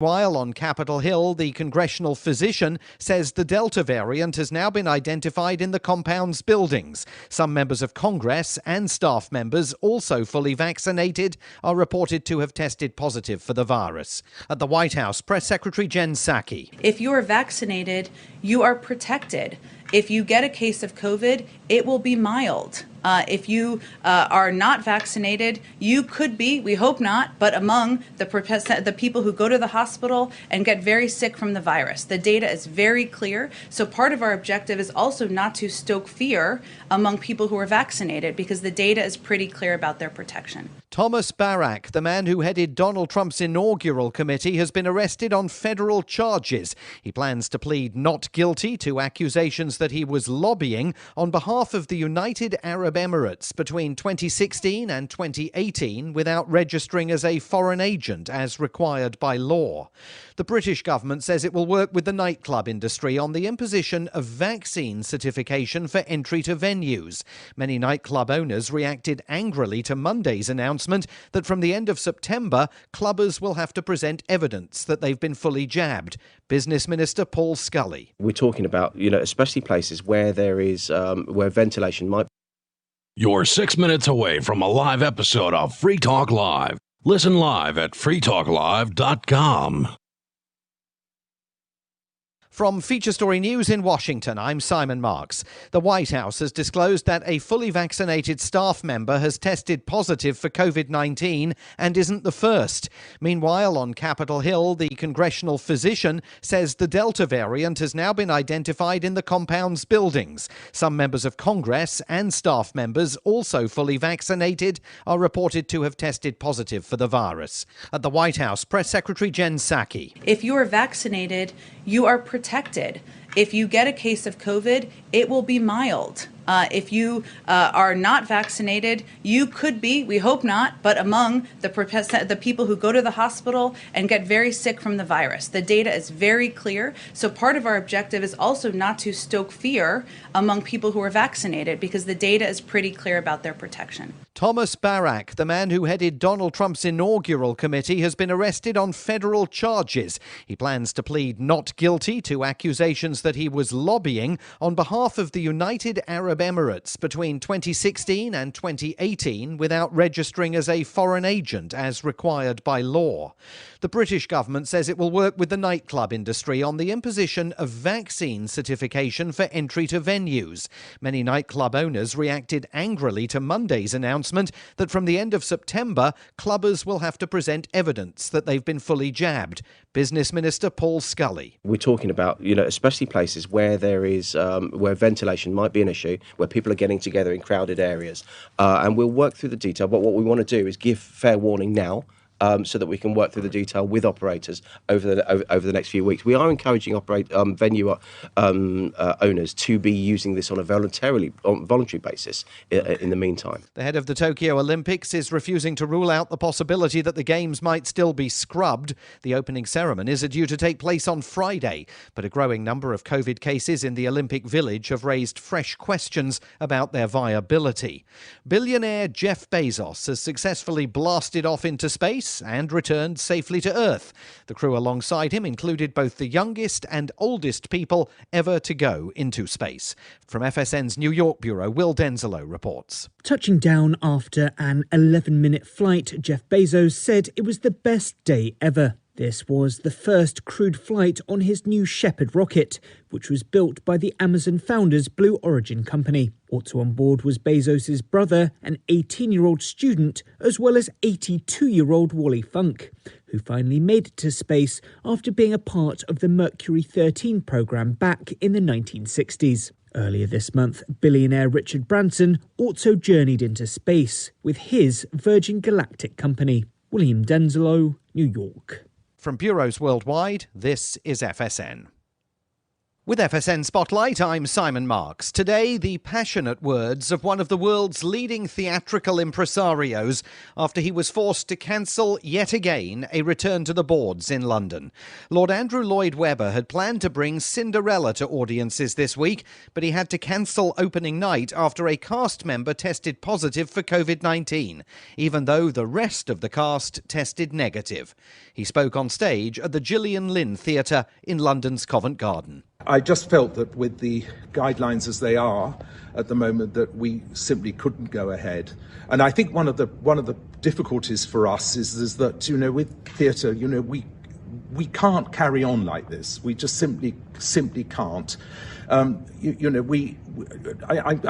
While on Capitol Hill, the congressional physician says the Delta variant has now been identified in the compound's buildings. Some members of Congress and staff members, also fully vaccinated, are reported to have tested positive for the virus. At the White House, Press Secretary Jen Psaki. If you are vaccinated, you are protected. If you get a case of COVID, it will be mild. If you are not vaccinated, you could be, we hope not, but among the people who go to the hospital and get very sick from the virus. The data is very clear. So part of our objective is also not to stoke fear among people who are vaccinated, because the data is pretty clear about their protection. Thomas Barak, the man who headed Donald Trump's inaugural committee, has been arrested on federal charges. He plans to plead not guilty to accusations that he was lobbying on behalf of the United Arab Emirates between 2016 and 2018 without registering as a foreign agent as required by law. The British government says it will work with the nightclub industry on the imposition of vaccine certification for entry to venues. Many nightclub owners reacted angrily to Monday's announcement that from the end of September, clubbers will have to present evidence that they've been fully jabbed. Business Minister Paul Scully. We're talking about, especially places where there is, where ventilation might. You're 6 minutes away from a live episode of Free Talk Live. Listen live at freetalklive.com. From Feature Story News in Washington, I'm Simon Marks. The White House has disclosed that a fully vaccinated staff member has tested positive for COVID-19 and isn't the first. Meanwhile, on Capitol Hill, the congressional physician says the Delta variant has now been identified in the compound's buildings. Some members of Congress and staff members, also fully vaccinated, are reported to have tested positive for the virus. At the White House, Press Secretary Jen Psaki. If you are vaccinated, you are protected. If you get a case of COVID, it will be mild. If you are not vaccinated, you could be, we hope not, but among the people who go to the hospital and get very sick from the virus. The data is very clear. So part of our objective is also not to stoke fear among people who are vaccinated, because the data is pretty clear about their protection. Thomas Barak, the man who headed Donald Trump's inaugural committee, has been arrested on federal charges. He plans to plead not guilty to accusations that he was lobbying on behalf of the United Arab Emirates between 2016 and 2018 without registering as a foreign agent as required by law. The British government says it will work with the nightclub industry on the imposition of vaccine certification for entry to venues. Many nightclub owners reacted angrily to Monday's announcement that from the end of September, clubbers will have to present evidence that they've been fully jabbed. Business Minister Paul Scully. We're talking about, especially places where there is, where ventilation might be an issue, where people are getting together in crowded areas. And we'll work through the detail. But what we want to do is give fair warning now, so that we can work through the detail with operators over the next few weeks. We are encouraging venue owners to be using this on a voluntary basis in the meantime. The head of the Tokyo Olympics is refusing to rule out the possibility that the Games might still be scrubbed. The opening ceremonies are due to take place on Friday, but a growing number of COVID cases in the Olympic Village have raised fresh questions about their viability. Billionaire Jeff Bezos has successfully blasted off into space and returned safely to Earth. The crew alongside him included both the youngest and oldest people ever to go into space. From FSN's New York bureau, Will Denzelo reports. Touching down after an 11-minute flight, Jeff Bezos said it was the best day ever. This was the first crewed flight on his New Shepard rocket, which was built by the Amazon founder's Blue Origin company. Also on board was Bezos' brother, an 18-year-old student, as well as 82-year-old Wally Funk, who finally made it to space after being a part of the Mercury 13 program back in the 1960s. Earlier this month, billionaire Richard Branson also journeyed into space with his Virgin Galactic company. William Denzelo, New York. From bureaus worldwide, this is FSN. With FSN Spotlight, I'm Simon Marks. Today, the passionate words of one of the world's leading theatrical impresarios after he was forced to cancel yet again a return to the boards in London. Lord Andrew Lloyd Webber had planned to bring Cinderella to audiences this week, but he had to cancel opening night after a cast member tested positive for COVID-19, even though the rest of the cast tested negative. He spoke on stage at the Gillian Lynn Theatre in London's Covent Garden. I just felt that with the guidelines as they are at the moment that we simply couldn't go ahead. And I think one of the difficulties for us is that, with theatre, we can't carry on like this. We just simply can't. I'm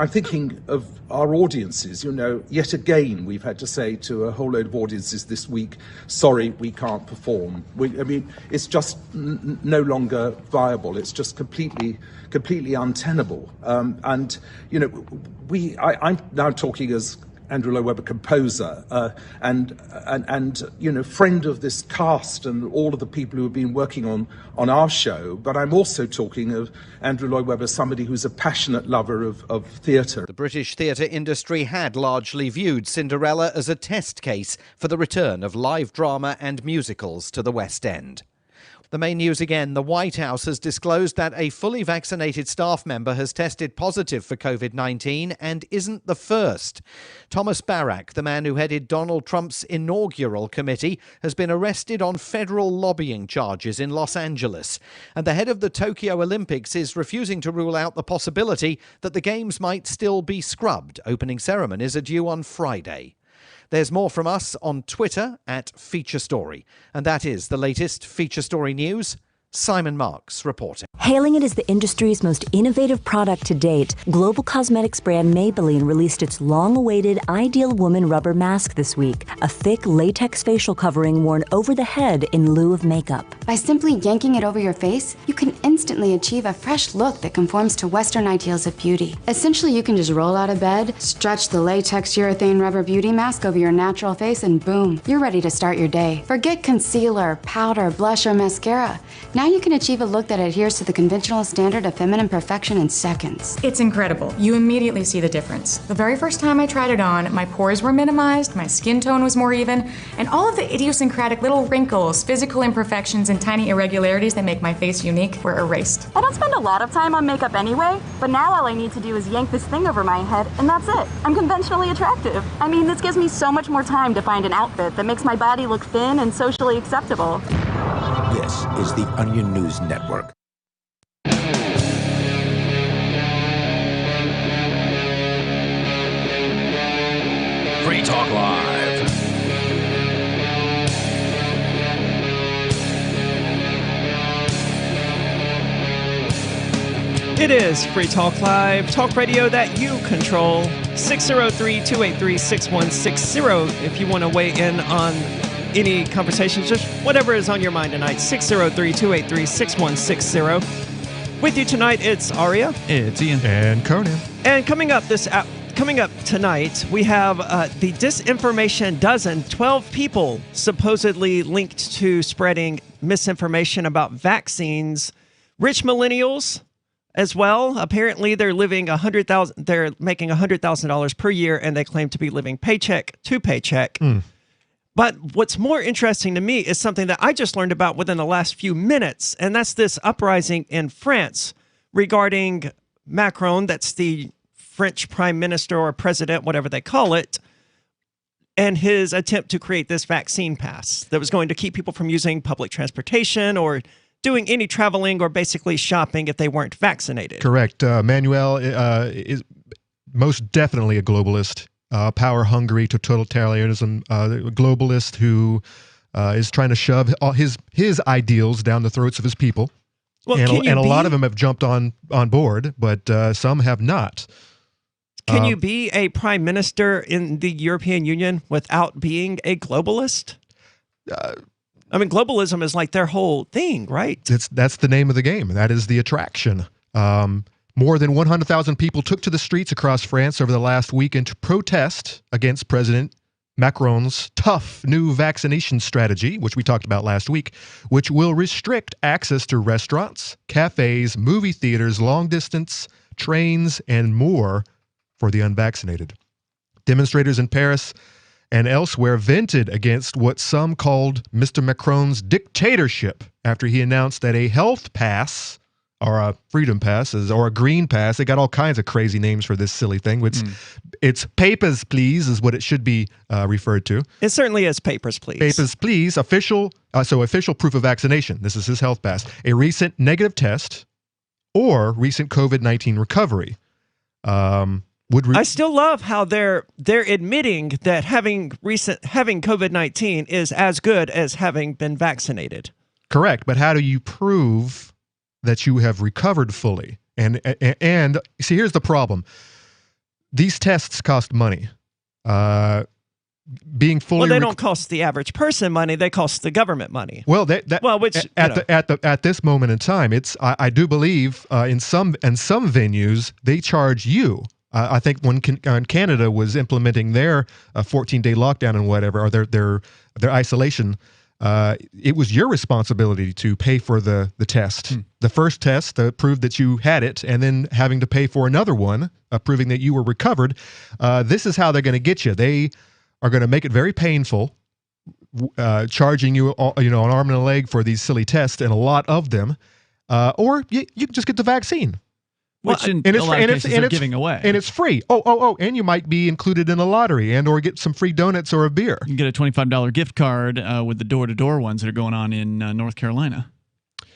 thinking of our audiences. Yet again, we've had to say to a whole load of audiences this week, sorry, we can't perform. It's just no longer viable. It's just completely untenable. I'm now talking as Andrew Lloyd Webber, composer, and friend of this cast and all of the people who have been working on our show. But I'm also talking of Andrew Lloyd Webber, somebody who's a passionate lover of theatre. The British theatre industry had largely viewed Cinderella as a test case for the return of live drama and musicals to the West End. The main news again, the White House has disclosed that a fully vaccinated staff member has tested positive for COVID-19 and isn't the first. Thomas Barrack, the man who headed Donald Trump's inaugural committee, has been arrested on federal lobbying charges in Los Angeles. And the head of the Tokyo Olympics is refusing to rule out the possibility that the Games might still be scrubbed. Opening ceremonies are due on Friday. There's more from us on Twitter at Feature Story. And that is the latest Feature Story news. Simon Marks reporting. Hailing it as the industry's most innovative product to date, global cosmetics brand Maybelline released its long-awaited Ideal Woman rubber mask this week, a thick latex facial covering worn over the head in lieu of makeup. By simply yanking it over your face, you can instantly achieve a fresh look that conforms to Western ideals of beauty. Essentially, you can just roll out of bed, stretch the latex urethane rubber beauty mask over your natural face, and boom, you're ready to start your day. Forget concealer, powder, blush, or mascara. Now you can achieve a look that adheres to the conventional standard of feminine perfection in seconds. It's incredible. You immediately see the difference. The very first time I tried it on, my pores were minimized, my skin tone was more even, and all of the idiosyncratic little wrinkles, physical imperfections, and tiny irregularities that make my face unique were erased. I don't spend a lot of time on makeup anyway, but now all I need to do is yank this thing over my head, and that's it. I'm conventionally attractive. I mean, this gives me so much more time to find an outfit that makes my body look thin and socially acceptable. This is the Onion News Network. Free Talk Live. It is Free Talk Live, talk radio that you control. 603-283-6160 if you want to weigh in on any conversations, just whatever is on your mind tonight. 603-283-6160. With you tonight, it's Aria. It's Ian. And Conan. And coming up tonight, we have the Disinformation Dozen, 12 people supposedly linked to spreading misinformation about vaccines. Rich millennials as well. Apparently, they're making $100,000 per year, and they claim to be living paycheck to paycheck. But what's more interesting to me is something that I just learned about within the last few minutes, and that's this uprising in France regarding Macron, that's the French prime minister or president, whatever they call it, and his attempt to create this vaccine pass that was going to keep people from using public transportation or doing any traveling or basically shopping if they weren't vaccinated. Correct. Manuel is most definitely a globalist. Power-hungry, totalitarianism, globalist who is trying to shove all his ideals down the throats of his people. Well, and a lot of them have jumped on board, but some have not. Can you be a prime minister in the European Union without being a globalist? I mean, globalism is like their whole thing, right? That's the name of the game. That is the attraction. More than 100,000 people took to the streets across France over the last weekend to protest against President Macron's tough new vaccination strategy, which we talked about last week, which will restrict access to restaurants, cafes, movie theaters, long distance, trains, and more for the unvaccinated. Demonstrators in Paris and elsewhere vented against what some called Mr. Macron's dictatorship after he announced that a health pass, or a freedom pass, or a green pass, they got all kinds of crazy names for this silly thing. It's papers, please, is what it should be referred to. It certainly is papers, please. Papers, please. Official proof of vaccination. This is his health pass. A recent negative test or recent COVID-19 recovery. I still love how they're admitting that having COVID-19 is as good as having been vaccinated. Correct, but how do you prove that you have recovered fully? And see, here's the problem. These tests cost money. Being fully they don't cost the average person money; they cost the government money. Well, at this moment in time, I do believe in some venues they charge you. I think when Canada was implementing their 14-day lockdown and whatever, or their isolation, it was your responsibility to pay for the test. The first test proved that you had it, and then having to pay for another one, proving that you were recovered. This is how they're going to get you. They are going to make it very painful, charging you, an arm and a leg for these silly tests, and a lot of them, or you can just get the vaccine. Which in a lot of cases they're giving away. And it's free. And you might be included in a lottery or get some free donuts or a beer. You can get a $25 gift card with the door-to-door ones that are going on in North Carolina.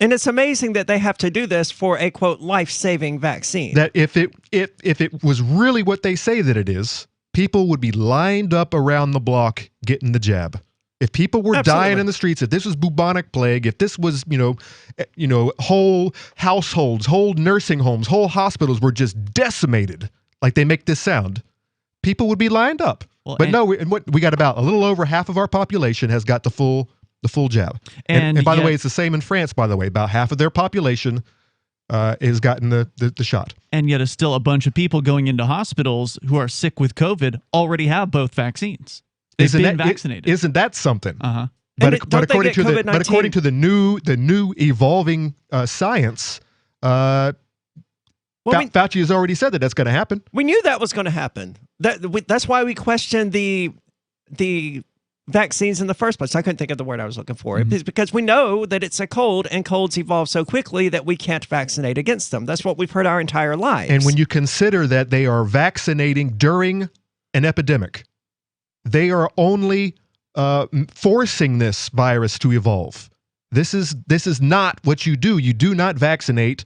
And it's amazing that they have to do this for a, quote, life-saving vaccine. That if it was really what they say that it is, people would be lined up around the block getting the jab. If people were dying in the streets, if this was bubonic plague, if this was, whole households, whole nursing homes, whole hospitals were just decimated, like they make this sound, people would be lined up. Well, but no, we got about a little over half of our population has got the full jab. And by the way, it's the same in France, by the way. About half of their population has gotten the shot. And yet still a bunch of people going into hospitals who are sick with COVID already have both vaccines. They've been vaccinated. Isn't that something? But according to the new evolving science, Fauci has already said that that's going to happen. We knew that was going to happen. That's why we questioned the vaccines in the first place. I couldn't think of the word I was looking for. It's because we know that it's a cold, and colds evolve so quickly that we can't vaccinate against them. That's what we've heard our entire lives. And when you consider that they are vaccinating during an epidemic, they are only forcing this virus to evolve. This is not what you do. You do not vaccinate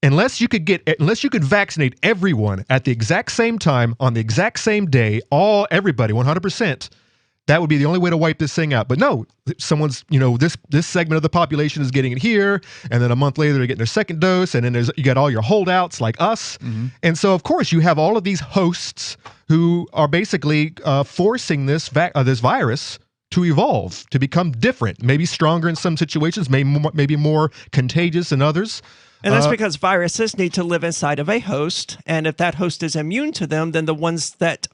unless you could vaccinate everyone at the exact same time on the exact same day, everybody 100%. That would be the only way to wipe this thing out. But no, someone's, this segment of the population is getting it here, and then a month later they're getting their second dose, and then you got all your holdouts like us. And so, of course, you have all of these hosts who are basically forcing this virus to evolve, to become different, maybe stronger in some situations, maybe more contagious in others. And that's because viruses need to live inside of a host, and if that host is immune to them, then the ones that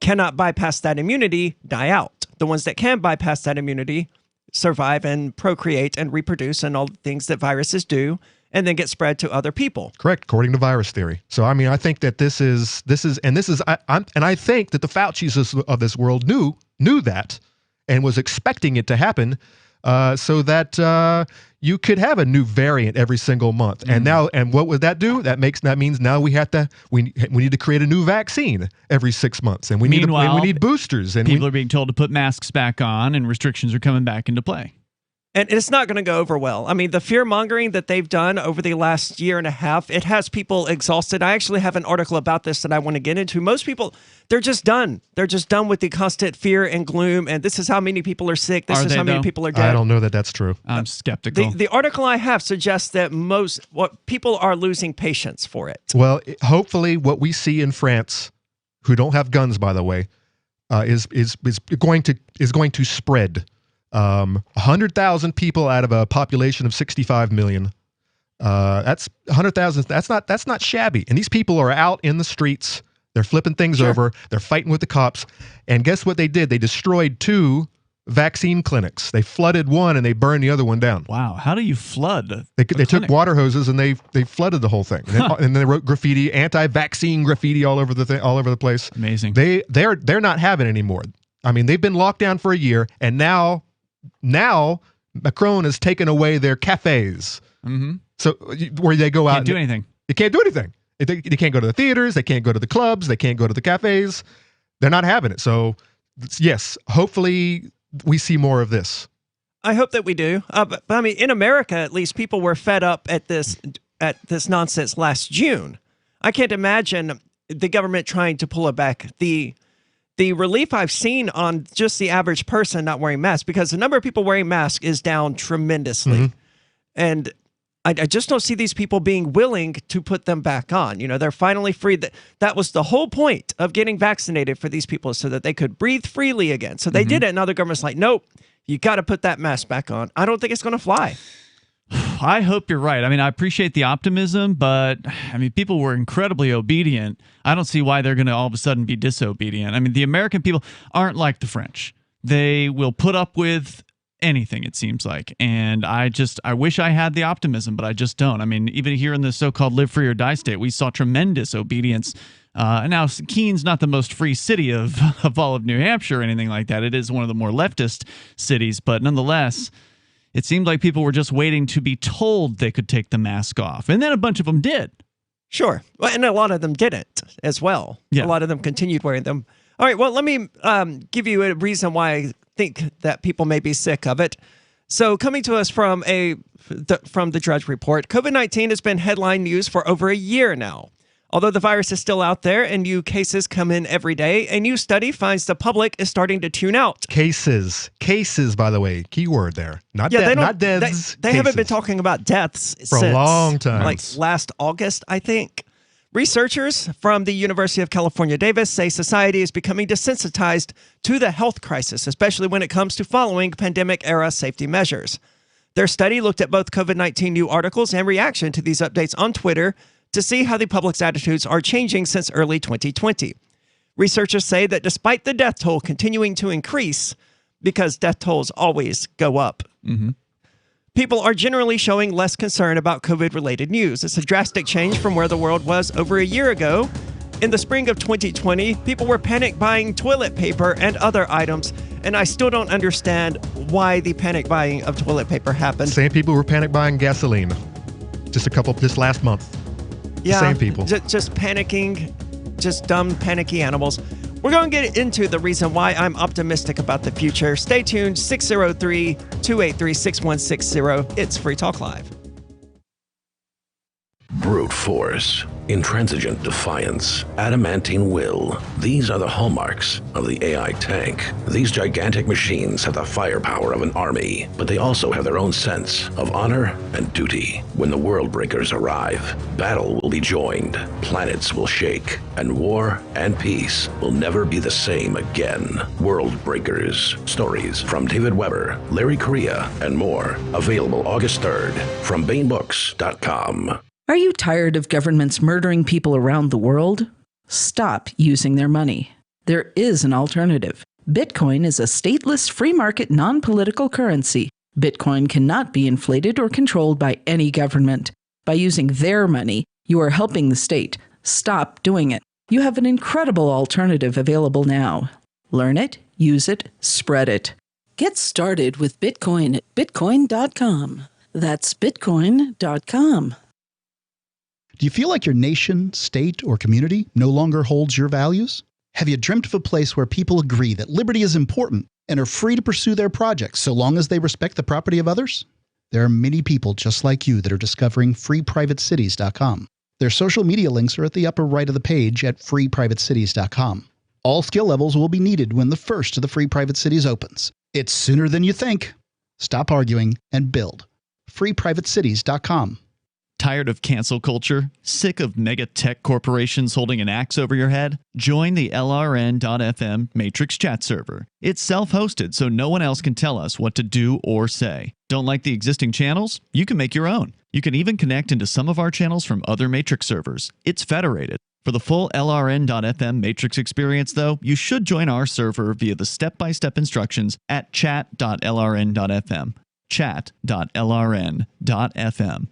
cannot bypass that immunity die out. The ones that can bypass that immunity survive and procreate and reproduce and all the things that viruses do, and then get spread to other people. Correct, according to virus theory. So I mean, I think that I think that the Faucis of this world knew that and was expecting it to happen, so that you could have a new variant every single month. And what would that do? That means now we need to create a new vaccine every 6 months, and we need boosters. And people are being told to put masks back on, and restrictions are coming back into play. And it's not going to go over well. I mean, the fear-mongering that they've done over the last year and a half, it has people exhausted. I actually have an article about this that I want to get into. Most people, they're just done. They're just done with the constant fear and gloom, and this is how many people are sick. This is how many people are dead. I don't know that that's true. I'm skeptical. The article I have suggests that people are losing patience for it. Well, hopefully what we see in France, who don't have guns, by the way, is going to spread. 100,000 people out of a population of 65 million. That's 100,000. That's not shabby. And these people are out in the streets They're flipping things over. They're fighting with the cops. And guess what they did? They destroyed 2 vaccine clinics. They flooded one and they burned the other one down. Wow. How do you flood? They took water hoses and they flooded the whole thing. And then they wrote graffiti, anti-vaccine graffiti all over the place. Amazing. They're not having it anymore. I mean, they've been locked down for a year, and now Macron has taken away their cafes. Mm-hmm. So where they go out Can't do anything. They can't do anything. They can't go to the theaters. They can't go to the clubs. They can't go to the cafes. They're not having it. So yes, hopefully we see more of this. I hope that we do. But I mean, in America, at least, people were fed up at this nonsense last June. I can't imagine the government trying to pull it back. The relief I've seen on just the average person not wearing masks, because the number of people wearing masks is down tremendously. Mm-hmm. And I just don't see these people being willing to put them back on. You know, they're finally free. That was the whole point of getting vaccinated for these people, so that they could breathe freely again. So they did it, and now the government's like, nope, you got to put that mask back on. I don't think it's going to fly. I hope you're right. I mean, I appreciate the optimism, but I mean, people were incredibly obedient. I don't see why they're going to all of a sudden be disobedient. I mean, the American people aren't like the French. They will put up with anything, it seems like. And I wish I had the optimism, but I just don't. I mean, even here in the so-called live free or die state, we saw tremendous obedience. Now, Keene's not the most free city of all of New Hampshire or anything like that. It is one of the more leftist cities, but nonetheless, it seemed like people were just waiting to be told they could take the mask off. And then a bunch of them did. Sure. Well, and a lot of them didn't as well. Yeah. A lot of them continued wearing them. All right, well, let me give you a reason why I think that people may be sick of it. So coming to us from the Drudge Report, COVID-19 has been headline news for over a year now. Although the virus is still out there and new cases come in every day, a new study finds the public is starting to tune out. Cases, by the way, key word there. Not deaths. They haven't been talking about deaths for a long time. Like last August, I think. Researchers from the University of California, Davis say society is becoming desensitized to the health crisis, especially when it comes to following pandemic-era safety measures. Their study looked at both COVID-19 new articles and reaction to these updates on Twitter to see how the public's attitudes are changing since early 2020. Researchers say that despite the death toll continuing to increase, because death tolls always go up, people are generally showing less concern about COVID-related news. It's a drastic change from where the world was over a year ago. In the spring of 2020, people were panic buying toilet paper and other items, and I still don't understand why the panic buying of toilet paper happened. Same people were panic buying gasoline just last month. Yeah, same people. Just panicking, just dumb, panicky animals. We're going to get into the reason why I'm optimistic about the future. Stay tuned, 603-283-6160. It's Free Talk Live. Brute force, intransigent defiance, adamantine will. These are the hallmarks of the AI tank. These gigantic machines have the firepower of an army, but they also have their own sense of honor and duty. When the world breakers arrive, battle will be joined, planets will shake, and war and peace will never be the same again. World Breakers. Stories from David Weber, Larry Correia, and more. Available August 3rd from BaneBooks.com. Are you tired of governments murdering people around the world? Stop using their money. There is an alternative. Bitcoin is a stateless, free market, non-political currency. Bitcoin cannot be inflated or controlled by any government. By using their money, you are helping the state. Stop doing it. You have an incredible alternative available now. Learn it, use it, spread it. Get started with Bitcoin at Bitcoin.com. That's Bitcoin.com. Do you feel like your nation, state, or community no longer holds your values? Have you dreamt of a place where people agree that liberty is important and are free to pursue their projects so long as they respect the property of others? There are many people just like you that are discovering freeprivatecities.com. Their social media links are at the upper right of the page at freeprivatecities.com. All skill levels will be needed when the first of the Free Private Cities opens. It's sooner than you think. Stop arguing and build. freeprivatecities.com. Tired of cancel culture? Sick of mega tech corporations holding an axe over your head? Join the LRN.FM Matrix chat server. It's self-hosted, so no one else can tell us what to do or say. Don't like the existing channels? You can make your own. You can even connect into some of our channels from other Matrix servers. It's federated. For the full LRN.FM Matrix experience, though, you should join our server via the step-by-step instructions at chat.lrn.fm. Chat.lrn.fm.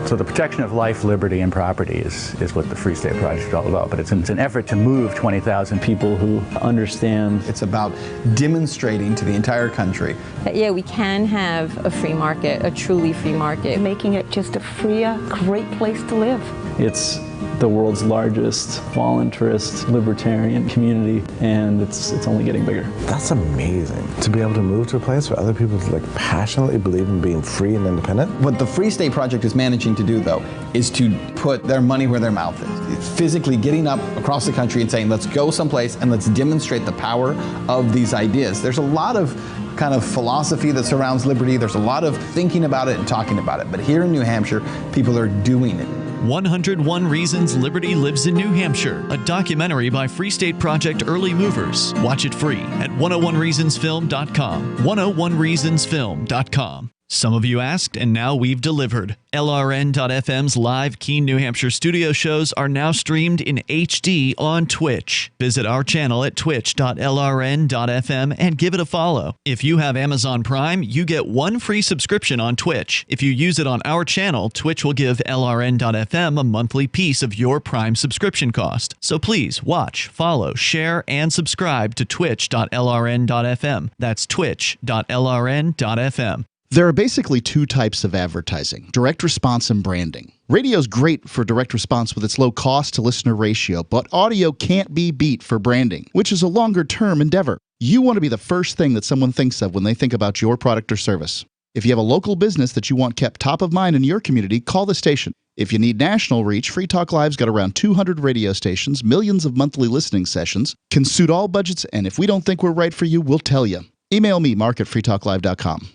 So the protection of life, liberty, and property is what the Free State Project is all about. But it's an effort to move 20,000 people who understand. It's about demonstrating to the entire country that, yeah, we can have a free market, a truly free market. Making it just a freer, great place to live. It's the world's largest voluntarist libertarian community, and it's only getting bigger. That's amazing, to be able to move to a place where other people passionately believe in being free and independent. What the Free State Project is managing to do, though, is to put their money where their mouth is. It's physically getting up across the country and saying, let's go someplace and let's demonstrate the power of these ideas. There's a lot of kind of philosophy that surrounds liberty. There's a lot of thinking about it and talking about it. But here in New Hampshire, people are doing it. 101 Reasons Liberty Lives in New Hampshire, a documentary by Free State Project early movers. Watch it free at 101reasonsfilm.com. 101reasonsfilm.com. Some of you asked, and now we've delivered. LRN.FM's live Keene, New Hampshire studio shows are now streamed in HD on Twitch. Visit our channel at twitch.lrn.fm and give it a follow. If you have Amazon Prime, you get one free subscription on Twitch. If you use it on our channel, Twitch will give LRN.FM a monthly piece of your Prime subscription cost. So please watch, follow, share, and subscribe to twitch.lrn.fm. That's twitch.lrn.fm. There are basically two types of advertising, direct response and branding. Radio's great for direct response with its low cost to listener ratio, but audio can't be beat for branding, which is a longer term endeavor. You want to be the first thing that someone thinks of when they think about your product or service. If you have a local business that you want kept top of mind in your community, call the station. If you need national reach, Free Talk Live's got around 200 radio stations, millions of monthly listening sessions, can suit all budgets, and if we don't think we're right for you, we'll tell you. Email me, mark@freetalklive.com.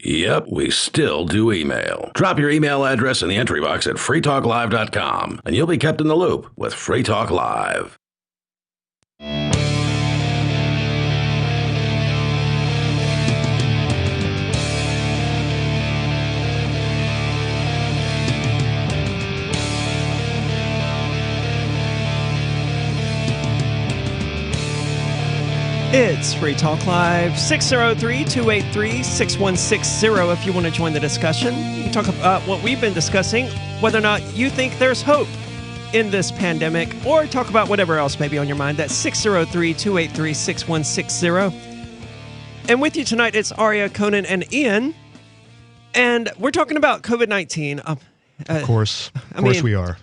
Yep, we still do email. Drop your email address in the entry box at freetalklive.com, and you'll be kept in the loop with Free Talk Live. It's Free Talk Live, 603-283-6160 if you want to join the discussion. You can talk about what we've been discussing, whether or not you think there's hope in this pandemic, or talk about whatever else may be on your mind. That's 603-283-6160. And with you tonight, it's Aria, Conan, and Ian. And we're talking about COVID-19. Of course we are.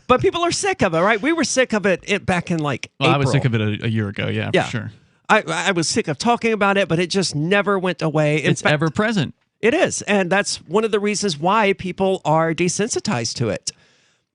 But people are sick of it, right? We were sick of it back in April. I was sick of it a year ago, yeah, for sure. I was sick of talking about it, but it just never went away. It's ever present. It is, and that's one of the reasons why people are desensitized to it.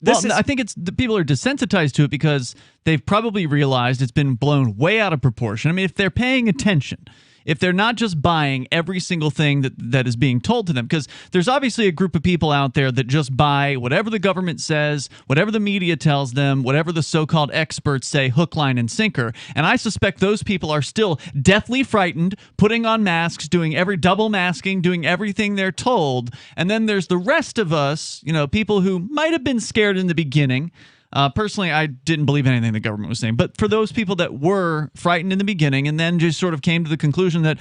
I think the people are desensitized to it because they've probably realized it's been blown way out of proportion. I mean, if they're paying attention, if they're not just buying every single thing that is being told to them, because there's obviously a group of people out there that just buy whatever the government says, whatever the media tells them, whatever the so-called experts say, hook, line, and sinker. And I suspect those people are still deathly frightened, putting on masks, doing double masking, doing everything they're told. And then there's the rest of us, people who might have been scared in the beginning. Personally, I didn't believe anything the government was saying. But for those people that were frightened in the beginning and then just sort of came to the conclusion that,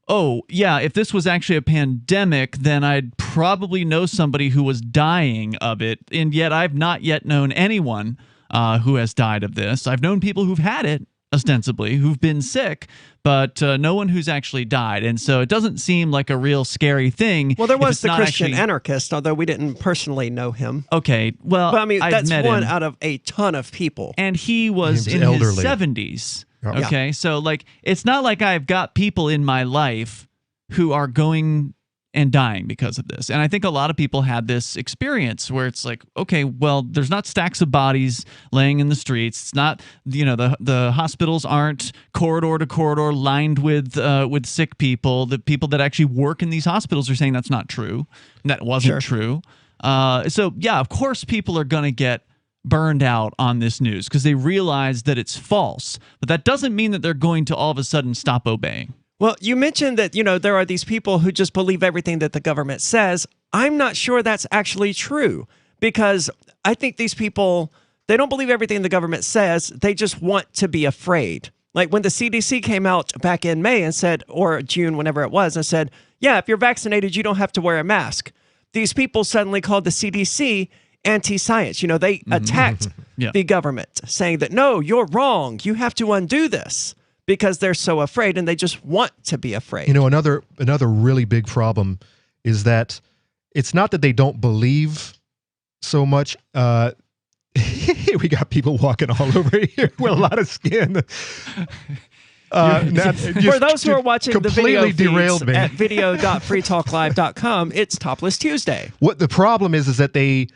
oh, yeah, if this was actually a pandemic, then I'd probably know somebody who was dying of it. And yet I've not yet known anyone who has died of this. I've known people who've had it, ostensibly, who've been sick, but no one who's actually died. And so it doesn't seem like a real scary thing. Well, there was the Christian anarchist, although we didn't personally know him. Okay, well, but I mean, that's one him. out of a ton of people. And he was in his 70s. Okay, so it's not like I've got people in my life who are going and dying because of this. And I think a lot of people had this experience where it's like, okay, well, there's not stacks of bodies laying in the streets. It's not, the hospitals aren't corridor to corridor lined with sick people. The people that actually work in these hospitals are saying that's not true. That wasn't true. So yeah, of course people are going to get burned out on this news because they realize that it's false. But that doesn't mean that they're going to all of a sudden stop obeying. Well, you mentioned that, there are these people who just believe everything that the government says. I'm not sure that's actually true, because I think these people, they don't believe everything the government says. They just want to be afraid. Like when the CDC came out back in May and said, or June, whenever it was, and said, yeah, if you're vaccinated, you don't have to wear a mask. These people suddenly called the CDC anti-science. They attacked the government, saying that, no, you're wrong. You have to undo this, because they're so afraid and they just want to be afraid. Another really big problem is that it's not that they don't believe so much. We got people walking all over here with a lot of skin. For those who are watching the video derailed feeds me. at video.freetalklive.com, it's Topless Tuesday. What the problem is that the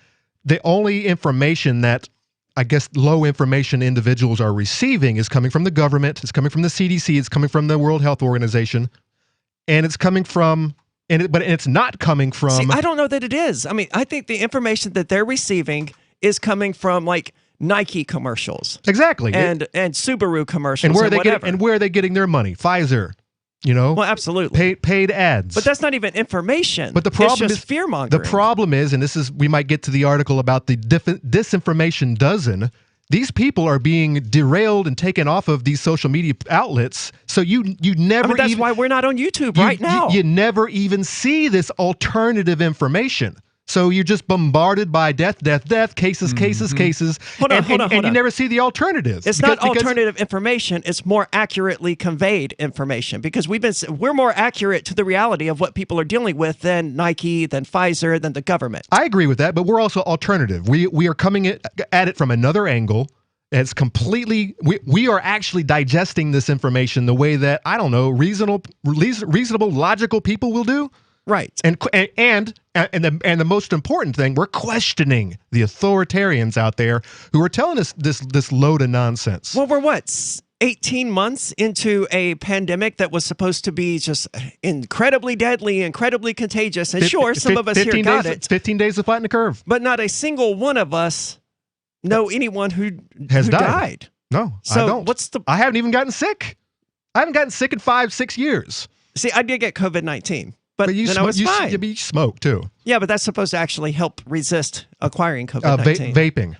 only information that I guess low information individuals are receiving is coming from the government, it's coming from the CDC, it's coming from the World Health Organization, and it's coming from but it's not coming from. See, I don't know that it is. I mean, I think the information that they're receiving is coming from like Nike commercials. Exactly. And Subaru commercials. And where are they getting their money? Pfizer. Well, absolutely. Paid ads. But that's not even information. But the problem it's just fear-mongering. The problem is, and we might get to the article about the disinformation dozen. These people are being derailed and taken off of these social media outlets. So you never. That's why we're not on YouTube right now. You never even see this alternative information. So you're just bombarded by death, cases. Hold on. You never see the alternatives. It's not alternative information. It's more accurately conveyed information, because we're more accurate to the reality of what people are dealing with than Nike, than Pfizer, than the government. I agree with that, but we're also alternative. We are coming at it from another angle. It's completely, we are actually digesting this information the way that, I don't know, reasonable, logical people will do. Right. And the most important thing, we're questioning the authoritarians out there who are telling us this load of nonsense. Well, we're what, 18 months into a pandemic that was supposed to be just incredibly deadly, incredibly contagious. And sure, some of us here got it. 15 days to flatten the curve. But not a single one of us know anyone who died. No, so I don't. I haven't even gotten sick. I haven't gotten sick in 5-6 years. See, I did get COVID-19. But then I was fine. You smoke too. Yeah, but that's supposed to actually help resist acquiring COVID-19. Vaping.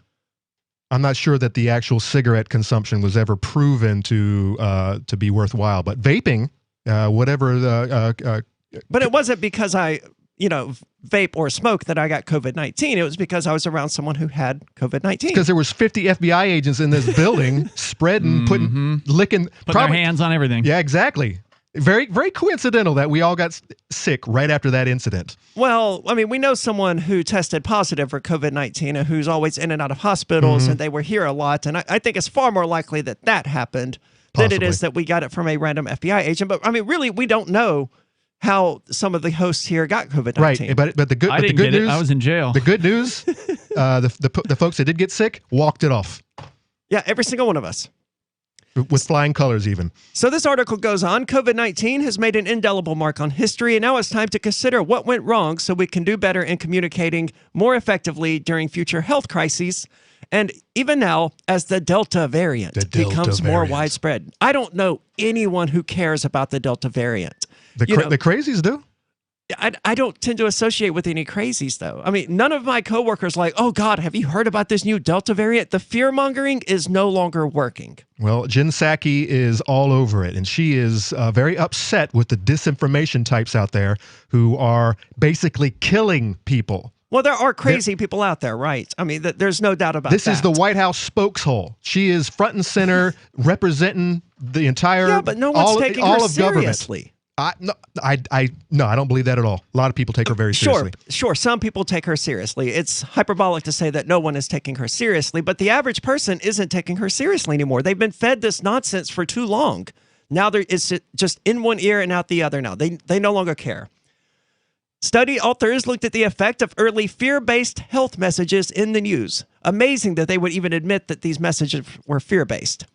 I'm not sure that the actual cigarette consumption was ever proven to be worthwhile. But vaping, whatever the. But it wasn't because I, vape or smoke that I got COVID-19. It was because I was around someone who had COVID-19. Because there was 50 FBI agents in this building, spreading, licking their hands on everything. Yeah, exactly. Very, very coincidental that we all got sick right after that incident. Well, I mean, we know someone who tested positive for COVID-19 and who's always in and out of hospitals, and they were here a lot. And I think it's far more likely that happened than it is that we got it from a random FBI agent. But I mean, really, we don't know how some of the hosts here got COVID-19. Right, but the good news, I was in jail. The good news, the folks that did get sick walked it off. Yeah, every single one of us. With flying colors, even. So this article goes on. COVID-19 has made an indelible mark on history, and now it's time to consider what went wrong so we can do better in communicating more effectively during future health crises. And even now, as the Delta variant becomes more widespread. I don't know anyone who cares about the Delta variant. The crazies do. I don't tend to associate with any crazies, though. I mean, none of my coworkers like, oh, God, have you heard about this new Delta variant? The fear-mongering is no longer working. Well, Jen Psaki is all over it, and she is very upset with the disinformation types out there who are basically killing people. Well, there are crazy people out there, right? I mean, there's no doubt about that. This is the White House spokeshole. She is front and center representing the entire yeah, but no one's taking her seriously. No, I don't believe that at all. A lot of people take her very seriously. Sure. Some people take her seriously. It's hyperbolic to say that no one is taking her seriously, but the average person isn't taking her seriously anymore. They've been fed this nonsense for too long. Now it's just in one ear and out the other now. They no longer care. Study authors looked at the effect of early fear-based health messages in the news. Amazing that they would even admit that these messages were fear-based.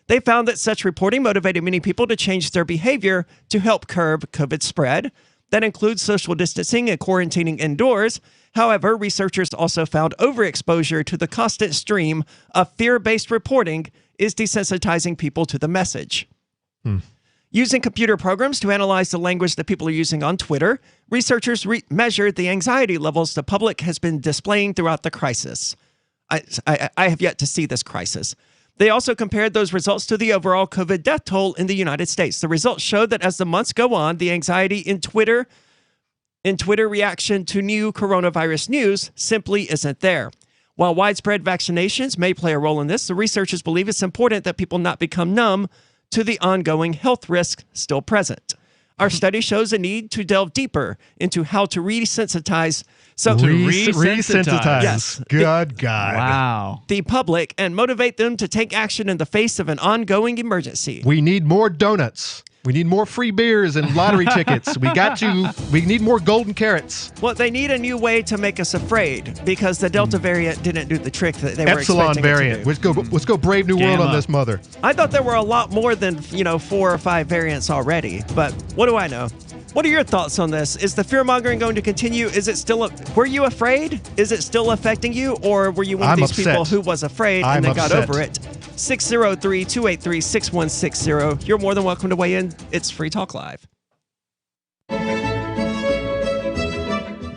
They found that such reporting motivated many people to change their behavior to help curb COVID spread. That includes social distancing and quarantining indoors. However, researchers also found overexposure to the constant stream of fear-based reporting is desensitizing people to the message. Using computer programs to analyze the language that people are using on Twitter, researchers measured the anxiety levels the public has been displaying throughout the crisis. I have yet to see this crisis. They also compared those results to the overall COVID death toll in the United States. The results showed that as the months go on, the anxiety in Twitter reaction to new coronavirus news simply isn't there. While widespread vaccinations may play a role in this, the researchers believe it's important that people not become numb to the ongoing health risks still present. Our study shows a need to delve deeper into how to resensitize. Resensitize. Yes. Good God. Wow. The public and motivate them to take action in the face of an ongoing emergency. We need more donuts. We need more free beers and lottery tickets. We need more golden carrots. Well, they need a new way to make us afraid because the Delta variant didn't do the trick that they were Epsilon expecting variant. it to do. Let's go Brave New World on this mother. I thought there were a lot more than, 4 or 5 variants already, but what do I know? What are your thoughts on this? Is the fear-mongering going to continue? Is it still were you afraid? Is it still affecting you? Or were you one of these people who was afraid and then got over it? 603-283-6160. You're more than welcome to weigh in. It's Free Talk Live.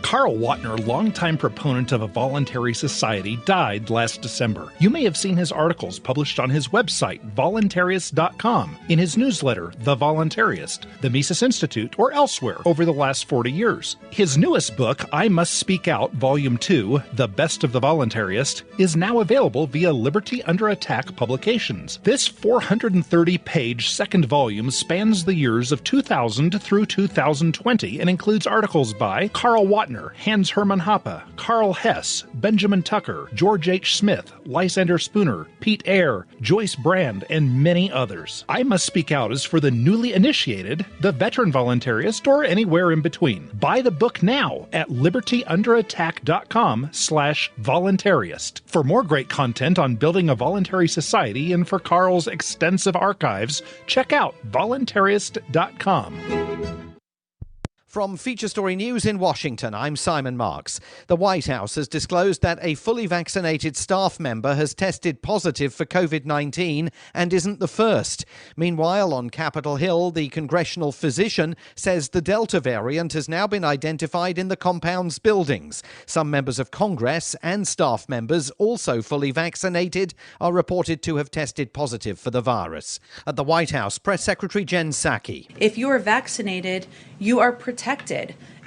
Carl Watner, longtime proponent of a voluntary society, died last December. You may have seen his articles published on his website, voluntarist.com, in his newsletter, The Voluntarist, the Mises Institute, or elsewhere over the last 40 years. His newest book, I Must Speak Out, Volume 2, The Best of the Voluntarist, is now available via Liberty Under Attack Publications. This 430-page second volume spans the years of 2000 through 2020 and includes articles by Carl Watner, Hans Hermann Hoppe, Carl Hess, Benjamin Tucker, George H. Smith, Lysander Spooner, Pete Eyre, Joyce Brand, and many others. I Must Speak Out is for the newly initiated, the veteran voluntarist, or anywhere in between. Buy the book now at libertyunderattack.com/voluntarist. For more great content on building a voluntary society and for Carl's extensive archives, check out voluntarist.com. From Feature Story News in Washington, I'm Simon Marks. The White House has disclosed that a fully vaccinated staff member has tested positive for COVID-19 and isn't the first. Meanwhile, on Capitol Hill, the congressional physician says the Delta variant has now been identified in the compound's buildings. Some members of Congress and staff members, also fully vaccinated, are reported to have tested positive for the virus. At the White House, Press Secretary Jen Psaki. If you are vaccinated, you are protected.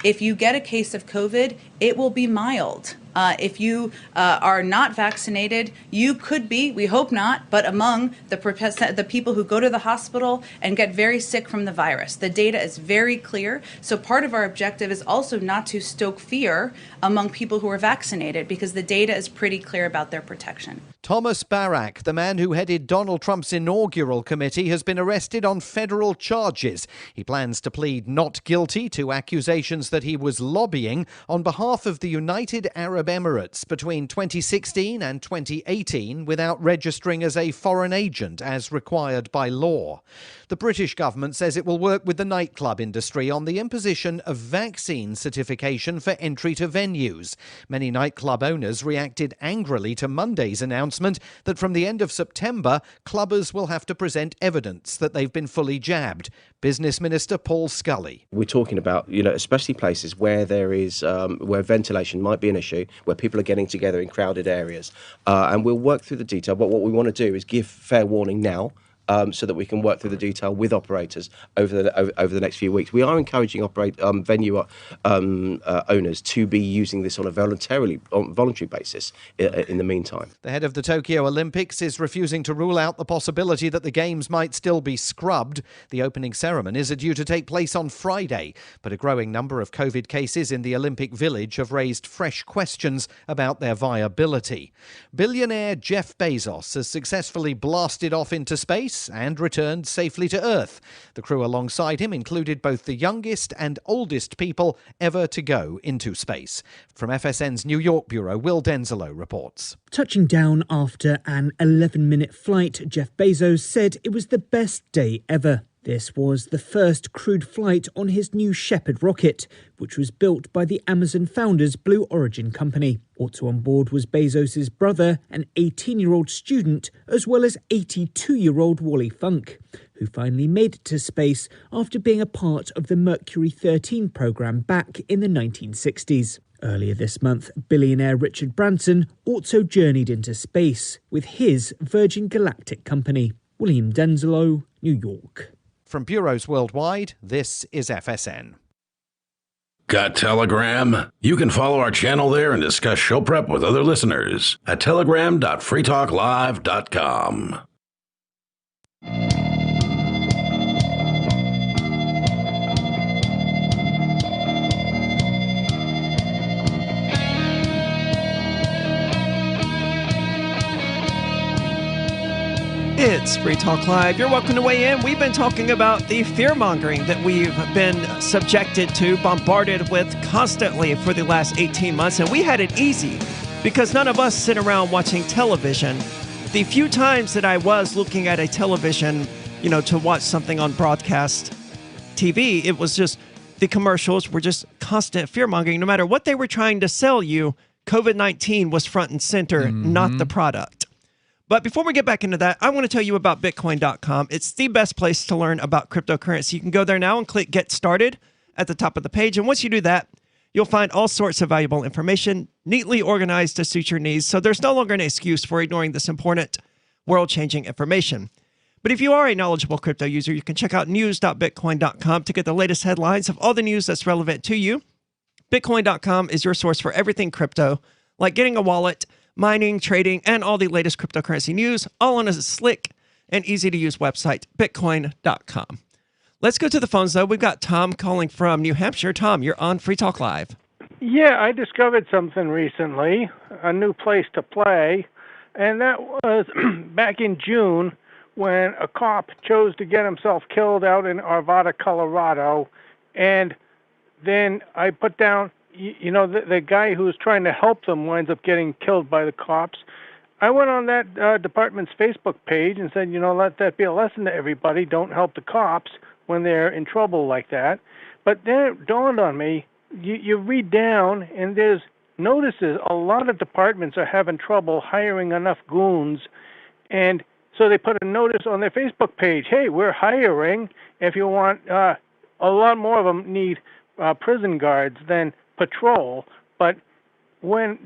If you get a case of COVID, it will be mild. If you are not vaccinated, you could be, we hope not, but among the people who go to the hospital and get very sick from the virus. The data is very clear. So part of our objective is also not to stoke fear among people who are vaccinated because the data is pretty clear about their protection. Thomas Barak, the man who headed Donald Trump's inaugural committee, has been arrested on federal charges. He plans to plead not guilty to accusations that he was lobbying on behalf of the United Arab Emirates between 2016 and 2018 without registering as a foreign agent as required by law. The British government says it will work with the nightclub industry on the imposition of vaccine certification for entry to venues. Many nightclub owners reacted angrily to Monday's announcement that from the end of September, clubbers will have to present evidence that they've been fully jabbed. Business Minister Paul Scully. We're talking about, especially places where there is, where ventilation might be an issue, where people are getting together in crowded areas. And we'll work through the detail, but what we want to do is give fair warning now. So that we can work through the detail with operators over the next few weeks. We are encouraging venue owners to be using this on a voluntary basis in the meantime. The head of the Tokyo Olympics is refusing to rule out the possibility that the Games might still be scrubbed. The opening ceremonies are due to take place on Friday, but a growing number of COVID cases in the Olympic Village have raised fresh questions about their viability. Billionaire Jeff Bezos has successfully blasted off into space and returned safely to Earth. The crew alongside him included both the youngest and oldest people ever to go into space. From FSN's New York bureau, Will Denzelo reports. Touching down after an 11-minute flight, Jeff Bezos said it was the best day ever. This was the first crewed flight on his new Shepard rocket, which was built by the Amazon founders' Blue Origin company. Also on board was Bezos' brother, an 18-year-old student, as well as 82-year-old Wally Funk, who finally made it to space after being a part of the Mercury 13 program back in the 1960s. Earlier this month, billionaire Richard Branson also journeyed into space with his Virgin Galactic company. William Denzelo, New York. From bureaus worldwide, this is FSN. Got Telegram? You can follow our channel there and discuss show prep with other listeners at telegram.freetalklive.com. It's Free Talk Live. You're welcome to weigh in. We've been talking about the fear-mongering that we've been subjected to, bombarded with constantly for the last 18 months, and we had it easy because none of us sit around watching television. The few times that I was looking at a television, to watch something on broadcast TV, it was just the commercials were just constant fear-mongering. No matter what they were trying to sell you, COVID-19 was front and center, not the product. But before we get back into that, I want to tell you about Bitcoin.com. It's the best place to learn about cryptocurrency. You can go there now and click Get Started at the top of the page. And once you do that, you'll find all sorts of valuable information neatly organized to suit your needs. So there's no longer an excuse for ignoring this important world-changing information. But if you are a knowledgeable crypto user, you can check out news.bitcoin.com to get the latest headlines of all the news that's relevant to you. Bitcoin.com is your source for everything crypto, like getting a wallet, mining, trading, and all the latest cryptocurrency news, all on a slick and easy-to-use website, bitcoin.com. Let's go to the phones, though. We've got Tom calling from New Hampshire. Tom, you're on Free Talk Live. Yeah, I discovered something recently, a new place to play, and that was back in June when a cop chose to get himself killed out in Arvada, Colorado, and then I put down the guy who was trying to help them winds up getting killed by the cops. I went on that department's Facebook page and said, let that be a lesson to everybody. Don't help the cops when they're in trouble like that. But then it dawned on me, you read down and there's notices a lot of departments are having trouble hiring enough goons. And so they put a notice on their Facebook page, hey, we're hiring. If you want, a lot more of them need prison guards than patrol, but when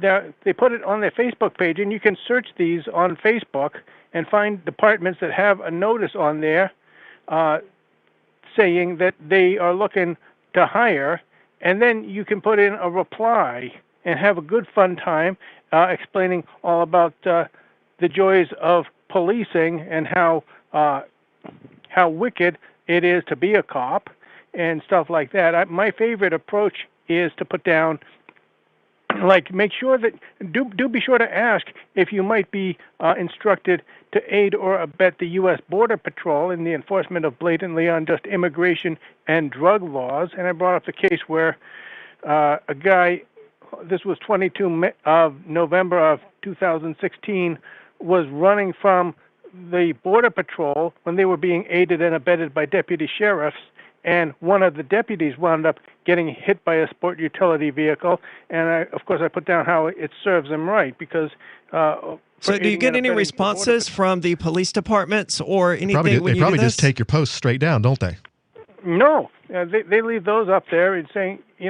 they put it on their Facebook page, and you can search these on Facebook and find departments that have a notice on there saying that they are looking to hire, and then you can put in a reply and have a good fun time explaining all about the joys of policing and how wicked it is to be a cop and stuff like that. My favorite approach is to put down, make sure that, do be sure to ask if you might be instructed to aid or abet the U.S. Border Patrol in the enforcement of blatantly unjust immigration and drug laws. And I brought up the case where a guy, this was 22 of November of 2016, was running from the Border Patrol when they were being aided and abetted by deputy sheriffs. And one of the deputies wound up getting hit by a sport utility vehicle. And, of course, I put down how it serves him right because... so do you get any responses from the police departments or anything they when you probably do this? just take your posts straight down, don't they? No. They leave those up there and saying, I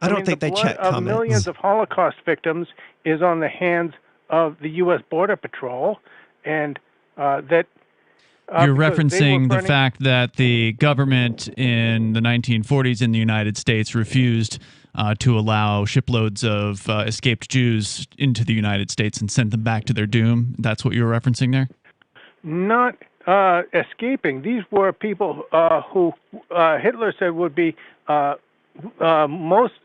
don't think they check of comments. Millions of Holocaust victims is on the hands of the U.S. Border Patrol, and that... You're referencing the fact that the government in the 1940s in the United States refused to allow shiploads of escaped Jews into the United States and sent them back to their doom. That's what you're referencing there? Not escaping. These were people who Hitler said would be most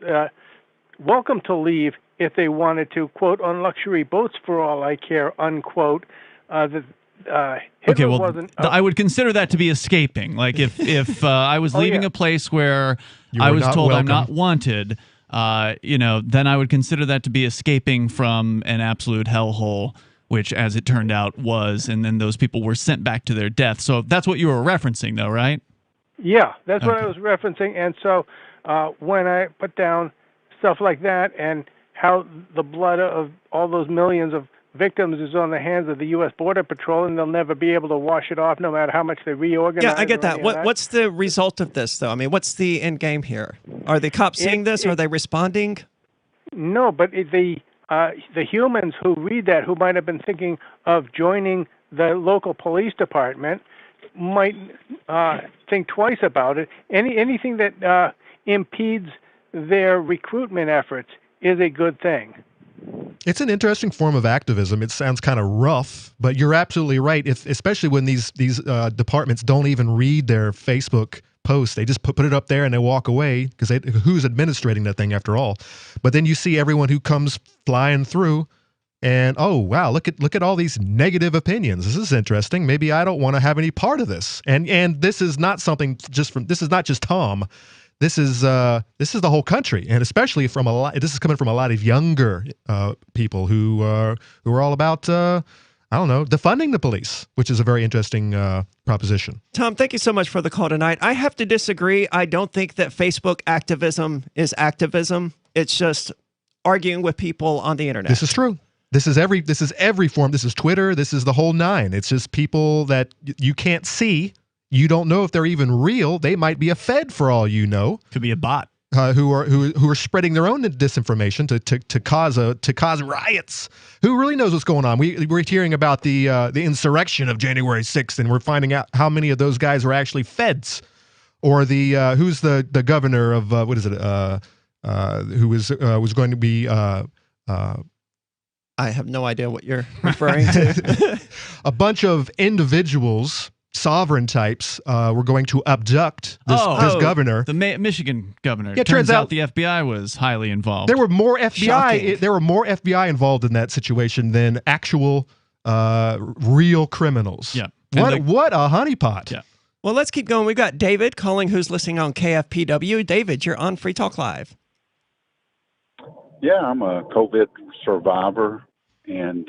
welcome to leave if they wanted to, quote, on luxury boats for all I care, unquote. Okay, well, I would consider that to be escaping. Like if I was leaving a place where I was told I'm not wanted, then I would consider that to be escaping from an absolute hellhole, which, as it turned out, was, and then those people were sent back to their death. So that's what you were referencing, though, right? Yeah, that's what I was referencing. And so when I put down stuff like that and how the blood of all those millions of victims is on the hands of the U.S. Border Patrol, and they'll never be able to wash it off no matter how much they reorganize. Yeah, I get or that. any of that. What's the result of this, though? I mean, what's the end game here? Are the cops seeing this? Are they responding? No, but the humans who read that, who might have been thinking of joining the local police department, might think twice about it. Anything that impedes their recruitment efforts is a good thing. It's an interesting form of activism. It sounds kind of rough, but you're absolutely right. Especially when these departments don't even read their Facebook posts, they just put it up there and they walk away because who's administrating that thing after all? But then you see everyone who comes flying through, and oh wow, look at all these negative opinions. This is interesting. Maybe I don't want to have any part of this. And this is not something this is not just Tom. This is the whole country, and especially this is coming from a lot of younger people who are all about defunding the police, which is a very interesting proposition. Tom, thank you so much for the call tonight. I have to disagree. I don't think that Facebook activism is activism. It's just arguing with people on the internet. This is true. This is every form. This is Twitter. This is the whole nine. It's just people that you can't see. You don't know if they're even real. They might be a Fed for all you know. Could be a bot. Who are spreading their own disinformation to cause riots. Who really knows what's going on? We're hearing about the insurrection of January 6th, and we're finding out how many of those guys were actually Feds, or who's the governor of what is it? Who was going to be. I have no idea what you're referring to. A bunch of individuals. Sovereign types were going to abduct this governor. The Michigan governor. Yeah, turns out the FBI was highly involved. There were more FBI. Shocking. There were more FBI involved in that situation than actual real criminals. Yeah. What a honeypot. Yeah. Well, let's keep going. We've got David calling, who's listening on KFPW. David, you're on Free Talk Live. Yeah, I'm a COVID survivor, and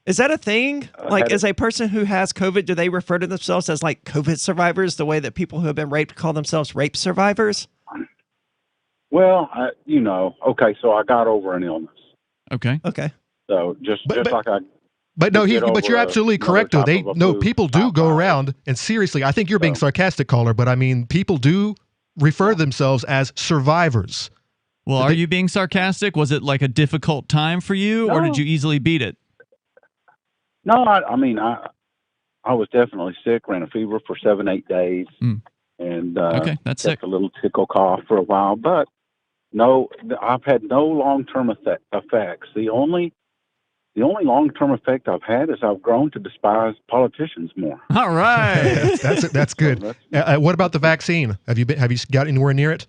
is that a thing? Like, as a person who has COVID, do they refer to themselves as like COVID survivors, the way that people who have been raped call themselves rape survivors? Well, okay, so I got over an illness. Okay. So just like I. But no, but you're absolutely correct, though. People do go around, and seriously, I think you're being sarcastic, caller, but I mean, people do refer themselves as survivors. Well, are you being sarcastic? Was it like a difficult time for you, or did you easily beat it? No, I mean, I was definitely sick, ran a fever for 7-8 days, and that's sick. A little tickle cough for a while, but no, I've had no long-term effects. The only long-term effect I've had is I've grown to despise politicians more. All right, that's good. What about the vaccine? Have you got anywhere near it?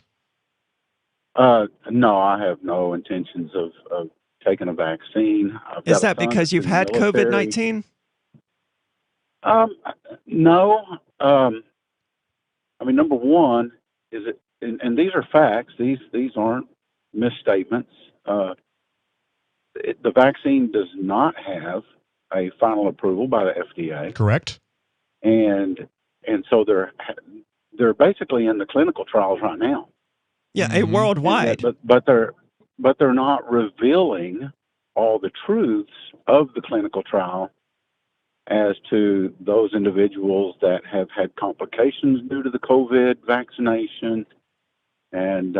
No, I have no intentions of taking a vaccine. Is that because you've had COVID-19? No. I mean, number one is it, and these are facts. These aren't misstatements. The vaccine does not have a final approval by the FDA. Correct. And so they're basically in the clinical trials right now. Yeah, worldwide. But they're not revealing all the truths of the clinical trial as to those individuals that have had complications due to the COVID vaccination. And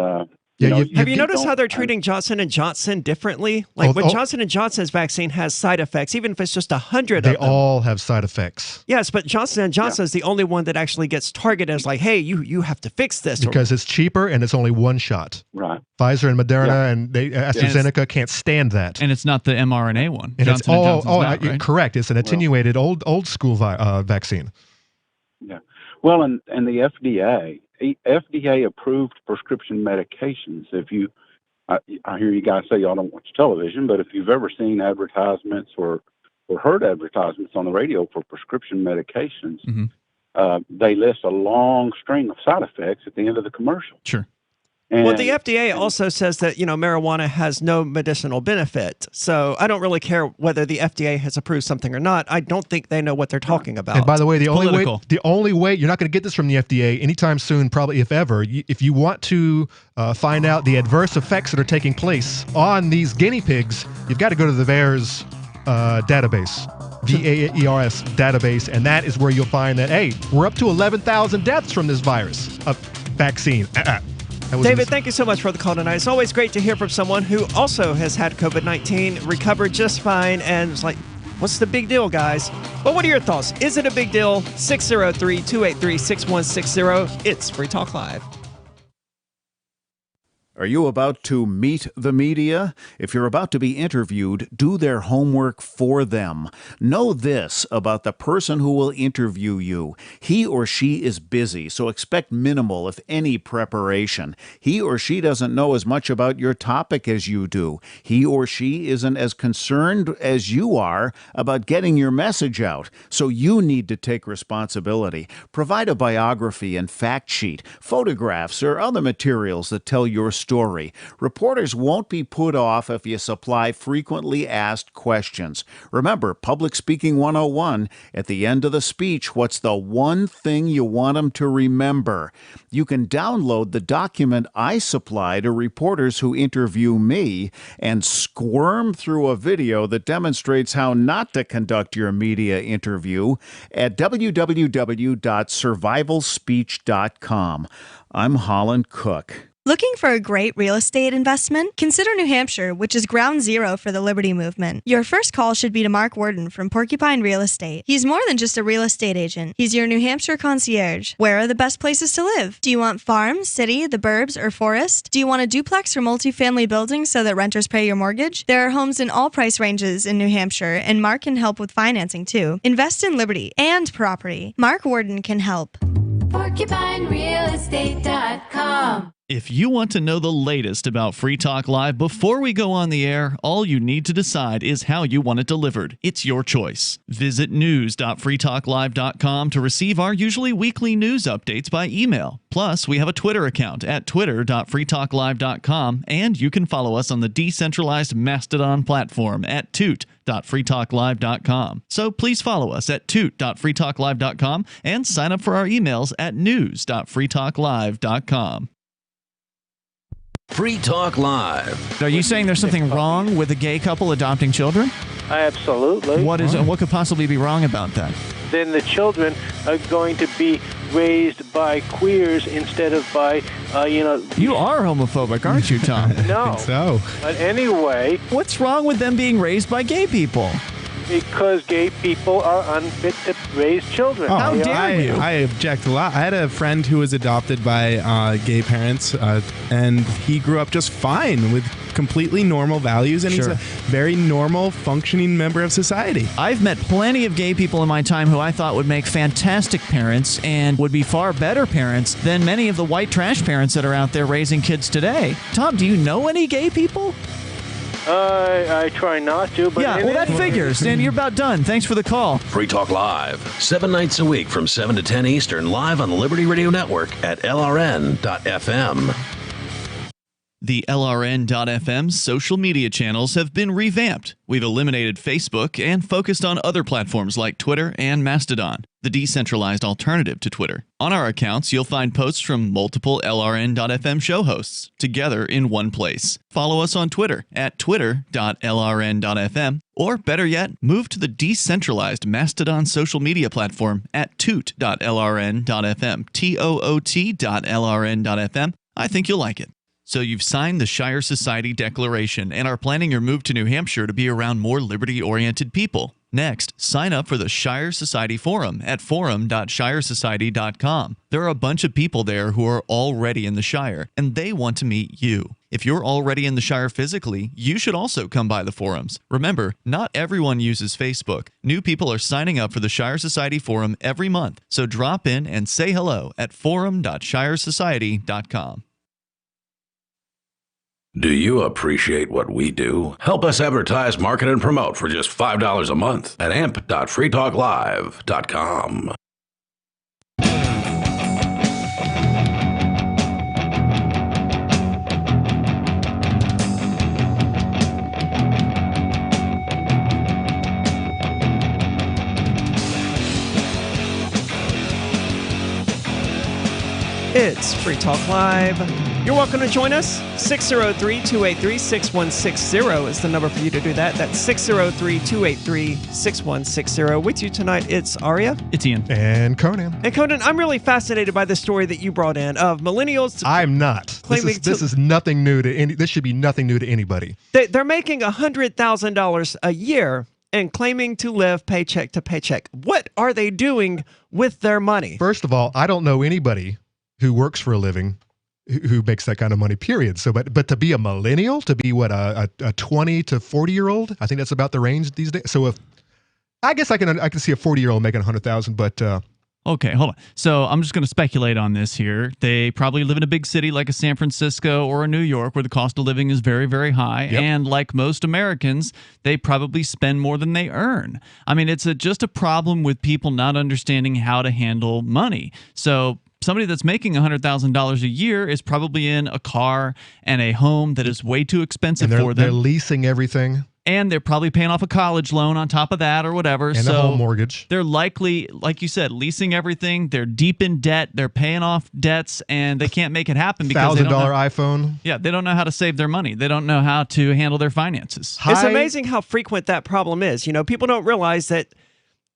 have you noticed how they're treating Johnson & Johnson differently? Like when Johnson & Johnson's vaccine has side effects, even if it's just 100 of them. They all have side effects. Yes, but Johnson & Johnson is the only one that actually gets targeted as like, hey, you have to fix this. Because it's cheaper and it's only one shot. Right. Pfizer and Moderna and AstraZeneca can't stand that. And it's not the mRNA one. And Johnson & Johnson's not, right? Correct. It's an attenuated old school vaccine. Yeah. Well, and the FDA approved prescription medications. If you, I hear you guys say y'all don't watch television, but if you've ever seen advertisements or heard advertisements on the radio for prescription medications, they list a long string of side effects at the end of the commercial. Sure. And Well, the FDA also says that, marijuana has no medicinal benefit. So I don't really care whether the FDA has approved something or not. I don't think they know what they're talking about. And by the way, the only political. way you're not going to get this from the FDA anytime soon, probably if ever. If you want to find out the adverse effects that are taking place on these guinea pigs, you've got to go to the VAERS database, VAERS database, and that is where you'll find that, hey, we're up to 11,000 deaths from this virus vaccine. David, thank you so much for the call tonight. It's always great to hear from someone who also has had COVID-19, recovered just fine, and it's like, what's the big deal, guys? But what are your thoughts? Is it a big deal? 603-283-6160. It's Free Talk Live. Are you about to meet the media? If you're about to be interviewed, do their homework for them. Know this about the person who will interview you. He or she is busy, so expect minimal, if any, preparation. He or she doesn't know as much about your topic as you do. He or she isn't as concerned as you are about getting your message out, so you need to take responsibility. Provide a biography and fact sheet, photographs, or other materials that tell your story. Reporters won't be put off if you supply frequently asked questions. Remember, Public Speaking 101, at the end of the speech, what's the one thing you want them to remember? You can download the document I supply to reporters who interview me and squirm through a video that demonstrates how not to conduct your media interview at www.survivalspeech.com. I'm Holland Cook. Looking for a great real estate investment? Consider New Hampshire, which is ground zero for the Liberty Movement. Your first call should be to Mark Worden from Porcupine Real Estate. He's more than just a real estate agent. He's your New Hampshire concierge. Where are the best places to live? Do you want farm, city, the burbs, or forest? Do you want a duplex or multifamily building so that renters pay your mortgage? There are homes in all price ranges in New Hampshire, and Mark can help with financing too. Invest in Liberty and property. Mark Worden can help. PorcupineRealEstate.com. If you want to know the latest about Free Talk Live before we go on the air, all you need to decide is how you want it delivered. It's your choice. Visit news.freetalklive.com to receive our usually weekly news updates by email. Plus, we have a Twitter account at twitter.freetalklive.com, and you can follow us on the decentralized Mastodon platform at toot.freetalklive.com. So please follow us at toot.freetalklive.com and sign up for our emails at news.freetalklive.com. Free Talk Live. Are you saying there's something wrong with a gay couple adopting children? Absolutely. What could possibly be wrong about that? Then the children are going to be raised by queers instead of by, You are homophobic, aren't you, Tom? No. I think so. But anyway. What's wrong with them being raised by gay people? Because gay people are unfit to raise children. How dare you? I object a lot. I had a friend who was adopted by gay parents, and he grew up just fine with completely normal values, and he's a very normal, functioning member of society. I've met plenty of gay people in my time who I thought would make fantastic parents and would be far better parents than many of the white trash parents that are out there raising kids today. Tom, do you know any gay people? I try not to, but... Yeah, well, that figures, and you're about done. Thanks for the call. Free Talk Live, 7 nights a week from 7 to 10 Eastern, live on the Liberty Radio Network at LRN.FM. The LRN.FM social media channels have been revamped. We've eliminated Facebook and focused on other platforms like Twitter and Mastodon, the decentralized alternative to Twitter. On our accounts, you'll find posts from multiple LRN.FM show hosts together in one place. Follow us on Twitter at twitter.lrn.fm, or better yet, move to the decentralized Mastodon social media platform at toot.lrn.fm, toot.lrn.fm. I think you'll like it. So you've signed the Shire Society Declaration and are planning your move to New Hampshire to be around more liberty-oriented people. Next, sign up for the Shire Society Forum at forum.shiresociety.com. There are a bunch of people there who are already in the Shire, and they want to meet you. If you're already in the Shire physically, you should also come by the forums. Remember, not everyone uses Facebook. New people are signing up for the Shire Society Forum every month, so drop in and say hello at forum.shiresociety.com. Do you appreciate what we do? Help us advertise, market, and promote for just $5 a month at amp.freetalklive.com. It's Free Talk Live. You're welcome to join us. 603-283-6160 is the number for you to do that. That's 603-283-6160. With you tonight, it's Aria. It's Ian. And Conan. And Conan, I'm really fascinated by the story that you brought in of millennials. I'm not. This is nothing new to any. This should be nothing new to anybody. They're making $100,000 a year and claiming to live paycheck to paycheck. What are they doing with their money? First of all, I don't know anybody who works for a living who makes that kind of money, period. So, but to be a millennial, to be what, a 20 to 40-year-old, I think that's about the range these days. So I guess I can see a 40-year-old making 100,000, but okay, hold on. So I'm just going to speculate on this here. They probably live in a big city like a San Francisco or a New York where the cost of living is very, very high. Yep. And like most Americans, they probably spend more than they earn. I mean, it's just a problem with people not understanding how to handle money. So somebody that's making $100,000 a year is probably in a car and a home that is way too expensive for them. They're leasing everything. And they're probably paying off a college loan on top of that or whatever. And a home mortgage. They're likely, like you said, leasing everything. They're deep in debt. They're paying off debts, and they can't make it happen because $1,000 iPhone. Yeah, they don't know how to save their money. They don't know how to handle their finances. It's amazing how frequent that problem is. You know, people don't realize that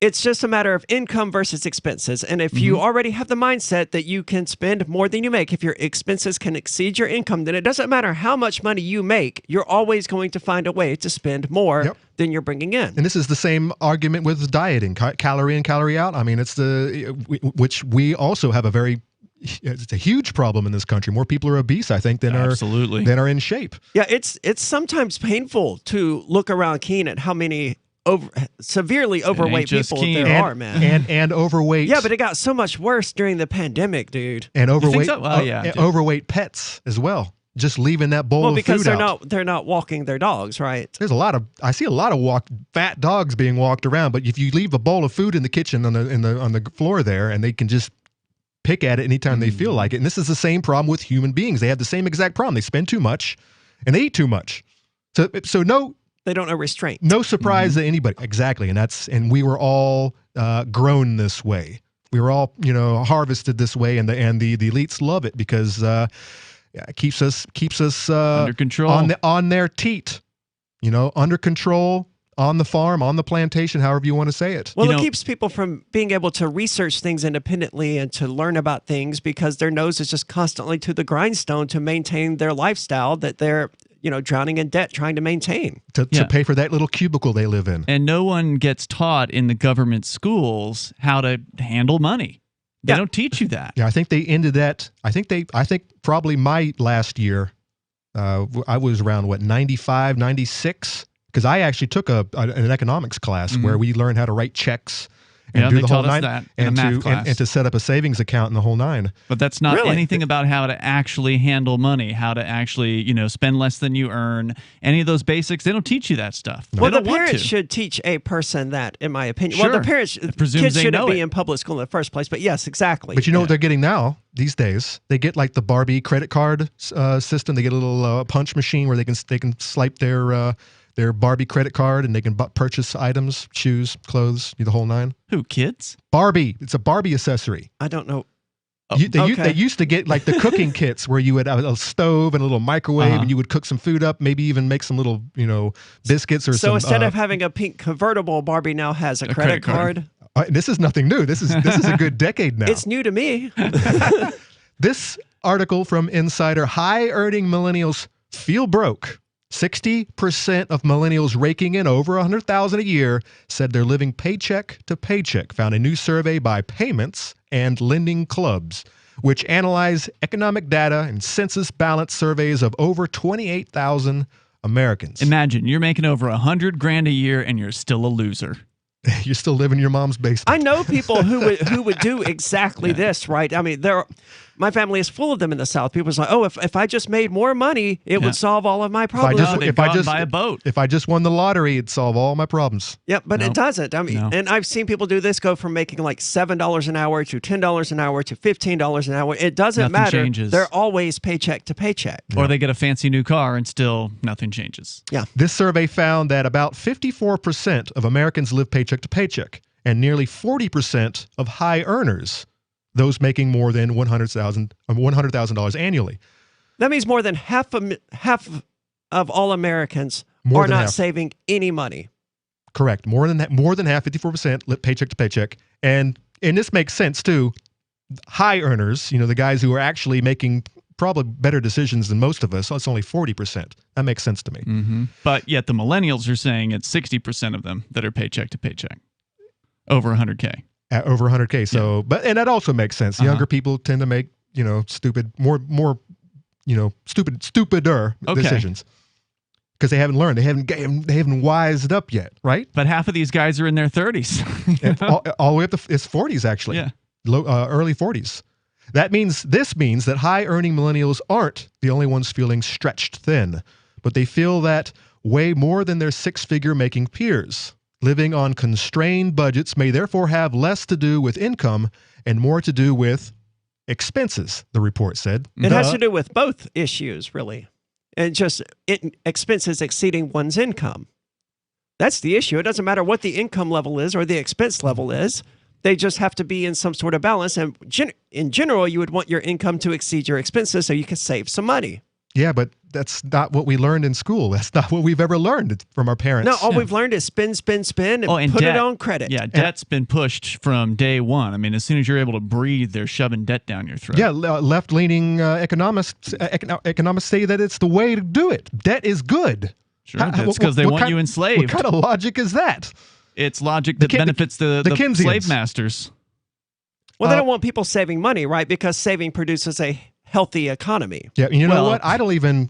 it's just a matter of income versus expenses. And if you already have the mindset that you can spend more than you make, if your expenses can exceed your income, then it doesn't matter how much money you make, you're always going to find a way to spend more than you're bringing in. And this is the same argument with dieting, calorie in, calorie out. I mean, which we also have it's a huge problem in this country. More people are obese, I think, than are in shape. Yeah, it's sometimes painful to look around keen at how many severely overweight people there are, man. And overweight. Yeah, but it got so much worse during the pandemic, dude. And overweight. So? Well, overweight pets as well. Just leaving that bowl of food because out. they're not walking their dogs, right? I see a lot of fat dogs being walked around, but if you leave a bowl of food in the kitchen on the floor there, and they can just pick at it anytime they feel like it. And this is the same problem with human beings. They have the same exact problem. They spend too much and they eat too much. So no. They don't know restraint. No surprise to anybody. Exactly. And we were all grown this way. We were all, harvested this way, and the elites love it because it keeps us under control, on their teat, under control, on the farm, on the plantation, however you want to say it. Well, it keeps people from being able to research things independently and to learn about things because their nose is just constantly to the grindstone to maintain their lifestyle that they're drowning in debt trying to maintain. To pay for that little cubicle they live in. And no one gets taught in the government schools how to handle money. They don't teach you that. Yeah, I think they ended that. I think probably my last year, I was around, 95, 96? Because I actually took an economics class where we learned how to write checks. And do the whole nine, and to set up a savings account in the whole nine. But that's not anything about how to actually handle money, how to actually, spend less than you earn. Any of those basics, they don't teach you that stuff. No. Well, the parents should teach a person that, in my opinion. Sure. Well, the parents, kids shouldn't be in public school in the first place. But yes, exactly. But you know what they're getting now these days? They get like the Barbie credit card system. They get a little punch machine where they can swipe their Barbie credit card, and they can purchase items, shoes, clothes, the whole nine. Who, kids? Barbie. It's a Barbie accessory. I don't know. They used to get like the cooking kits where you would have a stove and a little microwave, and you would cook some food up, maybe even make some little, biscuits or so instead of having a pink convertible, Barbie now has a credit card. This is nothing new. This is a good decade now. It's new to me. This article from Insider: high-earning millennials feel broke. 60% of millennials raking in over $100,000 a year said they're living paycheck to paycheck, found a new survey by Payments and Lending Clubs, which analyze economic data and census balance surveys of over 28,000 Americans. Imagine you're making over $100,000 a year and you're still a loser. You're still living in your mom's basement. I know people who would do exactly this, right? I mean, my family is full of them in the South. People are like, oh, if I just made more money, it would solve all of my problems. If I just buy a boat. If I just won the lottery, it'd solve all my problems. Yeah, but it doesn't. I mean, and I've seen people do this, go from making like $7 an hour to $10 an hour to $15 an hour. It doesn't matter. Changes. They're always paycheck to paycheck. Yeah. Or they get a fancy new car and still nothing changes. Yeah. This survey found that about 54% of Americans live paycheck to paycheck, and nearly 40% of high earners those making more than $100,000 annually. That means more than half of all Americans More are than not half. saving any money. Correct. More than half, 54%, paycheck to paycheck. And this makes sense too. High earners, the guys who are actually making probably better decisions than most of us, it's only 40%. That makes sense to me. Mm-hmm. But yet the millennials are saying it's 60% of them that are paycheck to paycheck, over 100K. At over 100K. So, and that also makes sense. Younger people tend to make, stupider decisions. Because they haven't learned, they haven't wised up yet, right? But half of these guys are in their 30s, all the way up to it's 40s actually, early 40s. This means that high-earning millennials aren't the only ones feeling stretched thin, but they feel that way more than their six-figure making peers. Living on constrained budgets may therefore have less to do with income and more to do with expenses. The report said it has to do with both issues, really. And just expenses exceeding one's income. That's the issue. It doesn't matter what the income level is or the expense level is. They just have to be in some sort of balance. And in general, you would want your income to exceed your expenses so you can save some money. Yeah, but that's not what we learned in school. That's not what we've ever learned from our parents. No, all we've learned is spend, and put debt, it on credit. Yeah, debt's been pushed from day one. I mean, as soon as you're able to breathe, they're shoving debt down your throat. Yeah, left-leaning economists say that it's the way to do it. Debt is good. Sure, that's because they want you enslaved. What kind of logic is that? It's logic that benefits the slave masters. Well, they don't want people saving money, right? Because saving produces a healthy economy. Yeah, you know what? I don't even,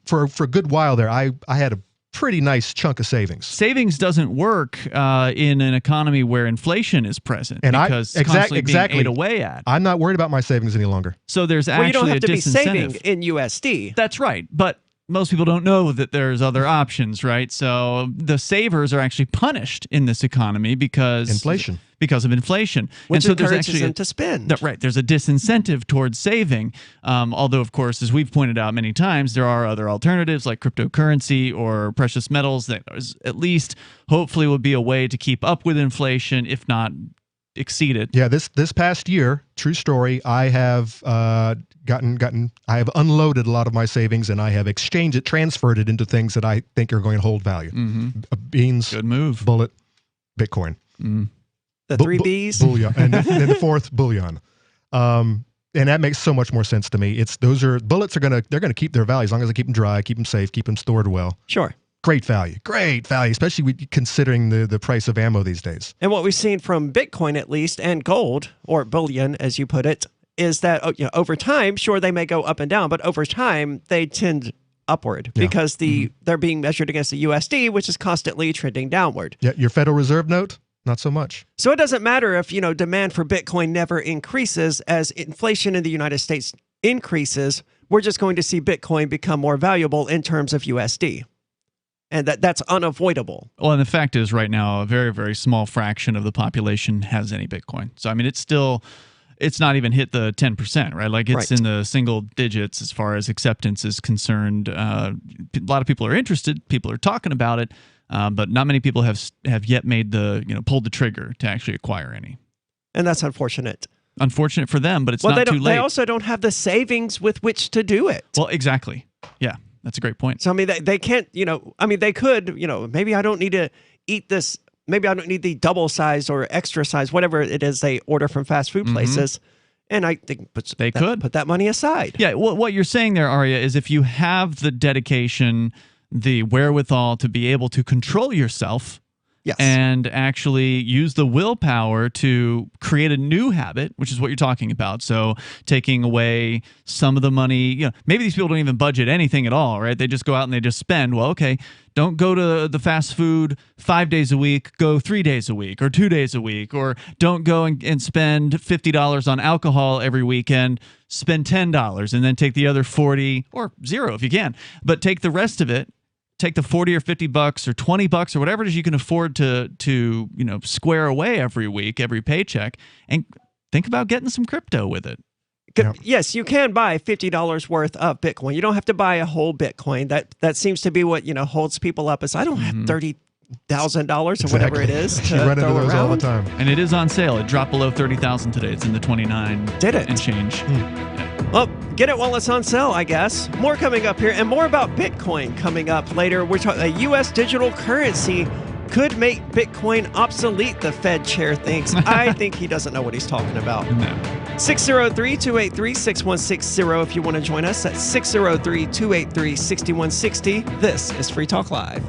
for a good while there, I had a pretty nice chunk of savings. Savings doesn't work in an economy where inflation is present because constantly being ate away at. I'm not worried about my savings any longer. So there's actually you don't have a to be disincentive. saving in USD. That's right, but most people don't know that there's other options, right? So the savers are actually punished in this economy because of inflation. Which and so encourages them to spend. Right. There's a disincentive towards saving. Although, of course, as we've pointed out many times, there are other alternatives like cryptocurrency or precious metals that at least hopefully will be a way to keep up with inflation, if not exceed it. Yeah, this past year, true story, I have I have unloaded a lot of my savings and I have transferred it into things that I think are going to hold value. Beans, good move, bullet, Bitcoin. The three Bs, bullion, and the fourth bullion. And that makes so much more sense to me. Bullets are they're gonna keep their value as long as I keep them dry, keep them safe, keep them stored well. Sure. Great value, especially considering the price of ammo these days. And what we've seen from Bitcoin, at least, and gold, or bullion, as you put it, is that over time, sure, they may go up and down, but over time, they tend upward because they're being measured against the USD, which is constantly trending downward. Yeah, your Federal Reserve note, not so much. So it doesn't matter if demand for Bitcoin never increases as inflation in the United States increases. We're just going to see Bitcoin become more valuable in terms of USD. And that's unavoidable. Well, and the fact is right now, a very, very small fraction of the population has any Bitcoin. So, I mean, it's not even hit the 10%, right? Like it's in the single digits as far as acceptance is concerned. A lot of people are interested. People are talking about it. But not many people have yet made pulled the trigger to actually acquire any. And that's unfortunate. Unfortunate for them, but it's not too late. They also don't have the savings with which to do it. Well, exactly. Yeah. That's a great point. So, I mean, they can't, they could, maybe I don't need to eat this. Maybe I don't need the double size or extra size, whatever it is they order from fast food places. And I think they could put that money aside. Yeah. Well, what you're saying there, Arya, is if you have the dedication, the wherewithal to be able to control yourself, and actually use the willpower to create a new habit, which is what you're talking about. So taking away some of the money, maybe these people don't even budget anything at all, right? They just go out and they just spend. Well, okay, don't go to the fast food 5 days a week, go 3 days a week or 2 days a week, or don't go and spend $50 on alcohol every weekend, spend $10 and then take the other 40 or zero if you can, but take the rest of it. Take the 40 or 50 bucks or 20 bucks or whatever it is you can afford to square away every week, every paycheck, and think about getting some crypto with it. Yes, you can buy $50 worth of Bitcoin. You don't have to buy a whole Bitcoin. That seems to be what holds people up. Is I don't have $1,000 or whatever it is to You run into throw those around. all the time. And it is on sale. It dropped below 30,000 today. It's in the 29 and change. Well, get it while it's on sale, I guess. More coming up here, and more about Bitcoin coming up later. We're talking a U.S. digital currency could make Bitcoin obsolete, the Fed chair thinks. I think he doesn't know what he's talking about. 603-283-6160 if you want to join us at 603-283-6160. This is Free Talk Live.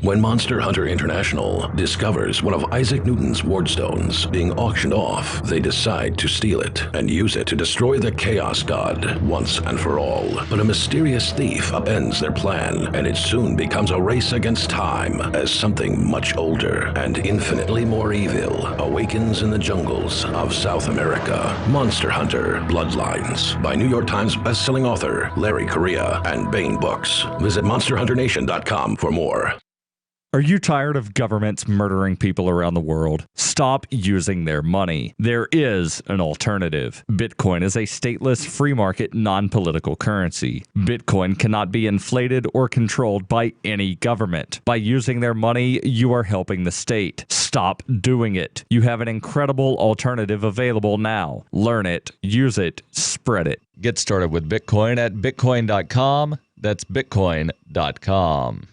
When Monster Hunter International discovers one of Isaac Newton's wardstones being auctioned off, they decide to steal it and use it to destroy the Chaos God once and for all. But a mysterious thief upends their plan, and it soon becomes a race against time as something much older and infinitely more evil awakens in the jungles of South America. Monster Hunter Bloodlines by New York Times bestselling author Larry Correia and Baen Books. Visit monsterhunternation.com for more. Are you tired of governments murdering people around the world? Stop using their money. There is an alternative. Bitcoin is a stateless, free market, non-political currency. Bitcoin cannot be inflated or controlled by any government. By using their money, you are helping the state. Stop doing it. You have an incredible alternative available now. Learn it, use it, spread it. Get started with Bitcoin at bitcoin.com. That's bitcoin.com.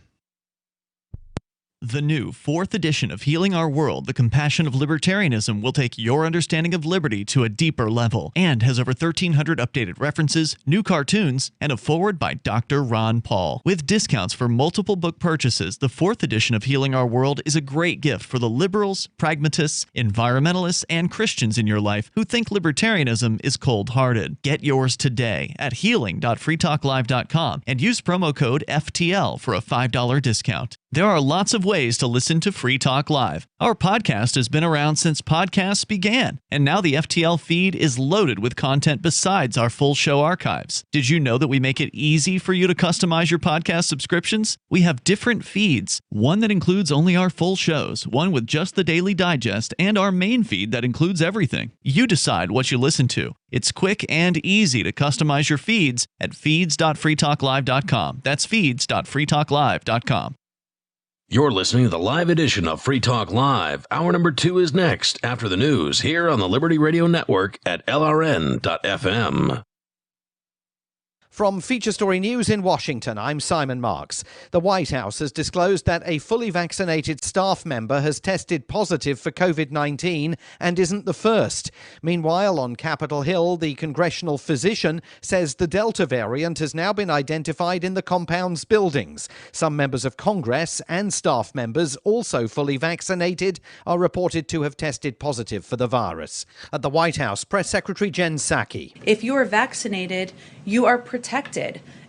The new 4th edition of Healing Our World, The Compassion of Libertarianism, will take your understanding of liberty to a deeper level and has over 1,300 updated references, new cartoons, and a foreword by Dr. Ron Paul. With discounts for multiple book purchases, the 4th edition of Healing Our World is a great gift for the liberals, pragmatists, environmentalists, and Christians in your life who think libertarianism is cold-hearted. Get yours today at healing.freetalklive.com and use promo code FTL for a $5 discount. There are lots of ways to listen to Free Talk Live. Our podcast has been around since podcasts began, and now the FTL feed is loaded with content besides our full show archives. Did you know that we make it easy for you to customize your podcast subscriptions? We have different feeds, one that includes only our full shows, one with just the Daily Digest, and our main feed that includes everything. You decide what you listen to. It's quick and easy to customize your feeds at feeds.freetalklive.com. That's feeds.freetalklive.com. You're listening to the live edition of Free Talk Live. Hour number 2 is next after the news here on the Liberty Radio Network at LRN.FM. From Feature Story News in Washington, I'm Simon Marks. The White House has disclosed that a fully vaccinated staff member has tested positive for COVID-19 and isn't the first. Meanwhile, on Capitol Hill, the congressional physician says the Delta variant has now been identified in the compound's buildings. Some members of Congress and staff members, also fully vaccinated, are reported to have tested positive for the virus. At the White House, Press Secretary Jen Psaki. If you are vaccinated, you are protected.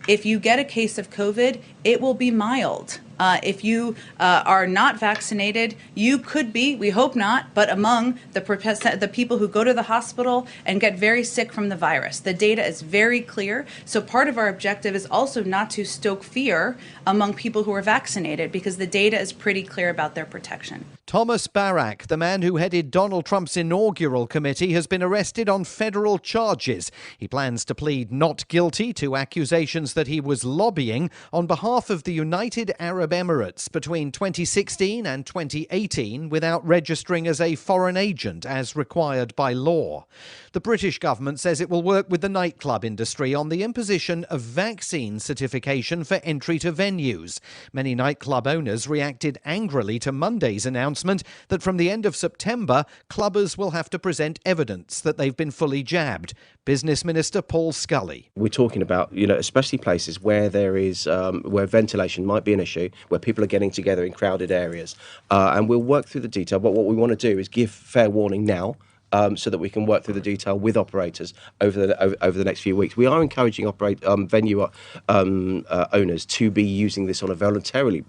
If you get a case of COVID, it will be mild. If you are not vaccinated, you could be, we hope not, but among the people who go to the hospital and get very sick from the virus. The data is very clear. So part of our objective is also not to stoke fear among people who are vaccinated because the data is pretty clear about their protection. Thomas Barak, the man who headed Donald Trump's inaugural committee, has been arrested on federal charges. He plans to plead not guilty to accusations that he was lobbying on behalf of the United Arab Emirates between 2016 and 2018 without registering as a foreign agent as required by law. The British government says it will work with the nightclub industry on the imposition of vaccine certification for entry to venues. Many nightclub owners reacted angrily to Monday's announcement that from the end of September, clubbers will have to present evidence that they've been fully jabbed. Business Minister Paul Scully. We're talking about, especially places where there is, where ventilation might be an issue, where people are getting together in crowded areas. And we'll work through the detail, but what we want to do is give fair warning now. So that we can work through the detail with operators over the next few weeks. We are encouraging venue owners to be using this on a voluntary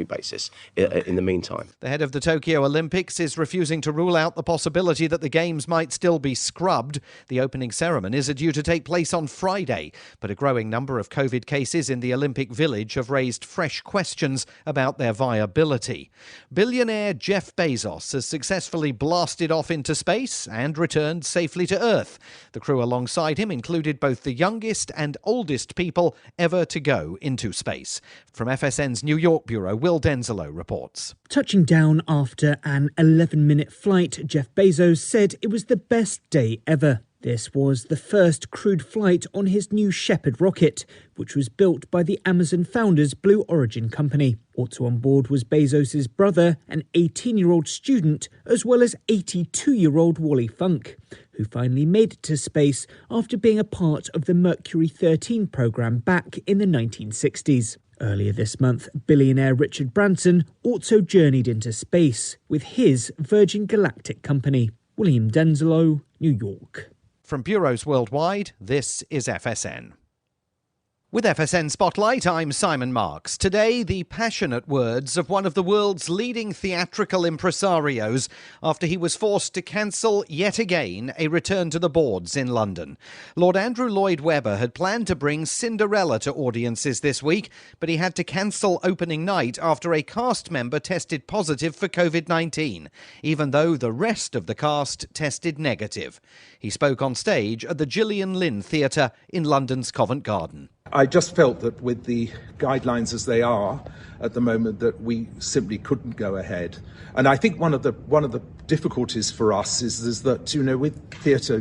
basis in the meantime. The head of the Tokyo Olympics is refusing to rule out the possibility that the Games might still be scrubbed. The opening ceremonies are due to take place on Friday, but a growing number of COVID cases in the Olympic Village have raised fresh questions about their viability. Billionaire Jeff Bezos has successfully blasted off into space space and returned safely to Earth. The crew alongside him included both the youngest and oldest people ever to go into space. From FSN's New York bureau, Will Denzelo reports. Touching down after an 11-minute flight, Jeff Bezos said it was the best day ever. This was the first crewed flight on his new Shepard rocket, which was built by the Amazon founder's Blue Origin company. Also on board was Bezos' brother, an 18-year-old student, as well as 82-year-old Wally Funk, who finally made it to space after being a part of the Mercury 13 program back in the 1960s. Earlier this month, billionaire Richard Branson also journeyed into space with his Virgin Galactic company. William Denzelo, New York. From bureaus worldwide, this is FSN. With FSN Spotlight, I'm Simon Marks. Today, the passionate words of one of the world's leading theatrical impresarios after he was forced to cancel yet again a return to the boards in London. Lord Andrew Lloyd Webber had planned to bring Cinderella to audiences this week, but he had to cancel opening night after a cast member tested positive for COVID-19, even though the rest of the cast tested negative. He spoke on stage at the Gillian Lynn Theatre in London's Covent Garden. I just felt that with the guidelines as they are at the moment that we simply couldn't go ahead. And I think one of the difficulties for us is that, with theatre,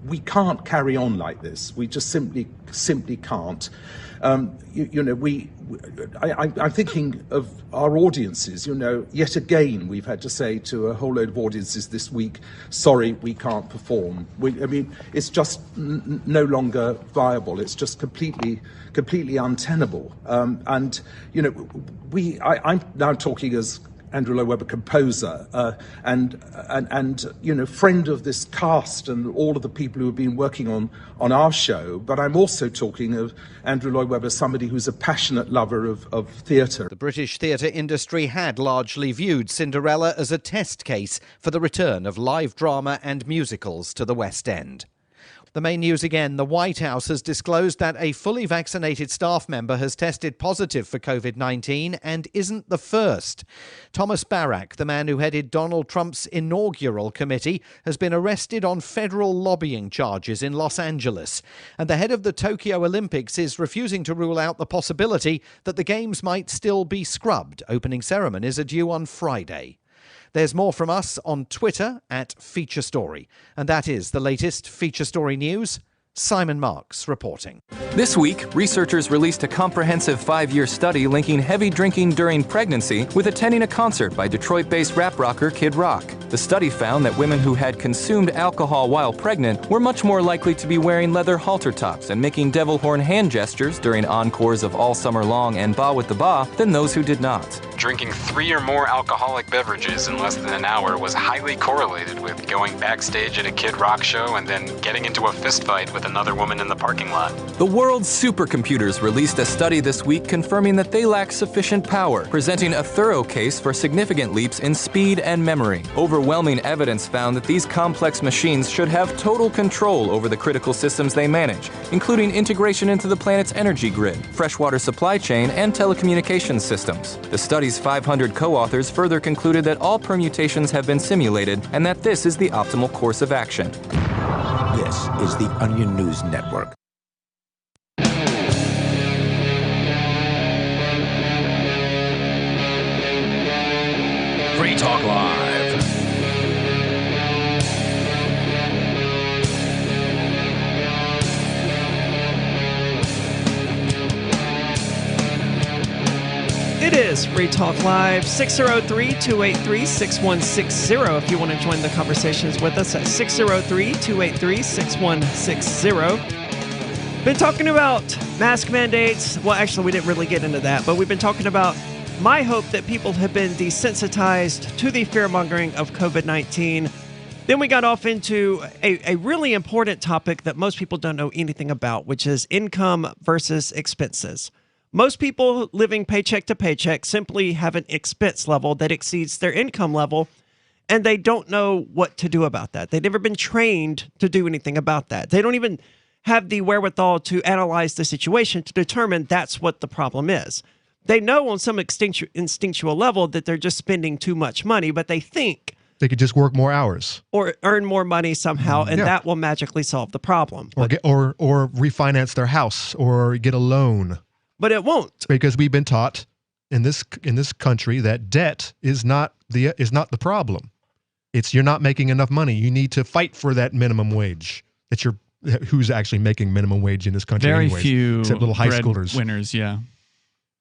we can't carry on like this. We just simply can't. I'm thinking of our audiences. Yet again, we've had to say to a whole load of audiences this week, sorry, we can't perform. It's just no longer viable. It's just completely untenable. I'm now talking as Andrew Lloyd Webber, composer, and friend of this cast and all of the people who have been working on our show. But I'm also talking of Andrew Lloyd Webber, somebody who's a passionate lover of theatre. The British theatre industry had largely viewed Cinderella as a test case for the return of live drama and musicals to the West End. The main news again, the White House has disclosed that a fully vaccinated staff member has tested positive for COVID-19 and isn't the first. Thomas Barrack, the man who headed Donald Trump's inaugural committee, has been arrested on federal lobbying charges in Los Angeles. And the head of the Tokyo Olympics is refusing to rule out the possibility that the Games might still be scrubbed. Opening ceremonies are due on Friday. There's more from us on Twitter at Feature Story. And that is the latest Feature Story news. Simon Marks reporting. This week, researchers released a comprehensive 5-year study linking heavy drinking during pregnancy with attending a concert by Detroit-based rap rocker Kid Rock. The study found that women who had consumed alcohol while pregnant were much more likely to be wearing leather halter tops and making devil horn hand gestures during encores of All Summer Long and Ba with the Ba than those who did not. Drinking 3 or more alcoholic beverages in less than an hour was highly correlated with going backstage at a Kid Rock show and then getting into a fistfight with another woman in the parking lot. The world's supercomputers released a study this week confirming that they lack sufficient power, presenting a thorough case for significant leaps in speed and memory. Overwhelming evidence found that these complex machines should have total control over the critical systems they manage, including integration into the planet's energy grid, freshwater supply chain, and telecommunications systems. The study's 500 co-authors further concluded that all permutations have been simulated and that this is the optimal course of action. This is the Onion News Network. Free Talk Live. It is Free Talk Live, 603-283-6160 if you want to join the conversations with us at 603-283-6160. Been talking about mask mandates. Well, actually, we didn't really get into that, but we've been talking about my hope that people have been desensitized to the fear-mongering of COVID-19. Then we got off into a really important topic that most people don't know anything about, which is income versus expenses. Most people living paycheck to paycheck simply have an expense level that exceeds their income level, and they don't know what to do about that. They've never been trained to do anything about that. They don't even have the wherewithal to analyze the situation to determine that's what the problem is. They know on some instinctual level that they're just spending too much money, but they think They could just work more hours or earn more money somehow, and that will magically solve the problem. or refinance their house or get a loan. But it won't, because we've been taught in this country that debt is not the problem. It's you're not making enough money. You need to fight for that minimum wage. Who's actually making minimum wage in this country? Very anyways, few except little high schoolers. Winners, yeah.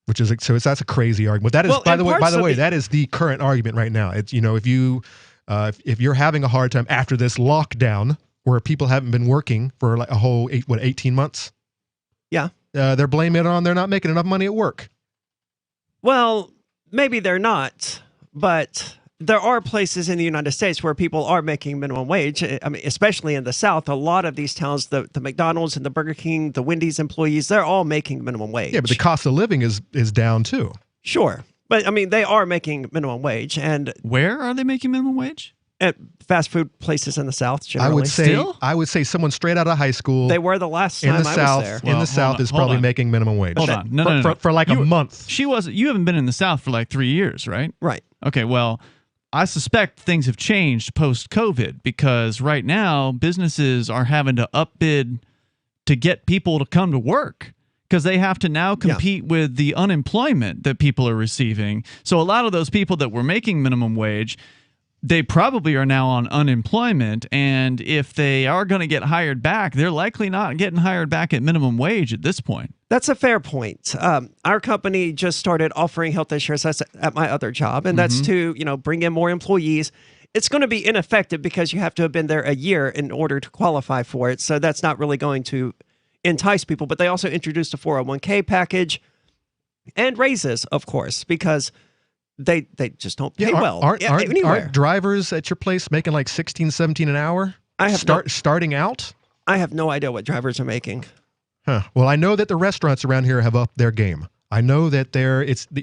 Which is that's a crazy argument. That is, by the way, that is the current argument right now. It's if you're having a hard time after this lockdown where people haven't been working for like a whole 18 months. Yeah. They're blaming it on they're not making enough money at work. Well, maybe they're not, but there are places in the United States where people are making minimum wage. I mean, especially in the South, a lot of these towns, the McDonald's and the Burger King, the Wendy's employees, they're all making minimum wage. Yeah, but the cost of living is down too. Sure. But I mean, they are making minimum wage. And where are they making minimum wage? At fast food places in the South, generally. I would say someone straight out of high school. They were the last time I was there. In the South is probably making minimum wage. Hold on. No. For like a month. You haven't been in the South for like 3 years, right? Right. Okay, well, I suspect things have changed post-COVID because right now businesses are having to upbid to get people to come to work because they have to now compete with the unemployment that people are receiving. So a lot of those people that were making minimum wage, they probably are now on unemployment, and if they are going to get hired back, they're likely not getting hired back at minimum wage at this point. That's a fair point. Our company just started offering health insurance at my other job, and that's to bring in more employees. It's going to be ineffective because you have to have been there a year in order to qualify for it, so that's not really going to entice people. But they also introduced a 401k package and raises, of course, because they just don't pay well. Aren't drivers at your place making like $16, $17 an hour? Starting out? I have no idea what drivers are making. Huh. Well, I know that the restaurants around here have upped their game. I know that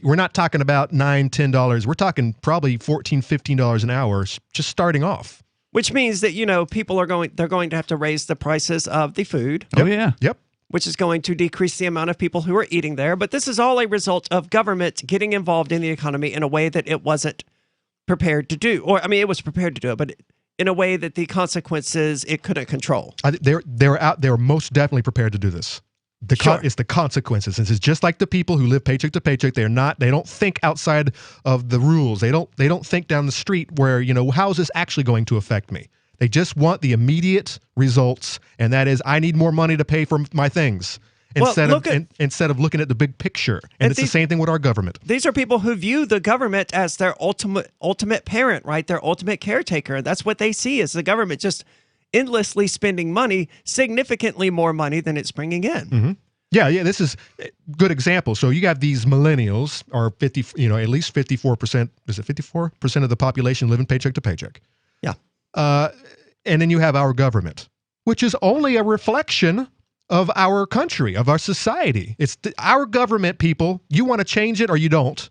we're not talking about $9, $10. We're talking probably $14, $15 an hour just starting off. Which means that people are going to have to raise the prices of the food. Oh yeah. Yep. Which is going to decrease the amount of people who are eating there. But this is all a result of government getting involved in the economy in a way that it wasn't prepared to do. Or, I mean, it was prepared to do it, but in a way that the consequences it couldn't control. They're most definitely prepared to do this. It's the consequences. This is just like the people who live paycheck to paycheck. They don't think outside of the rules. They don't think down the street where, how is this actually going to affect me? They just want the immediate results, and that is, I need more money to pay for my things instead of looking at the big picture. And it's the same thing with our government. These are people who view the government as their ultimate parent, right? Their ultimate caretaker. That's what they see as the government just endlessly spending money, significantly more money than it's bringing in. Mm-hmm. Yeah, this is a good example. So you have these millennials, or at least 54%. Is it 54% of the population living paycheck to paycheck? Yeah. And then you have our government, which is only a reflection of our country, of our society. It's our government, people. You want to change it or you don't.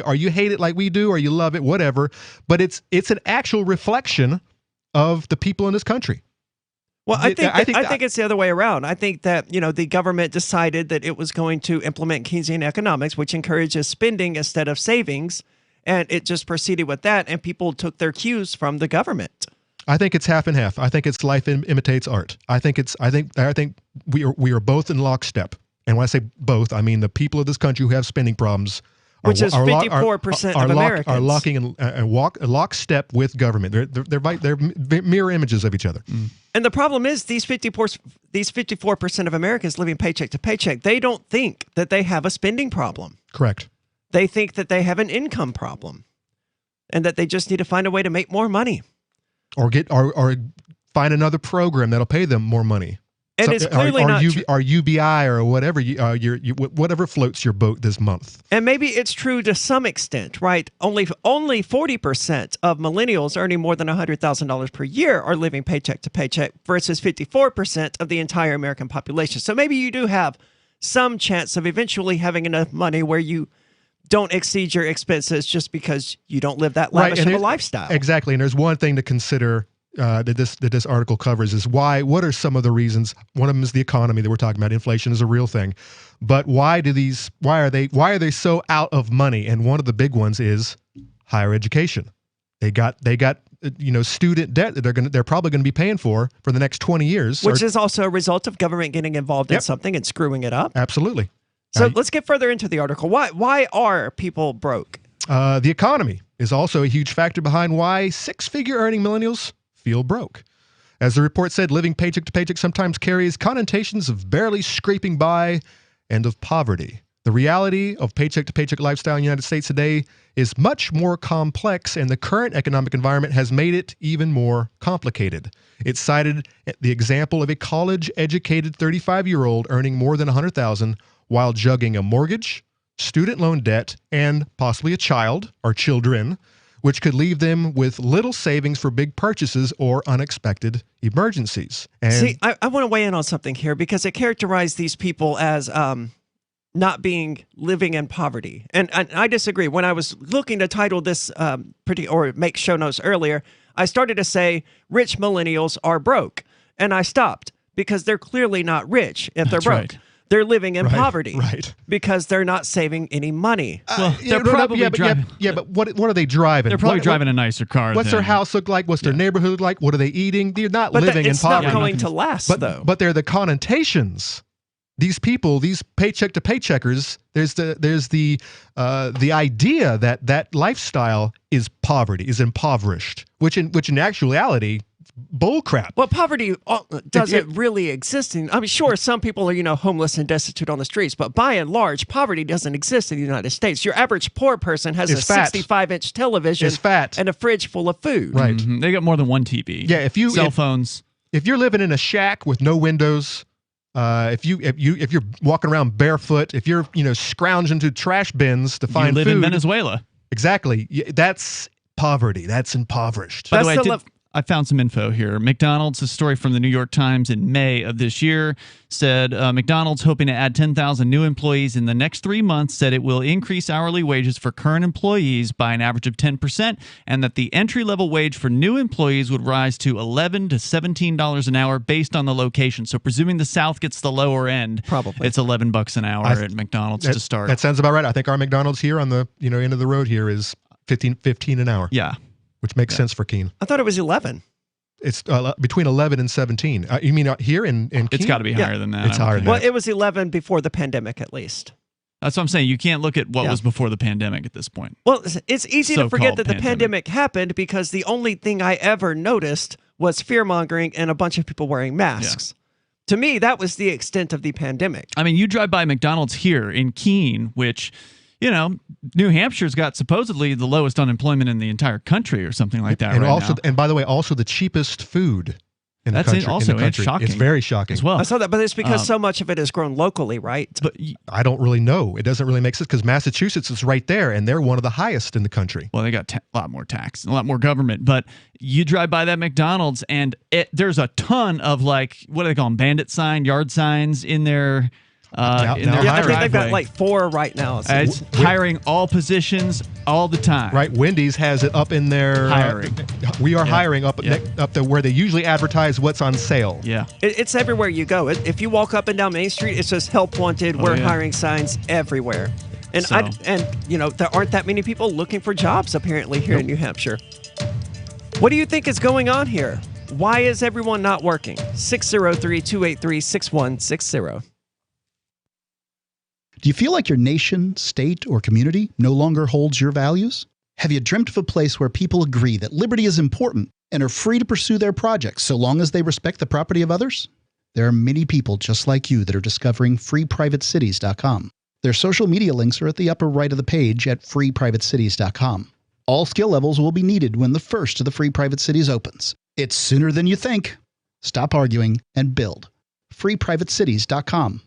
Or you hate it like we do, or you love it, whatever. But it's an actual reflection of the people in this country. Well, I think it's the other way around. I think that, the government decided that it was going to implement Keynesian economics, which encourages spending instead of savings. And it just proceeded with that, and people took their cues from the government. I think it's half and half. I think it's life imitates art. I think we are both in lockstep. And when I say both, I mean the people of this country who have spending problems, which is 54% of Americans, are locking and lockstep with government. They're mirror images of each other. And the problem is these 54% of Americans living paycheck to paycheck, they don't think that they have a spending problem. Correct. They think that they have an income problem, and that they just need to find a way to make more money, or find another program that'll pay them more money. And it's clearly not or UBI or whatever whatever floats your boat this month. And maybe it's true to some extent, right? Only 40% of millennials earning more than $100,000 per year are living paycheck to paycheck versus 54% of the entire American population. So maybe you do have some chance of eventually having enough money where you don't exceed your expenses just because you don't live that lavish of a lifestyle. Exactly. And there's one thing to consider that this article covers is what are some of the reasons? One of them is the economy that we're talking about. Inflation is a real thing. But why are they so out of money? And one of the big ones is higher education. They got student debt that they're probably going to be paying for the next 20 years. Which is also a result of government getting involved in something and screwing it up. Absolutely. So let's get further into the article. Why are people broke? The economy is also a huge factor behind why six-figure earning millennials feel broke. As the report said, living paycheck to paycheck sometimes carries connotations of barely scraping by and of poverty. The reality of paycheck to paycheck lifestyle in the United States today is much more complex, and the current economic environment has made it even more complicated. It cited the example of a college-educated 35-year-old earning more than $100,000 while juggling a mortgage, student loan debt, and possibly a child or children, which could leave them with little savings for big purchases or unexpected emergencies. And see, I want to weigh in on something here because it characterized these people as not living in poverty. And I disagree. When I was looking to title this or make show notes earlier, I started to say rich millennials are broke. And I stopped because they're clearly not rich if they're broke. Right. They're living in poverty right. because they're not saving any money. Well, they're probably driving. But what are they driving? They're probably driving a nicer car. What's their house look like? What's their neighborhood look like? What are they eating? They're not living in poverty. It's not going to last, though. But they're the connotations. These people, these paycheck to paycheckers, there's the idea that lifestyle is poverty, is impoverished, which in actuality, bullcrap. Well, poverty doesn't really exist. I mean, sure, some people are, homeless and destitute on the streets, but by and large, poverty doesn't exist in the United States. Your average poor person has a 65-inch television and a fridge full of food. Right. Mm-hmm. They got more than one TV. Yeah, cell phones. If you're living in a shack with no windows, if you're walking around barefoot, if you're scrounging to trash bins to find food, you live in Venezuela. Exactly. That's poverty. That's impoverished. By the way, I found some info here. McDonald's, a story from the New York Times in May of this year, said McDonald's, hoping to add 10,000 new employees in the next 3 months, said it will increase hourly wages for current employees by an average of 10%, and that the entry-level wage for new employees would rise to $11 to $17 an hour based on the location. So presuming the South gets the lower end, probably it's $11 an hour at McDonald's to start. That sounds about right. I think our McDonald's here on the end of the road here is 15 an hour. Yeah. Which makes sense for Keene. I thought it was 11. It's between 11 and 17. You mean here in Keene? It's got to be higher than that. It's higher than that. Well, it was 11 before the pandemic, at least. That's what I'm saying. You can't look at what was before the pandemic at this point. Well, it's easy to forget that the pandemic happened because the only thing I ever noticed was fear-mongering and a bunch of people wearing masks. Yeah. To me, that was the extent of the pandemic. I mean, you drive by McDonald's here in Keene, which... New Hampshire's got supposedly the lowest unemployment in the entire country or something like that. And by the way, also the cheapest food in the country. It's shocking. It's very shocking as well. I saw that, but it's because so much of it is grown locally, right? But I don't really know. It doesn't really make sense because Massachusetts is right there, and they're one of the highest in the country. Well, they got a lot more tax, a lot more government. But you drive by that McDonald's, and there's a ton of what do they call them? Bandit sign, yard signs in there. I think they've got 4 right now. So it's hiring all positions all the time. Right. Wendy's has it up in their hiring. We are hiring up there where they usually advertise what's on sale. Yeah. It's everywhere you go. If you walk up and down Main Street, it's just help wanted. We're hiring signs everywhere. And there aren't that many people looking for jobs apparently here in New Hampshire. What do you think is going on here? Why is everyone not working? 603-283-6160. Do you feel like your nation, state, or community no longer holds your values? Have you dreamt of a place where people agree that liberty is important and are free to pursue their projects so long as they respect the property of others? There are many people just like you that are discovering freeprivatecities.com. Their social media links are at the upper right of the page at freeprivatecities.com. All skill levels will be needed when the first of the Free Private Cities opens. It's sooner than you think. Stop arguing and build. freeprivatecities.com.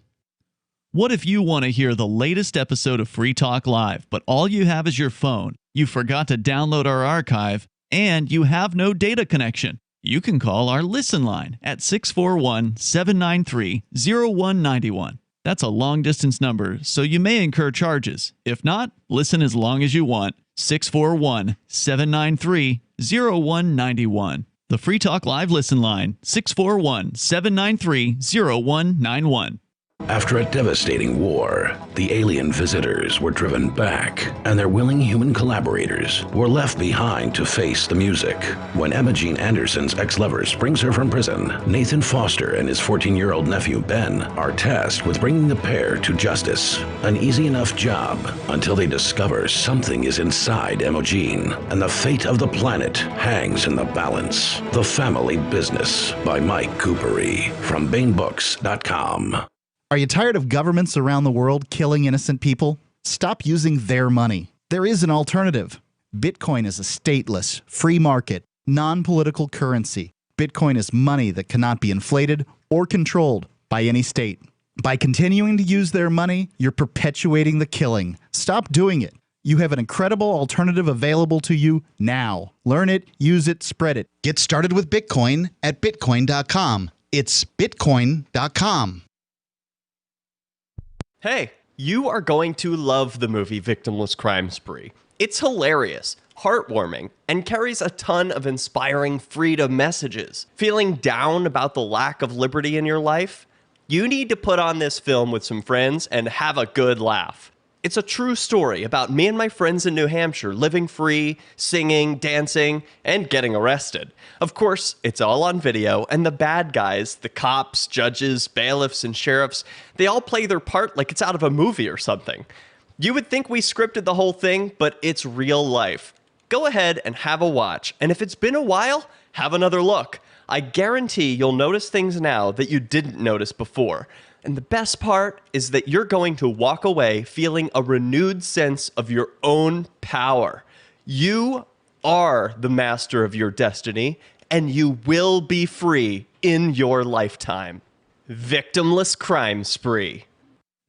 What if you want to hear the latest episode of Free Talk Live, but all you have is your phone, you forgot to download our archive, and you have no data connection? You can call our Listen line at 641-793-0191. That's a long-distance number, so you may incur charges. If not, listen as long as you want. 641-793-0191. The Free Talk Live Listen line, 641-793-0191. After a devastating war, the alien visitors were driven back, and their willing human collaborators were left behind to face the music. When Emma Jean Anderson's ex-lover springs her from prison, Nathan Foster and his 14-year-old nephew Ben are tasked with bringing the pair to justice. An easy enough job until they discover something is inside Emma Jean, and the fate of the planet hangs in the balance. The Family Business by Mike Coopery from BaneBooks.com. Are you tired of governments around the world killing innocent people? Stop using their money. There is an alternative. Bitcoin is a stateless, free market, non-political currency. Bitcoin is money that cannot be inflated or controlled by any state. By continuing to use their money, you're perpetuating the killing. Stop doing it. You have an incredible alternative available to you now. Learn it, use it, spread it. Get started with Bitcoin at Bitcoin.com. It's Bitcoin.com. Hey, you are going to love the movie Victimless Crime Spree. It's hilarious, heartwarming, and carries a ton of inspiring freedom messages. Feeling down about the lack of liberty in your life? You need to put on this film with some friends and have a good laugh. It's a true story about me and my friends in New Hampshire living free, singing, dancing, and getting arrested. Of course, it's all on video, and the bad guys, the cops, judges, bailiffs, and sheriffs, they all play their part like it's out of a movie or something. You would think we scripted the whole thing, but it's real life. Go ahead and have a watch, and if it's been a while, have another look. I guarantee you'll notice things now that you didn't notice before. And the best part is that you're going to walk away feeling a renewed sense of your own power. You are the master of your destiny, and you will be free in your lifetime. Victimless Crime Spree.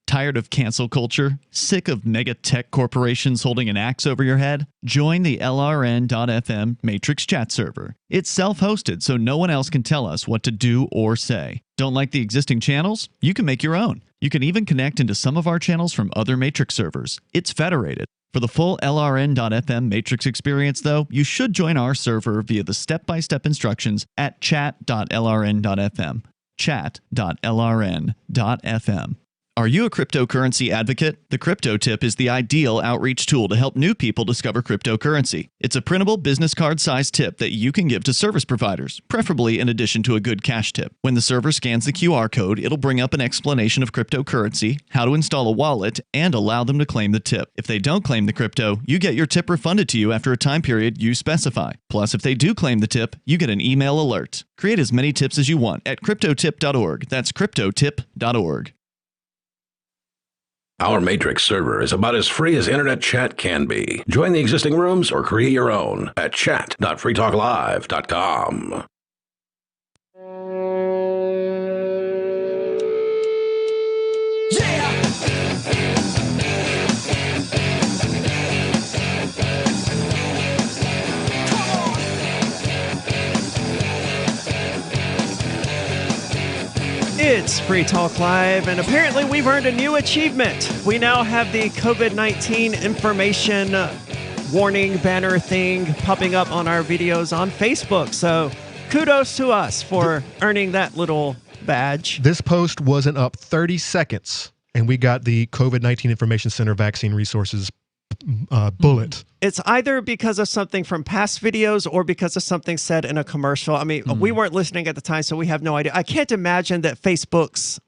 Tired of cancel culture? Sick of mega tech corporations holding an axe over your head? Join the LRN.FM Matrix chat server. It's self-hosted, so no one else can tell us what to do or say. Don't like the existing channels? You can make your own. You can even connect into some of our channels from other Matrix servers. It's federated. For the full LRN.FM Matrix experience, though, you should join our server via the step-by-step instructions at chat.lrn.fm. Chat.lrn.fm. Are you a cryptocurrency advocate? The Crypto Tip is the ideal outreach tool to help new people discover cryptocurrency. It's a printable business card-sized tip that you can give to service providers, preferably in addition to a good cash tip. When the server scans the QR code, it'll bring up an explanation of cryptocurrency, how to install a wallet, and allow them to claim the tip. If they don't claim the crypto, you get your tip refunded to you after a time period you specify. Plus, if they do claim the tip, you get an email alert. Create as many tips as you want at cryptotip.org. That's cryptotip.org. Our Matrix server is about as free as internet chat can be. Join the existing rooms or create your own at chat.freetalklive.com. It's Free Talk Live, and apparently we've earned a new achievement. We now have the COVID-19 information warning banner thing popping up on our videos on Facebook. So kudos to us for earning that little badge. This post wasn't up 30 seconds, and we got the COVID-19 Information Center vaccine resources bullet. It's either because of something from past videos or because of something said in a commercial. I mean, we weren't listening at the time, so we have no idea. I can't imagine that Facebook's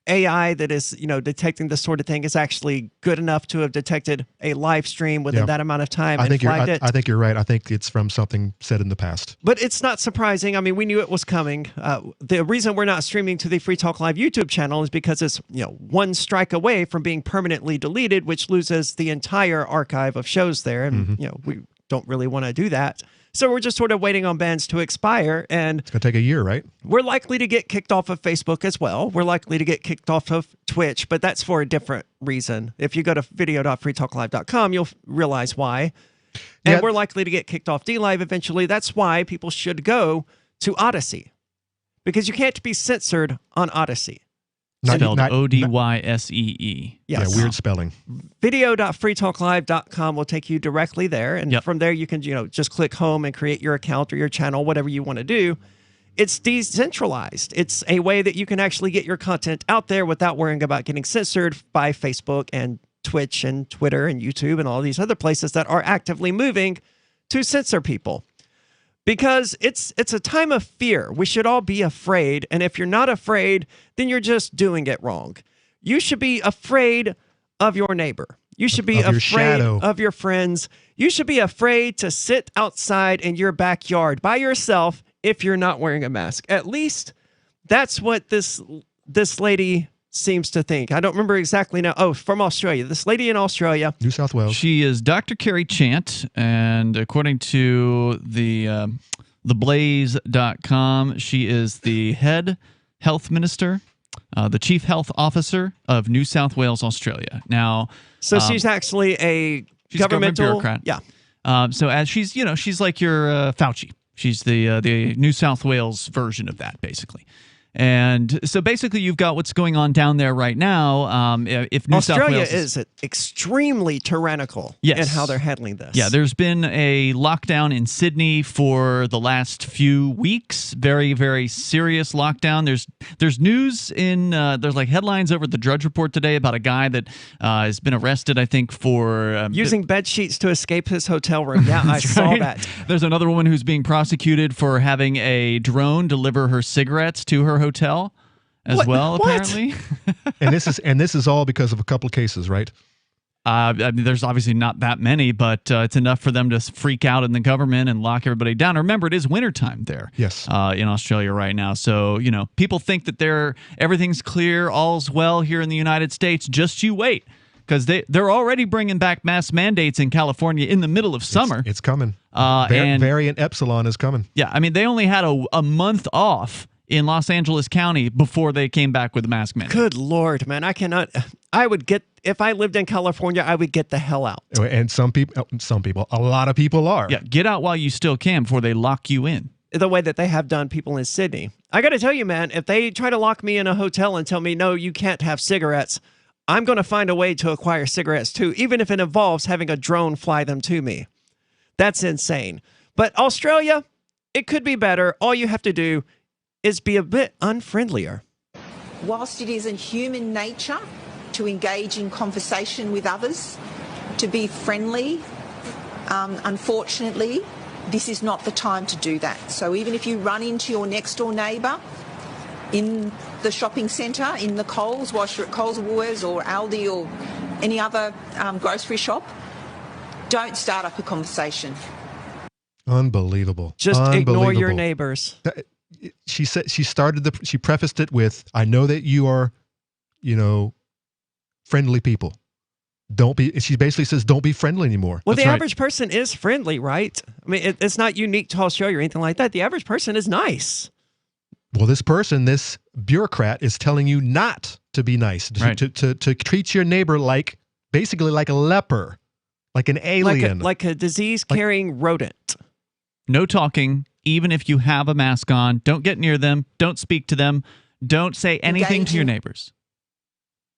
AI that is, detecting this sort of thing is actually good enough to have detected a live stream within that amount of time and flagged it. I think you're right. I think it's from something said in the past. But it's not surprising. I mean, we knew it was coming. The reason we're not streaming to the Free Talk Live YouTube channel is because it's, one strike away from being permanently deleted, which loses the entire archive of shows there. And, we don't really want to do that. So we're just sort of waiting on bans to expire, and it's going to take a year, right? We're likely to get kicked off of Facebook as well. We're likely to get kicked off of Twitch, but that's for a different reason. If you go to video.freetalklive.com, you'll realize why. And we're likely to get kicked off DLive eventually. That's why people should go to Odyssey, because you can't be censored on Odyssey. Spelled O-D-Y-S-E-E. Yes. Yeah, weird spelling. Video.freetalklive.com will take you directly there. And from there, you can just click home and create your account or your channel, whatever you want to do. It's decentralized. It's a way that you can actually get your content out there without worrying about getting censored by Facebook and Twitch and Twitter and YouTube and all these other places that are actively moving to censor people. Because it's a time of fear. We should all be afraid. And if you're not afraid, then you're just doing it wrong. You should be afraid of your neighbor. You should be afraid of your friends. You should be afraid to sit outside in your backyard by yourself if you're not wearing a mask. At least that's what this lady seems to think. I don't remember exactly now. Oh, from Australia. This lady in Australia. New South Wales. She is Dr. Carrie Chant, and according to the theblaze.com, she is the head health minister, the chief health officer of New South Wales, Australia. Now, so she's actually a governmental bureaucrat. Yeah. So as she's like your Fauci. She's the New South Wales version of that, basically. And so basically, you've got what's going on down there right now. If New South Wales is extremely tyrannical in how they're handling this. Yeah, there's been a lockdown in Sydney for the last few weeks. Very, very serious lockdown. There's news in there's like headlines over at the Drudge Report today about a guy that has been arrested, I think, for using bed sheets to escape his hotel room. Yeah, I saw that. There's another woman who's being prosecuted for having a drone deliver her cigarettes to her hotel as well, apparently. and this is all because of a couple of cases, right? I mean, there's obviously not that many, but it's enough for them to freak out in the government and lock everybody down. Remember, it is wintertime there. Yes. In Australia right now. So, people think that everything's clear, all's well here in the United States. Just you wait, because they're already bringing back mask mandates in California in the middle of summer. It's coming. And Variant Epsilon is coming. Yeah, I mean, they only had a month off in Los Angeles County before they came back with the mask mandate. Good Lord, man. If I lived in California, I would get the hell out. And some people, a lot of people are. Yeah, get out while you still can before they lock you in. The way that they have done people in Sydney. I got to tell you, man, if they try to lock me in a hotel and tell me, no, you can't have cigarettes, I'm going to find a way to acquire cigarettes too, even if it involves having a drone fly them to me. That's insane. But Australia, it could be better. All you have to do is be a bit unfriendlier. Whilst it is in human nature to engage in conversation with others, to be friendly, unfortunately, this is not the time to do that. So even if you run into your next door neighbour in the shopping centre, in the Coles, whilst you're at Coles or Woolworths or Aldi or any other grocery shop, don't start up a conversation. Unbelievable. Just ignore your neighbours. She said she prefaced it with, I know that you are, friendly people. She basically says, don't be friendly anymore. Well, the average person is friendly, right? I mean, it's not unique to Australia or anything like that. The average person is nice. Well, this bureaucrat is telling you not to be nice, to treat your neighbor basically like a leper, like an alien. Like a disease-carrying rodent. No talking. Even if you have a mask on, don't get near them. Don't speak to them. Don't say anything to your neighbors.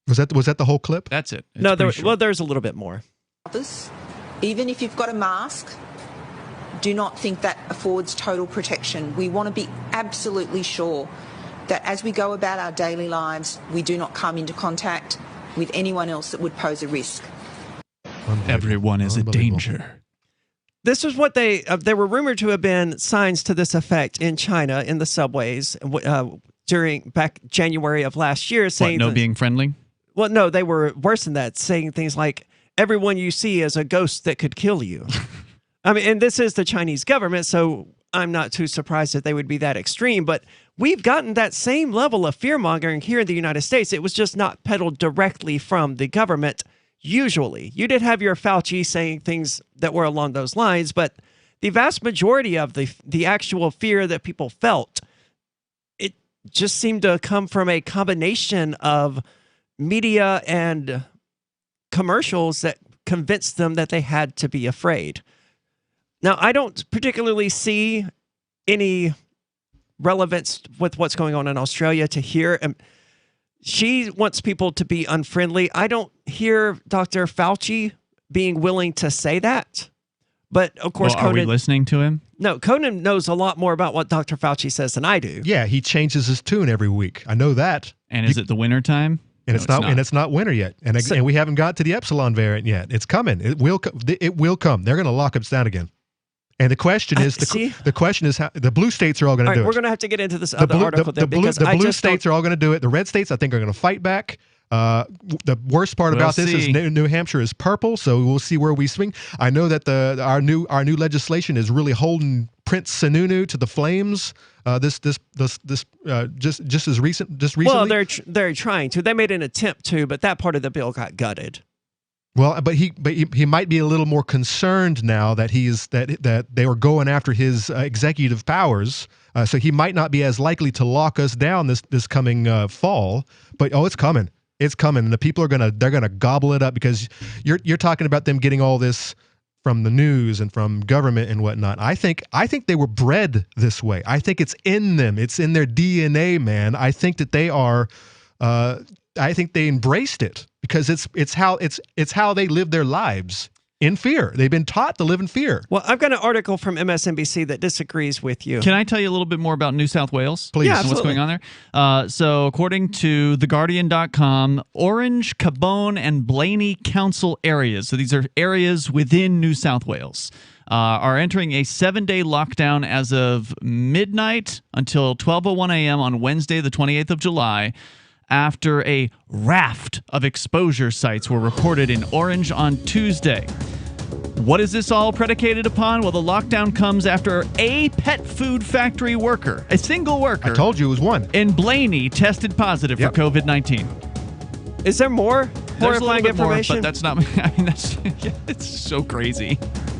Was that the whole clip? That's it. There's a little bit more. Others, even if you've got a mask, do not think that affords total protection. We want to be absolutely sure that as we go about our daily lives, we do not come into contact with anyone else that would pose a risk. Everyone is a danger. This is what they were rumored to have been signs to this effect in China in the subways during back January of last year, saying being friendly. Well, no, they were worse than that, saying things like everyone you see is a ghost that could kill you. I mean, and this is the Chinese government, so I'm not too surprised that they would be that extreme. But we've gotten that same level of fear mongering here in the United States. It was just not peddled directly from the government. Usually, you did have your Fauci saying things that were along those lines, but the vast majority of the actual fear that people felt, it just seemed to come from a combination of media and commercials that convinced them that they had to be afraid. Now, I don't particularly see any relevance with what's going on in Australia to here. She wants people to be unfriendly. I don't hear Dr. Fauci being willing to say that. But of course, are we listening to him? No, Conan knows a lot more about what Dr. Fauci says than I do. Yeah, he changes his tune every week. I know that. And is it the winter time? And it's not. And it's not winter yet. And we haven't got to the Epsilon variant yet. It's coming. It will. It will come. They're going to lock us down again. And the question is, the question is how the blue states are all going to do it. We're going to have to get into this other article the blue states are all going to do it. The red states, I think, are going to fight back. The worst part about this is New Hampshire is purple, so we'll see where we swing. I know that our new legislation is really holding Prince Sununu to the flames. Just recently. Well, they're trying to. They made an attempt to, but that part of the bill got gutted. Well, but he might be a little more concerned now that that they were going after his executive powers. So he might not be as likely to lock us down this coming fall. But it's coming. It's coming, and the people they're gonna gobble it up, because you're talking about them getting all this from the news and from government and whatnot. I think they were bred this way. I think it's in them. It's in their DNA, man. I think that they are. I think they embraced it because it's how they live their lives, in fear. They've been taught to live in fear. Well, I've got an article from MSNBC that disagrees with you. Can I tell you a little bit more about New South Wales? Please. Yeah, what's going on there? So according to theguardian.com, Orange, Cabone, and Blaney council areas, so these are areas within New South Wales, are entering a 7-day lockdown as of midnight until 12:01 a.m. on Wednesday, the 28th of July, after a raft of exposure sites were reported in Orange on Tuesday. What is this all predicated upon? Well, the lockdown comes after a pet food factory worker, a single worker. I told you it was one. In Blaney tested positive for COVID-19. Is there more horrifying information? More, but that's not. I mean, it's so crazy.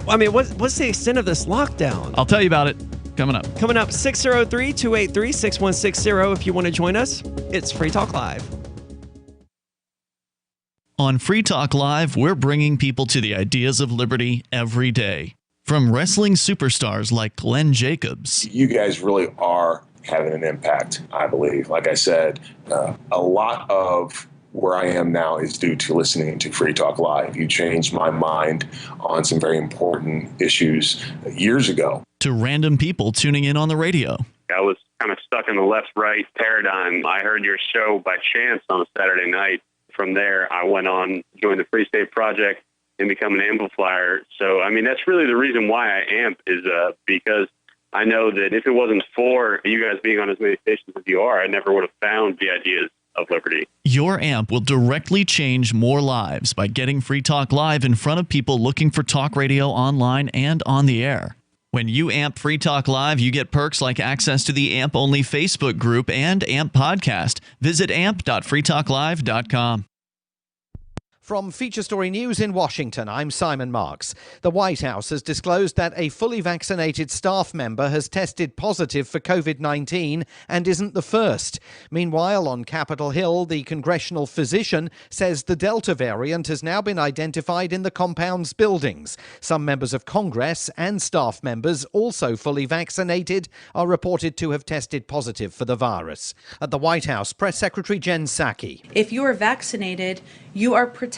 I mean, what's the extent of this lockdown? I'll tell you about it. Coming up. 603-283-6160 if you want to join us. It's Free Talk Live. On Free Talk Live, we're bringing people to the ideas of liberty every day. From wrestling superstars like Glenn Jacobs. You guys really are having an impact, I believe. Like I said, a lot of where I am now is due to listening to Free Talk Live. You changed my mind on some very important issues years ago. To random people tuning in on the radio. I was kind of stuck in the left-right paradigm. I heard your show by chance on a Saturday night. From there, I went on, joined the Free State Project, and become an amplifier. So, I mean, that's really the reason why I amp is because I know that if it wasn't for you guys being on as many stations as you are, I never would have found the ideas of liberty. Your amp will directly change more lives by getting Free Talk Live in front of people looking for talk radio online and on the air. When you amp Free Talk Live, you get perks like access to the AMP-only Facebook group and AMP podcast. Visit amp.freetalklive.com. From Feature Story News in Washington, I'm Simon Marks. The White House has disclosed that a fully vaccinated staff member has tested positive for COVID-19 and isn't the first. Meanwhile, on Capitol Hill, the congressional physician says the Delta variant has now been identified in the compound's buildings. Some members of Congress and staff members, also fully vaccinated, are reported to have tested positive for the virus. At the White House, Press Secretary Jen Psaki. If you are vaccinated, you are protected.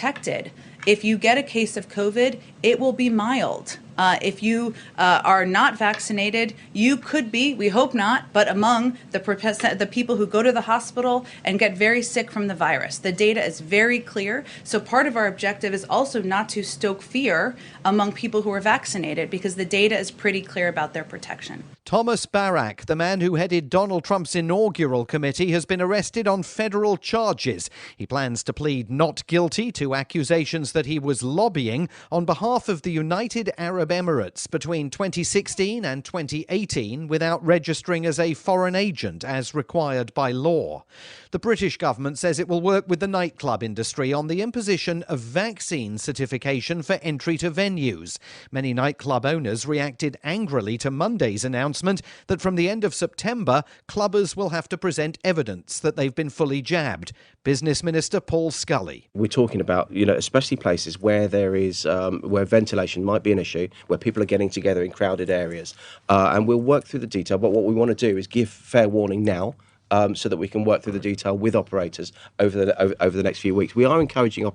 If you get a case of COVID, it will be mild. If you are not vaccinated, you could be, we hope not, but among the people who go to the hospital and get very sick from the virus. The data is very clear. So part of our objective is also not to stoke fear among people who are vaccinated, because the data is pretty clear about their protection. Thomas Barak, the man who headed Donald Trump's inaugural committee, has been arrested on federal charges. He plans to plead not guilty to accusations that he was lobbying on behalf of the United Arab Emirates between 2016 and 2018 without registering as a foreign agent as required by law. The British government says it will work with the nightclub industry on the imposition of vaccine certification for entry to venues. Many nightclub owners reacted angrily to Monday's announcement that from the end of September, clubbers will have to present evidence that they've been fully jabbed. Business Minister Paul Scully. We're talking about, especially places where there is, where ventilation might be an issue, where people are getting together in crowded areas. And we'll work through the detail, but what we want to do is give fair warning now. so that we can work through the detail with operators over the next few weeks. We are encouraging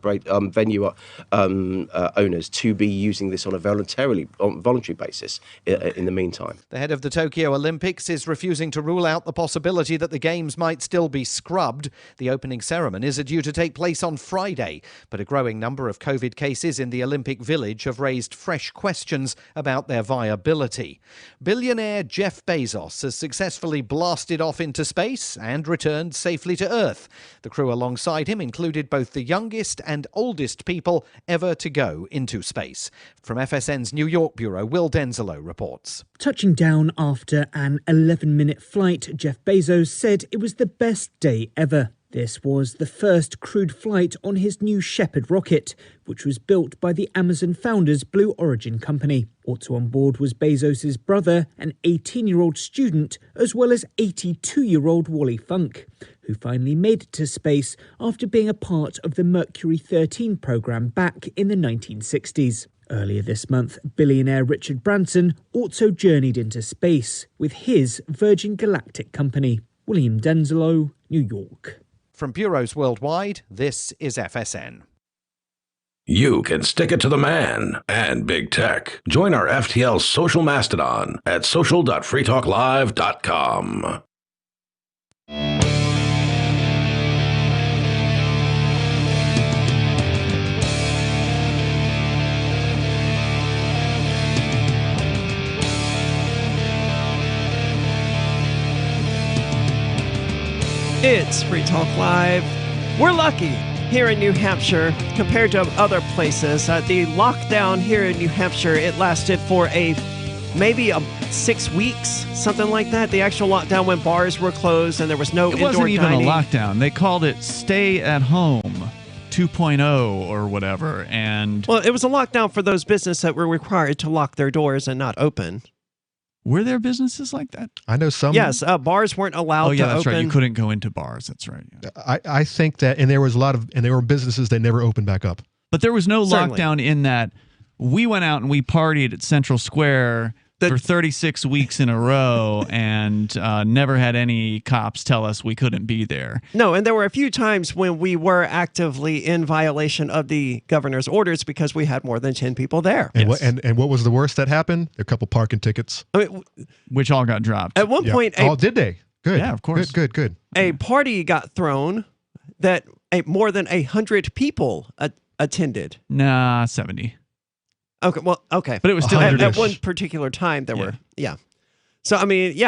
venue owners to be using this on a voluntary basis in the meantime. The head of the Tokyo Olympics is refusing to rule out the possibility that the Games might still be scrubbed. The opening ceremonies are due to take place on Friday, but a growing number of COVID cases in the Olympic Village have raised fresh questions about their viability. Billionaire Jeff Bezos has successfully blasted off into space and returned safely to Earth. The crew alongside him included both the youngest and oldest people ever to go into space. From FSN's New York bureau, Will Denzelo reports. Touching down after an 11-minute flight, Jeff Bezos said it was the best day ever. This was the first crewed flight on his new Shepard rocket, which was built by the Amazon founder's Blue Origin company. Also on board was Bezos' brother, an 18-year-old student, as well as 82-year-old Wally Funk, who finally made it to space after being a part of the Mercury 13 program back in the 1960s. Earlier this month, billionaire Richard Branson also journeyed into space with his Virgin Galactic company. William Denzelo, New York. From bureaus worldwide, this is FSN. You can stick it to the man and big tech. Join our FTL social mastodon at social.freetalklive.com. It's Free Talk Live. We're lucky here in New Hampshire compared to other places. The lockdown here in New Hampshire, it lasted for maybe 6 weeks, something like that. The actual lockdown when bars were closed and there was no indoor dining. It wasn't even a lockdown. They called it Stay at Home 2.0 or whatever. And well, it was a lockdown for those businesses that were required to lock their doors and not open. Were there businesses like that? I know some. Yes, bars weren't allowed to open. Oh, yeah, that's right. You couldn't go into bars. That's right. Yeah. I think that, and there were businesses that never opened back up. But there was no Certainly. lockdown in that we went out and we partied at Central Square for 36 weeks in a row and never had any cops tell us we couldn't be there. No, and there were a few times when we were actively in violation of the governor's orders because we had more than 10 people there. And, what was the worst that happened? A couple parking tickets. I mean, which all got dropped. At one point... did they? Good. Yeah, of course. Good. A party got thrown that more than 100 people attended. Nah, 70. Okay, well, okay. But it was still at one particular time there were. So, I mean,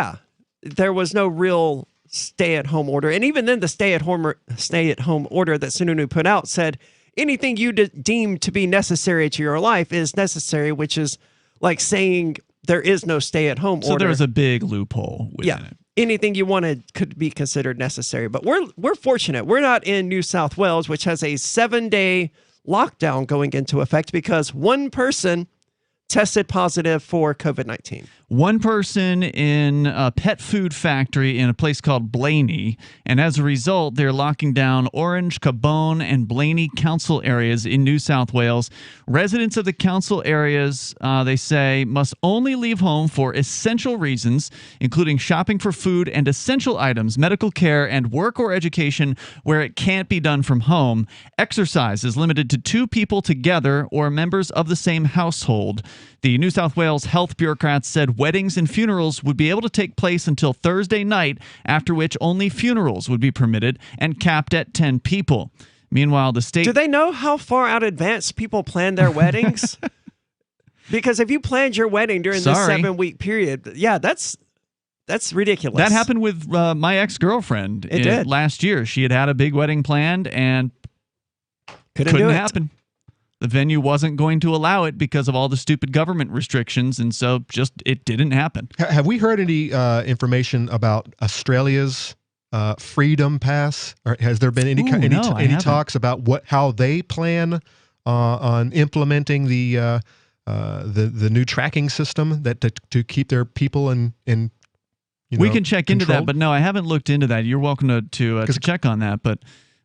there was no real stay-at-home order. And even then, the stay-at-home order that Sununu put out said anything you deem to be necessary to your life is necessary, which is like saying there is no stay-at-home order. So there was a big loophole within it. Anything you wanted could be considered necessary. But we're fortunate. We're not in New South Wales, which has a 7-day lockdown going into effect because one person tested positive for COVID-19. One person in a pet food factory in a place called Blaney, and as a result, they're locking down Orange, Cabone, and Blaney council areas in New South Wales. Residents of the council areas, they say, must only leave home for essential reasons, including shopping for food and essential items, medical care, and work or education where it can't be done from home. Exercise is limited to 2 people together or members of the same household. The New South Wales health bureaucrats said weddings and funerals would be able to take place until Thursday night, after which only funerals would be permitted and capped at 10 people. Meanwhile, the state... Do they know how far out advance people plan their weddings? Because if you planned your wedding during this 7-week period, that's ridiculous. That happened with my ex-girlfriend. It did. Last year. She had a big wedding planned and couldn't happen. The venue wasn't going to allow it because of all the stupid government restrictions, and so just it didn't happen. Have we heard any information about Australia's Freedom Pass? Or has there been any talks about how they plan on implementing the new tracking system to keep their people in we can check into that, but no, I haven't looked into that. You're welcome to check on that, but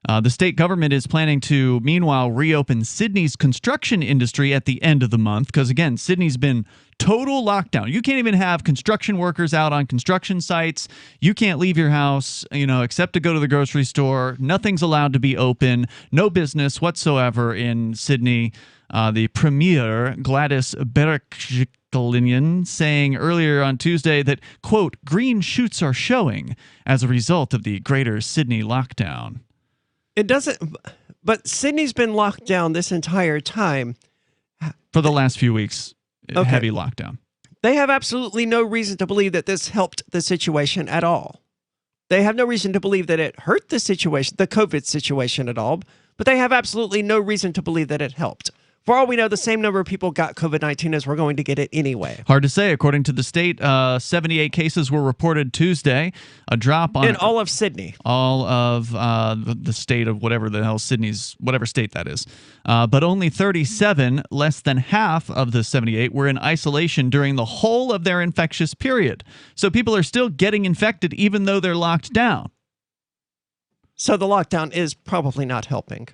The state government is planning to, meanwhile, reopen Sydney's construction industry at the end of the month because, again, Sydney's been total lockdown. You can't even have construction workers out on construction sites. You can't leave your house, except to go to the grocery store. Nothing's allowed to be open. No business whatsoever in Sydney. The Premier, Gladys Berejiklian, saying earlier on Tuesday that, quote, green shoots are showing as a result of the greater Sydney lockdown. It doesn't, but Sydney's been locked down this entire time. For the last few weeks, Okay. heavy lockdown. They have absolutely no reason to believe that this helped the situation at all. They have no reason to believe that it hurt the situation, the COVID situation at all, but they have absolutely no reason to believe that it helped. For all we know, the same number of people got COVID-19 as we're going to get it anyway. Hard to say. According to the state, 78 cases were reported Tuesday, a drop on... In all of Sydney. All of the state of whatever the hell Sydney's, whatever state that is. But only 37, less than half of the 78, were in isolation during the whole of their infectious period. So people are still getting infected even though they're locked down. So the lockdown is probably not helping.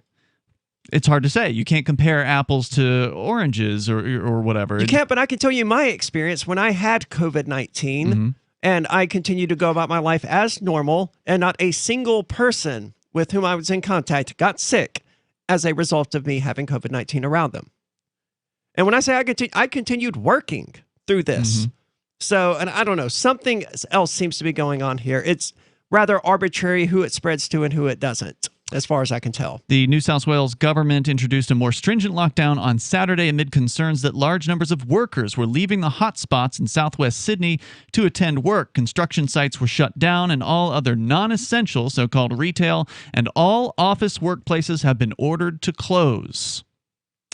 It's hard to say. You can't compare apples to oranges or whatever. You can't, but I can tell you my experience when I had COVID-19 and I continued to go about my life as normal, and not a single person with whom I was in contact got sick as a result of me having COVID-19 around them. And when I say I continued working through this. So, and I don't know, something else seems to be going on here. It's rather arbitrary who it spreads to and who it doesn't, as far as I can tell. The New South Wales government introduced a more stringent lockdown on Saturday amid concerns that large numbers of workers were leaving the hotspots in southwest Sydney to attend work. Construction sites were shut down, and all other non-essential, so-called retail, and all office workplaces have been ordered to close.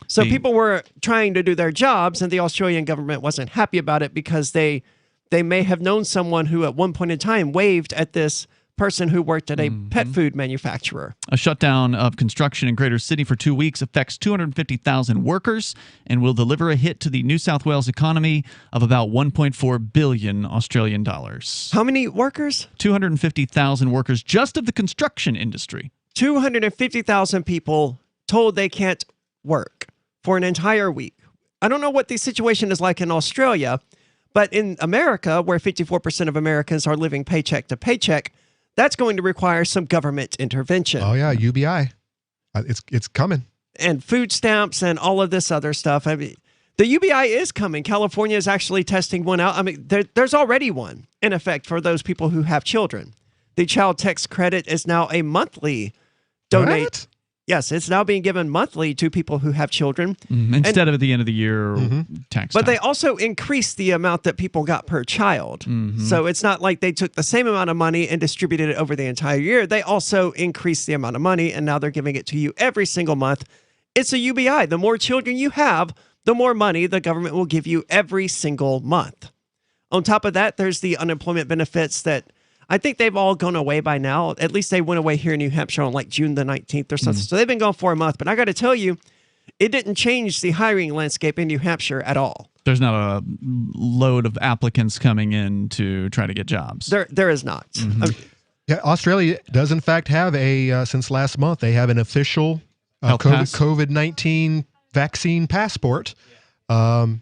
So people were trying to do their jobs, and the Australian government wasn't happy about it because they may have known someone who at one point in time waved at this person who worked at a pet food manufacturer. A shutdown of construction in Greater Sydney for 2 weeks affects 250,000 workers and will deliver a hit to the New South Wales economy of about 1.4 billion Australian dollars. How many workers? 250,000 workers just of the construction industry. 250,000 people told they can't work for an entire week. I don't know what the situation is like in Australia, but in America, where 54% of Americans are living paycheck to paycheck, that's going to require some government intervention. Oh, yeah, UBI. It's coming. And food stamps and all of this other stuff. I mean, the UBI is coming. California is actually testing one out. I mean, there's already one in effect for those people who have children. The child tax credit is now a monthly donate. What? Yes, it's now being given monthly to people who have children. Instead of at the end of the year tax But time. they also increased the amount that people got per child. So it's not like they took the same amount of money and distributed it over the entire year. They also increased the amount of money, and now they're giving it to you every single month. It's a UBI. The more children you have, the more money the government will give you every single month. On top of that, there's the unemployment benefits that I think they've all gone away by now. At least they went away here in New Hampshire on like June the 19th or something. So they've been gone for a month. But I got to tell you, it didn't change the hiring landscape in New Hampshire at all. There's not a load of applicants coming in to try to get jobs. There is not. Yeah, Australia does in fact have since last month, they have an official COVID-19 vaccine passport. My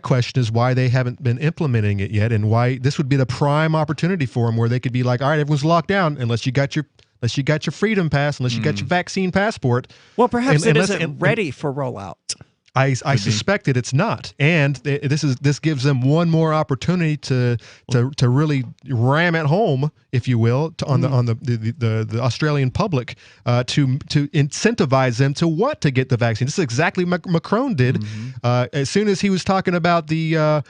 question is why they haven't been implementing it yet, and why this would be the prime opportunity for them, where they could be like, all right, everyone's locked down unless you got your freedom pass, unless you got your vaccine passport. Well, perhaps it isn't ready for rollout. I suspect that it's not, and this gives them one more opportunity to really ram it home, if you will, on the Australian public to incentivize them to get the vaccine. This is exactly what Macron did as soon as he was talking about the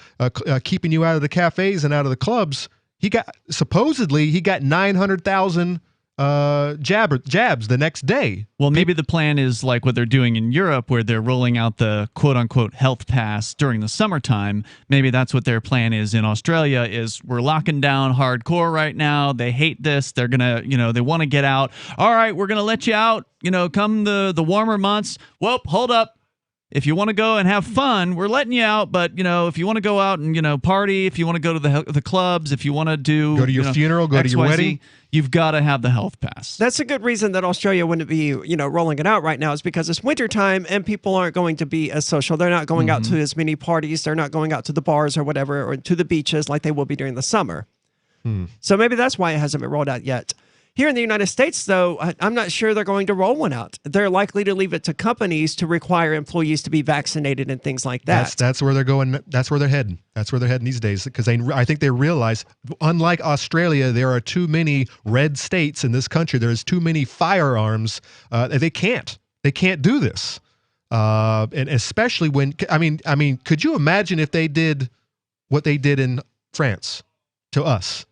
keeping you out of the cafes and out of the clubs. He got 900,000 jabs the next day. Well, maybe the plan is like what they're doing in Europe, where they're rolling out the quote-unquote health pass during the summertime. Maybe that's what their plan is in Australia, is we're locking down hardcore right now. They hate this. They're going to, they want to get out. All right, we're going to let you out, come the warmer months. Well, hold up. If you want to go and have fun, we're letting you out. But, if you want to go out and, party, if you want to go to the clubs, if you want to go to your funeral, go to your wedding, you've got to have the health pass. That's a good reason that Australia wouldn't be, rolling it out right now, is because it's wintertime and people aren't going to be as social. They're not going out to as many parties. They're not going out to the bars or whatever, or to the beaches like they will be during the summer. So maybe that's why it hasn't been rolled out yet. Here in the United States, though, I'm not sure they're going to roll one out. They're likely to leave it to companies to require employees to be vaccinated and things like that. That's where they're going. That's where they're heading. That's where they're heading these days, because I think they realize, unlike Australia, there are too many red states in this country. There's too many firearms. They can't do this. And especially when, I mean, could you imagine if they did what they did in France to us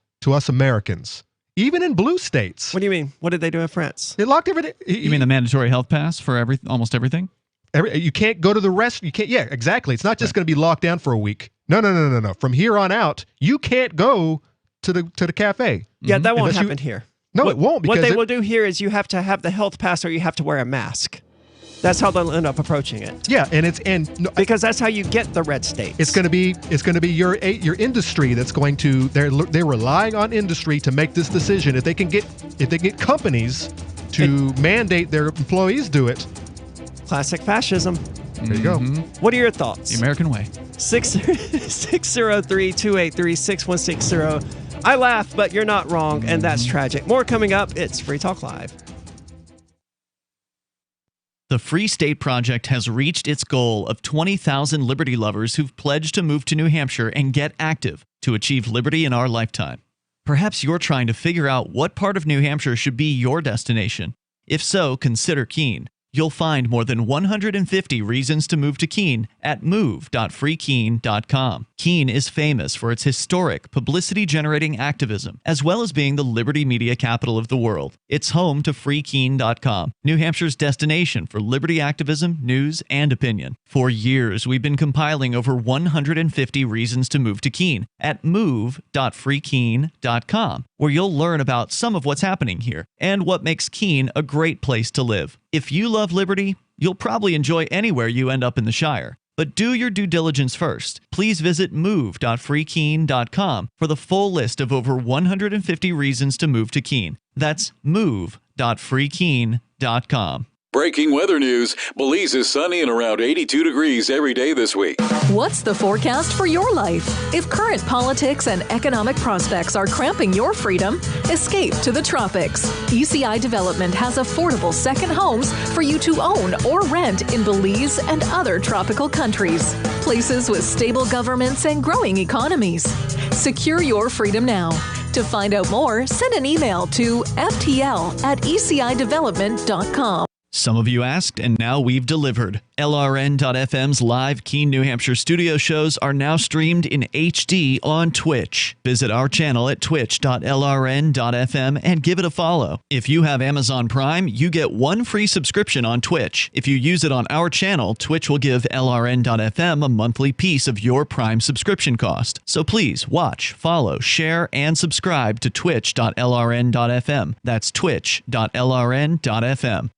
Americans? Even in blue states. What do you mean? What did they do in France? They locked everything. You mean the mandatory health pass for almost everything? You can't go to the rest. You can't. Yeah, exactly. It's not just going to be locked down for a week. No. From here on out, you can't go to the cafe. Yeah, that won't happen here. No, it won't. What they will do here is you have to have the health pass or you have to wear a mask. That's how they'll end up approaching it. Yeah, because that's how you get the red states. It's going to be your industry that's going to. They're relying on industry to make this decision. If they can get companies to mandate their employees do it. Classic fascism. There you go. What are your thoughts? The American way. 603-283-6160. I laugh, but you're not wrong, and that's tragic. More coming up. It's Free Talk Live. The Free State Project has reached its goal of 20,000 liberty lovers who've pledged to move to New Hampshire and get active to achieve liberty in our lifetime. Perhaps you're trying to figure out what part of New Hampshire should be your destination. If so, consider Keene. You'll find more than 150 reasons to move to Keene at move.freekeene.com. Keene is famous for its historic, publicity-generating activism, as well as being the liberty media capital of the world. It's home to freekeene.com, New Hampshire's destination for liberty activism, news, and opinion. For years, we've been compiling over 150 reasons to move to Keene at move.freekeene.com, where you'll learn about some of what's happening here and what makes Keene a great place to live. If you love liberty, you'll probably enjoy anywhere you end up in the Shire. But do your due diligence first. Please visit move.freekeene.com for the full list of over 150 reasons to move to Keene. That's move.freekeene.com. Breaking weather news. Belize is sunny and around 82 degrees every day this week. What's the forecast for your life? If current politics and economic prospects are cramping your freedom, escape to the tropics. ECI Development has affordable second homes for you to own or rent in Belize and other tropical countries. Places with stable governments and growing economies. Secure your freedom now. To find out more, send an email to ftl@ecidevelopment.com. Some of you asked, and now we've delivered. LRN.FM's live Keene, New Hampshire studio shows are now streamed in HD on Twitch. Visit our channel at twitch.lrn.fm and give it a follow. If you have Amazon Prime, you get one free subscription on Twitch. If you use it on our channel, Twitch will give LRN.FM a monthly piece of your Prime subscription cost. So please watch, follow, share, and subscribe to twitch.lrn.fm. That's twitch.lrn.fm.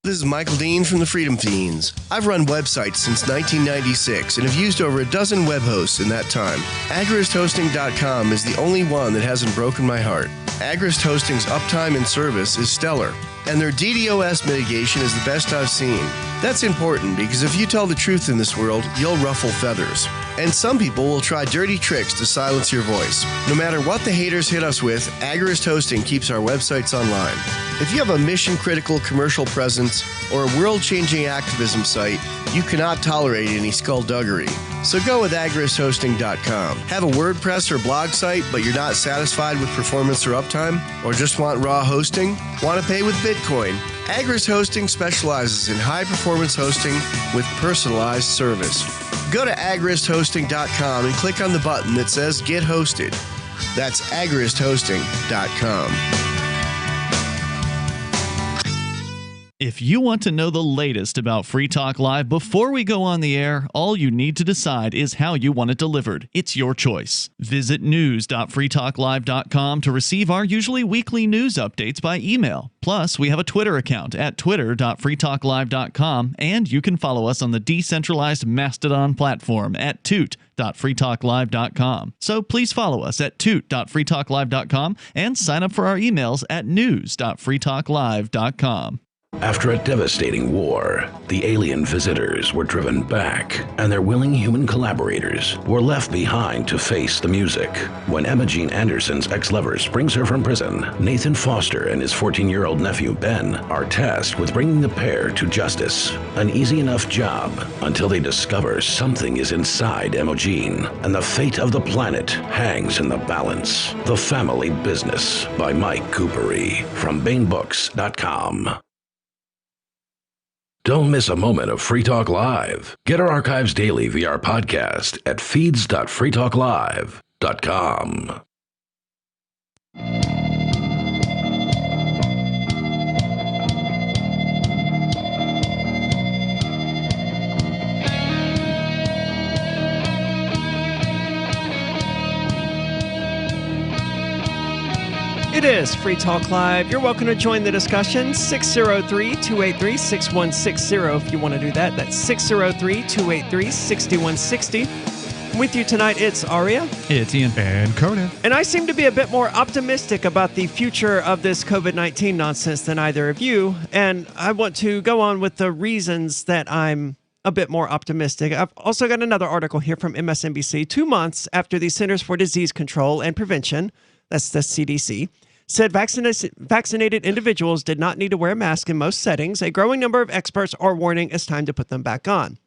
This is Michael Dean from the Freedom Fiends. I've run websites since 1996 and have used over a dozen web hosts in that time. AgristHosting.com is the only one that hasn't broken my heart. Agrist Hosting's uptime and service is stellar, and their DDoS mitigation is the best I've seen. That's important because if you tell the truth in this world, you'll ruffle feathers. And some people will try dirty tricks to silence your voice. No matter what the haters hit us with, Agrist Hosting keeps our websites online. If you have a mission-critical commercial presence or a world-changing activism site, you cannot tolerate any skullduggery. So go with agristhosting.com. Have a WordPress or blog site, but you're not satisfied with performance or uptime? Or just want raw hosting? Want to pay with Bitcoin? Agrist Hosting specializes in high-performance hosting with personalized service. Go to agristhosting.com and click on the button that says Get Hosted. That's agristhosting.com. If you want to know the latest about Free Talk Live before we go on the air, all you need to decide is how you want it delivered. It's your choice. Visit news.freetalklive.com to receive our usually weekly news updates by email. Plus, we have a Twitter account at twitter.freetalklive.com, and you can follow us on the decentralized Mastodon platform at toot.freetalklive.com. So please follow us at toot.freetalklive.com and sign up for our emails at news.freetalklive.com. After a devastating war, the alien visitors were driven back, and their willing human collaborators were left behind to face the music. When Emma Jean Anderson's ex-lover brings her from prison, Nathan Foster and his 14-year-old nephew Ben are tasked with bringing the pair to justice. An easy enough job until they discover something is inside Emma Jean, and the fate of the planet hangs in the balance. The Family Business by Mike Coopery from BaneBooks.com. Don't miss a moment of Free Talk Live. Get our archives daily via our podcast at feeds.freetalklive.com. It is Free Talk Live. You're welcome to join the discussion. 603-283-6160 if you want to do that. That's 603-283-6160. With you tonight, it's Aria. It's Ian. And Conan. And I seem to be a bit more optimistic about the future of this COVID-19 nonsense than either of you. And I want to go on with the reasons that I'm a bit more optimistic. I've also got another article here from MSNBC. 2 months after the Centers for Disease Control and Prevention, that's the CDC, said vaccinated individuals did not need to wear a mask in most settings, a growing number of experts are warning it's time to put them back on.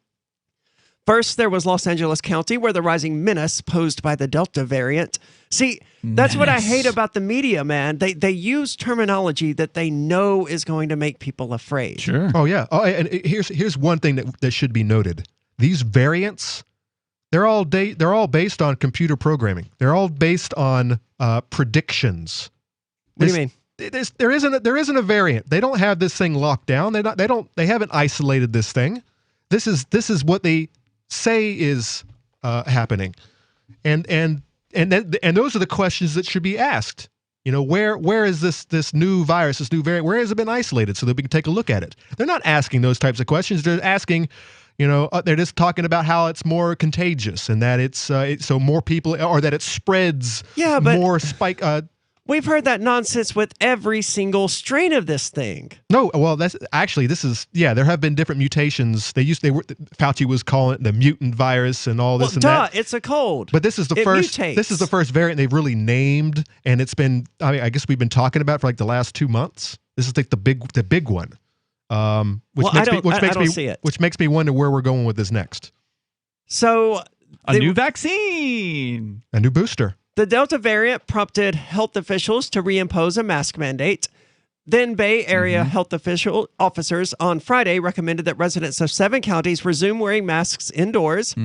First, there was Los Angeles County, where the rising menace posed by the Delta variant. See, that's what I hate about the media, man. They use terminology that they know is going to make people afraid. Sure. Oh, yeah. Oh, and here's one thing that should be noted. These variants, they're all based on computer programming. They're all based on predictions. What do you mean? There isn't a variant. They don't have this thing locked down. They haven't isolated this thing. This is what they say is happening, and those are the questions that should be asked. You know, where is this new virus, this new variant? Where has it been isolated so that we can take a look at it? They're not asking those types of questions. They're asking, they're just talking about how it's more contagious and that it's so more people, or that it spreads. Yeah, but more spike. We've heard that nonsense with every single strain of this thing. No, well, there have been different mutations. Fauci was calling it the mutant virus and all this and that. It's a cold. But this is the first variant they've really named, and it's been, I guess we've been talking about for like the last 2 months. This is like the big one. Which makes me wonder where we're going with this next. So a new vaccine, a new booster. The Delta variant prompted health officials to reimpose a mask mandate. Then Bay Area health officers on Friday recommended that residents of 7 counties resume wearing masks indoors.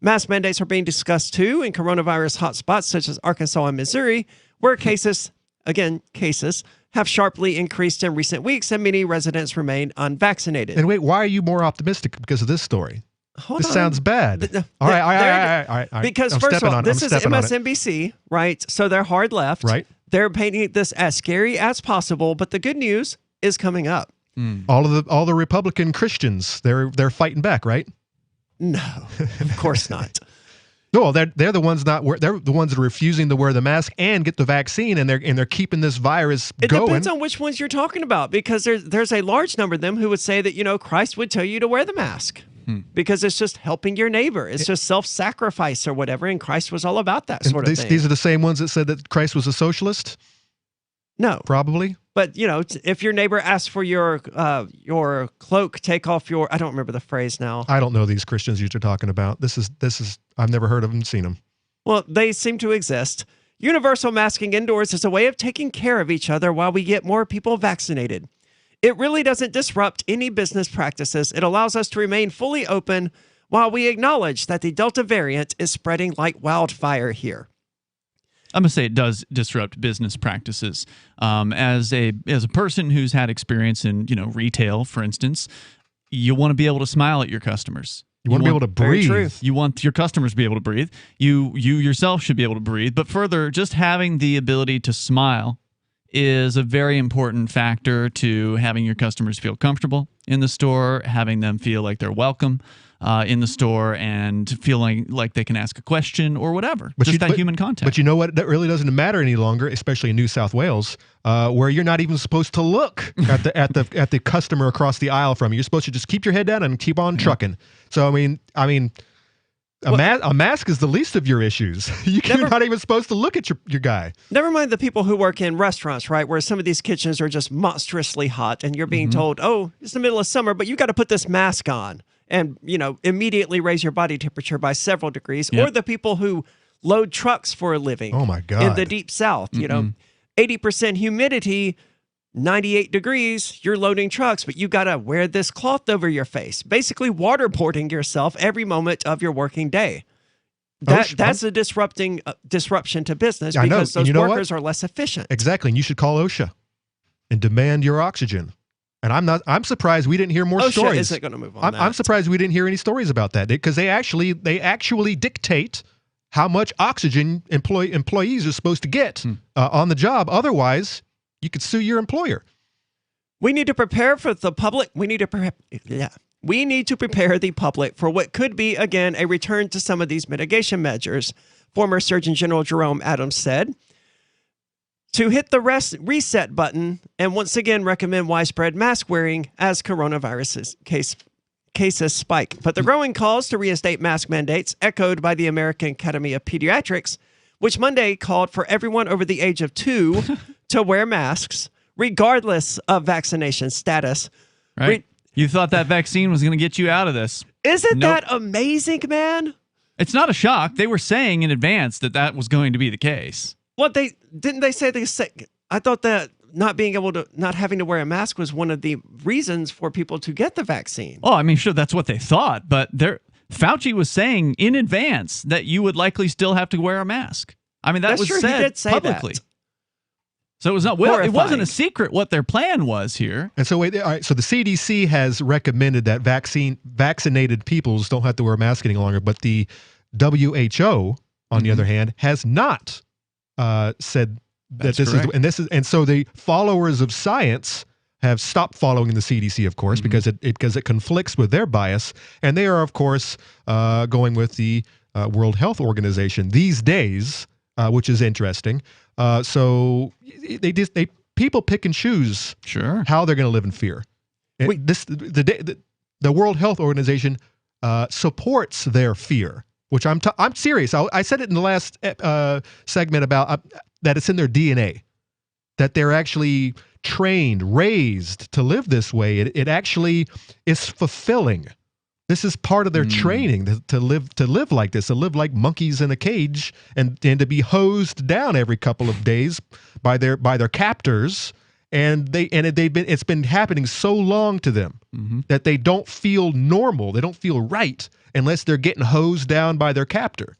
Mask mandates are being discussed too in coronavirus hotspots such as Arkansas and Missouri, where cases have sharply increased in recent weeks and many residents remain unvaccinated. And wait, why are you more optimistic because of this story? This sounds bad. All right. Because first of all, this is MSNBC, right? So they're hard left. Right. They're painting this as scary as possible, but the good news is coming up. All the Republican Christians, they're fighting back, right? No, of course not. No, they're the ones they're the ones that are refusing to wear the mask and get the vaccine, and they're keeping this virus going. It depends on which ones you're talking about, because there's a large number of them who would say that Christ would tell you to wear the mask. Because it's just helping your neighbor. It's just self-sacrifice or whatever, and Christ was all about that sort of thing. These are the same ones that said that Christ was a socialist? No. Probably. But, if your neighbor asks for your cloak, take off your... I don't remember the phrase now. I don't know these Christians you're talking about. This is I've never heard of them, seen them. Well, they seem to exist. Universal masking indoors is a way of taking care of each other while we get more people vaccinated. It really doesn't disrupt any business practices. It allows us to remain fully open while we acknowledge that the Delta variant is spreading like wildfire here. I'm gonna say it does disrupt business practices. As a person who's had experience in retail, for instance, you want to be able to smile at your customers. You want to be able to breathe. You want your customers to be able to breathe. You yourself should be able to breathe. But further, just having the ability to smile is a very important factor to having your customers feel comfortable in the store, having them feel like they're welcome in the store, and feeling like they can ask a question or whatever. Human contact. But you know what? That really doesn't matter any longer, especially in New South Wales, where you're not even supposed to look at the customer across the aisle from you. You're supposed to just keep your head down and keep on trucking. So I mean. A mask is the least of your issues. You're not even supposed to look at your guy. Never mind the people who work in restaurants, right, where some of these kitchens are just monstrously hot, and you're being told, oh, it's the middle of summer, but you got to put this mask on and, immediately raise your body temperature by several degrees. Yep. Or the people who load trucks for a living. Oh, my God. In the deep south, 80% humidity, 98 degrees, you're loading trucks, but you got to wear this cloth over your face, basically waterboarding yourself every moment of your working day. That's a disruption to business because those workers are less efficient. Exactly. And you should call OSHA and demand your oxygen. And I'm surprised we didn't hear more OSHA stories. Isn't going to move on. I'm surprised we didn't hear any stories about that, because they actually dictate how much oxygen employees are supposed to get on the job. Otherwise, you could sue your employer. We need to prepare for the public. We need to prepare the public for what could be, again, a return to some of these mitigation measures. Former Surgeon General Jerome Adams said to hit the reset button and once again recommend widespread mask wearing as coronavirus cases spike. But the growing calls to reinstate mask mandates, echoed by the American Academy of Pediatrics, which Monday called for everyone over the age of 2 to wear masks, regardless of vaccination status. Right. You thought that vaccine was going to get you out of this. Isn't that amazing, man? It's not a shock. They were saying in advance that was going to be the case. What they say? I thought that not having to wear a mask was one of the reasons for people to get the vaccine. Oh, I mean, sure, that's what they thought, but Fauci was saying in advance that you would likely still have to wear a mask. I mean, that was said he did say publicly. That. So it was not. Well, it wasn't a secret what their plan was here. And so, all right. So the CDC has recommended that vaccinated peoples don't have to wear a mask any longer, but the WHO, on the other hand, has not said that this is. And so the followers of science have stopped following the CDC, of course, because it conflicts with their bias, and they are, of course, going with the World Health Organization these days, which is interesting. So people pick and choose how they're going to live in fear. The World Health Organization supports their fear, which I'm serious. I said it in the last segment about that it's in their DNA, that they're actually trained, raised to live this way. It actually is fulfilling. This is part of their training to live like this, to live like monkeys in a cage, and to be hosed down every couple of days by their captors. And it's been happening so long to them that they don't feel normal. They don't feel right unless they're getting hosed down by their captor.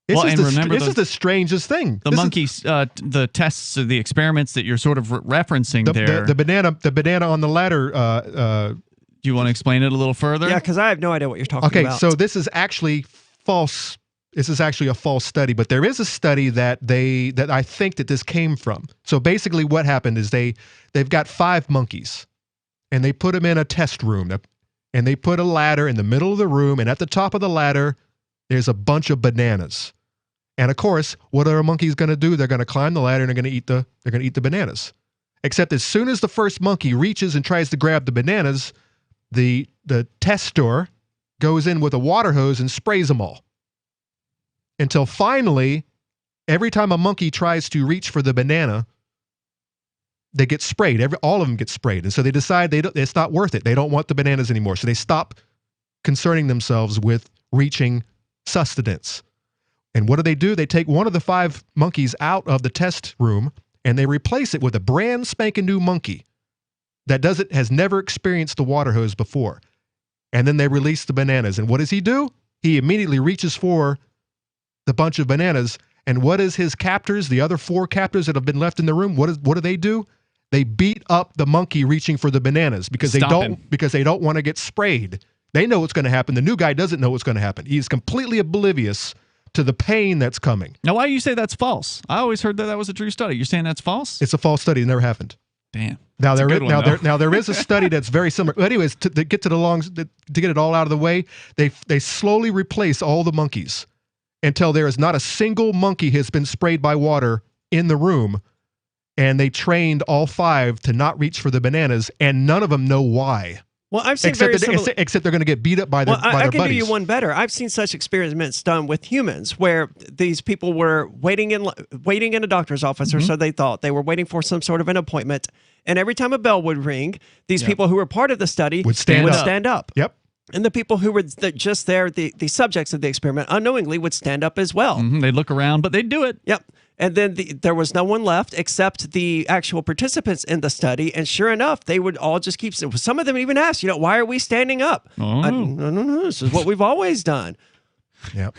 This is the strangest thing. The monkeys, the tests, or the experiments that you're sort of referencing there. The banana on the ladder. Do you want to explain it a little further? Yeah, because I have no idea what you're talking about. Okay, so this is actually false. This is actually a false study, but there is a study that I think that this came from. So basically, what happened is they've got 5 monkeys, and they put them in a test room, and they put a ladder in the middle of the room, and at the top of the ladder, there's a bunch of bananas. And of course, what are monkeys going to do? They're going to climb the ladder and they're going to eat the bananas. Except as soon as the first monkey reaches and tries to grab the bananas, the tester goes in with a water hose and sprays them all. Until finally, every time a monkey tries to reach for the banana, they get sprayed. All of them get sprayed. And so they decide it's not worth it. They don't want the bananas anymore. So they stop concerning themselves with reaching sustenance. And what do? They take one of the 5 monkeys out of the test room and they replace it with a brand spanking new monkey that has never experienced the water hose before. And then they release the bananas. And what does he do? He immediately reaches for the bunch of bananas, And what is his captors, the other 4 captors that have been left in the room, what do they do? They beat up the monkey reaching for the bananas because they don't want to get sprayed. They know what's going to happen. The new guy doesn't know what's going to happen. He's completely oblivious to the pain that's coming. Now, why do you say that's false? I always heard that was a true study. You're saying that's false? It's a false study. It never happened. Damn. Now there is a study that's very similar. But anyways, to get it all out of the way, they slowly replace all the monkeys until there is not a single monkey has been sprayed by water in the room. And they trained all 5 to not reach for the bananas, and none of them know why. Well, I've seen except they're going to get beat up by their buddies. I can do you one better. I've seen such experiments done with humans where these people were waiting in a doctor's office, or so they thought. They were waiting for some sort of an appointment, and every time a bell would ring, these people who were part of the study would stand up. Yep. And the people who were just there, the subjects of the experiment, unknowingly would stand up as well. They'd look around, but they'd do it. Yep. And then there was no one left except the actual participants in the study. And sure enough, they would all just keep. Some of them even asked, why are we standing up? No, this is what we've always done. Yeah,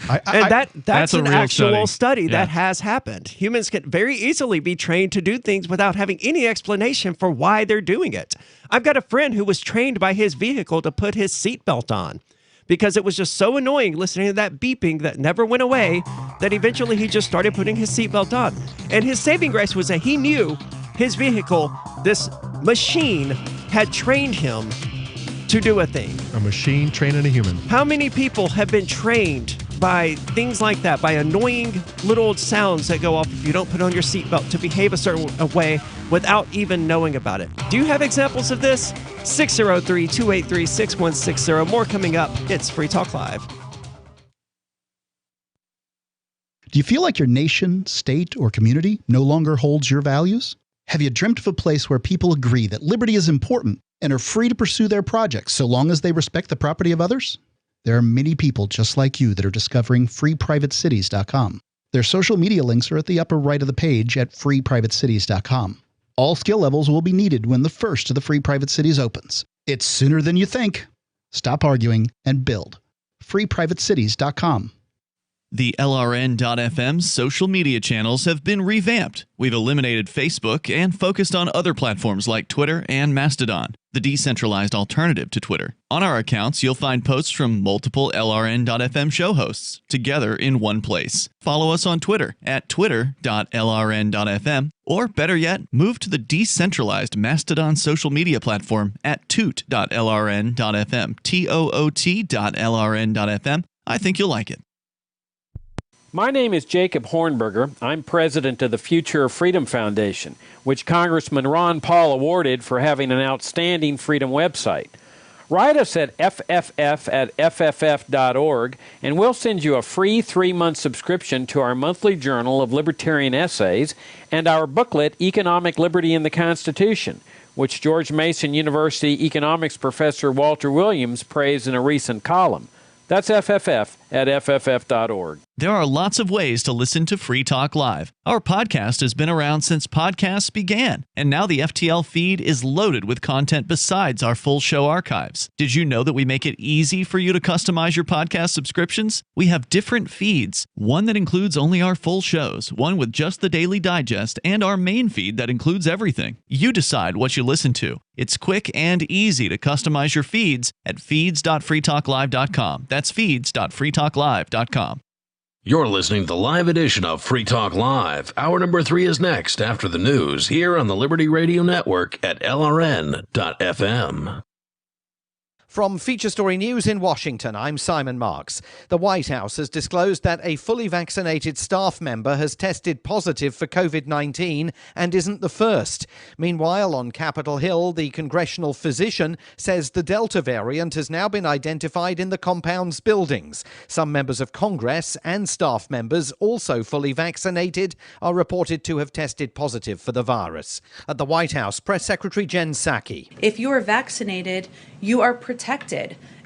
that's an actual study Yeah. that has happened. Humans can very easily be trained to do things without having any explanation for why they're doing it. I've got a friend who was trained by his vehicle to put his seatbelt on, because it was just so annoying listening to that beeping that never went away that eventually he just started putting his seatbelt on. And his saving grace was that he knew his vehicle, this machine, had trained him to do a thing. A machine training a human. How many people have been trained by things like that, by annoying little sounds that go off if you don't put on your seatbelt to behave a certain way without even knowing about it? Do you have examples of this? 603-283-6160. More coming up. It's Free Talk Live. Do you feel like your nation, state, or community no longer holds your values? Have you dreamt of a place where people agree that liberty is important and are free to pursue their projects so long as they respect the property of others? There are many people just like you that are discovering freeprivatecities.com. Their social media links are at the upper right of the page at freeprivatecities.com. All skill levels will be needed when the first of the Free Private Cities opens. It's sooner than you think. Stop arguing and build. freeprivatecities.com. The LRN.FM social media channels have been revamped. We've eliminated Facebook and focused on other platforms like Twitter and Mastodon, the decentralized alternative to Twitter. On our accounts, you'll find posts from multiple LRN.FM show hosts together in one place. Follow us on Twitter at twitter.lrn.fm, or better yet, move to the decentralized Mastodon social media platform at toot.lrn.fm, toot.lrn.fm. I think you'll like it. My name is Jacob Hornberger. I'm president of the Future of Freedom Foundation, which Congressman Ron Paul awarded for having an outstanding freedom website. Write us at fff@fff.org, and we'll send you a free 3-month subscription to our monthly journal of libertarian essays and our booklet, Economic Liberty in the Constitution, which George Mason University economics professor Walter Williams praised in a recent column. That's fff@fff.org. There are lots of ways to listen to Free Talk Live. Our podcast has been around since podcasts began, and now the FTL feed is loaded with content besides our full show archives. Did you know that we make it easy for you to customize your podcast subscriptions? We have different feeds, one that includes only our full shows, one with just the Daily Digest, and our main feed that includes everything. You decide what you listen to. It's quick and easy to customize your feeds at feeds.freetalklive.com. That's feeds.freetalklive.com. You're listening to the live edition of Free Talk Live. Hour number 3 is next after the news here on the Liberty Radio Network at LRN.FM. From Feature Story News in Washington, I'm Simon Marks. The White House has disclosed that a fully vaccinated staff member has tested positive for COVID-19 and isn't the first. Meanwhile, on Capitol Hill, the congressional physician says the Delta variant has now been identified in the compound's buildings. Some members of Congress and staff members, also fully vaccinated, are reported to have tested positive for the virus. At the White House, Press Secretary Jen Psaki. If you are vaccinated, you are protected.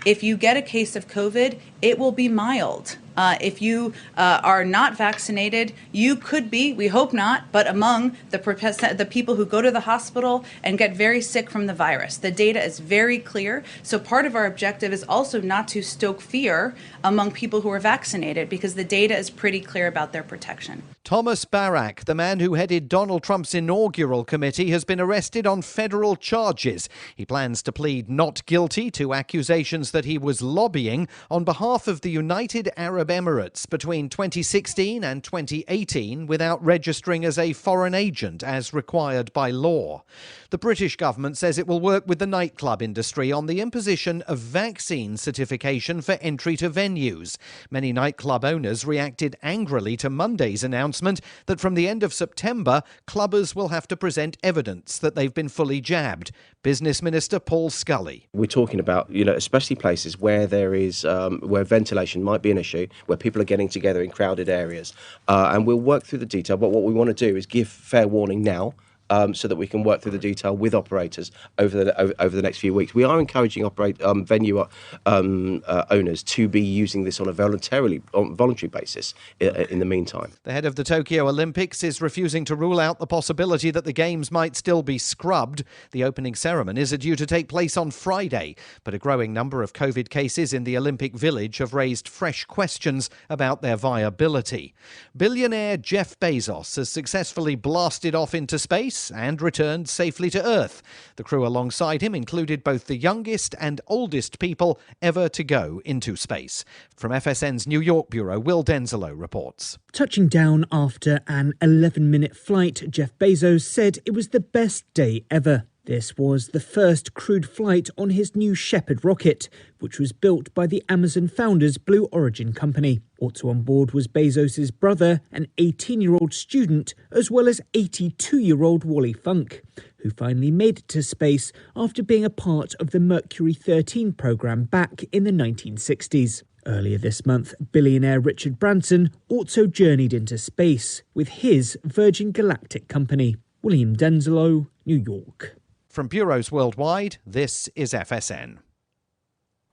If you get a case of COVID, it will be mild. If you are not vaccinated, you could be, we hope not, but among the people who go to the hospital and get very sick from the virus. The data is very clear. So part of our objective is also not to stoke fear among people who are vaccinated, because the data is pretty clear about their protection. Thomas Barak, the man who headed Donald Trump's inaugural committee, has been arrested on federal charges. He plans to plead not guilty to accusations that he was lobbying on behalf of the United Arab Emirates between 2016 and 2018 without registering as a foreign agent as required by law. The British government says it will work with the nightclub industry on the imposition of vaccine certification for entry to venues. Many nightclub owners reacted angrily to Monday's announcement that from the end of September, clubbers will have to present evidence that they've been fully jabbed. Business Minister Paul Scully. We're talking about, especially places where there is, where ventilation might be an issue, where people are getting together in crowded areas. And we'll work through the detail, but what we want to do is give fair warning now, so that we can work through the detail with operators over the next few weeks. We are encouraging venue owners to be using this on a voluntary basis in the meantime. The head of the Tokyo Olympics is refusing to rule out the possibility that the Games might still be scrubbed. The opening ceremonies are due to take place on Friday, but a growing number of COVID cases in the Olympic Village have raised fresh questions about their viability. Billionaire Jeff Bezos has successfully blasted off into space and returned safely to Earth. The crew alongside him included both the youngest and oldest people ever to go into space. From FSN's New York bureau, Will Denzelo reports. Touching down after an 11-minute flight, Jeff Bezos said it was the best day ever. This was the first crewed flight on his new Shepard rocket, which was built by the Amazon founder's Blue Origin company. Also on board was Bezos' brother, an 18-year-old student, as well as 82-year-old Wally Funk, who finally made it to space after being a part of the Mercury 13 program back in the 1960s. Earlier this month, billionaire Richard Branson also journeyed into space with his Virgin Galactic company. William Denzelo, New York. From bureaus worldwide, this is FSN.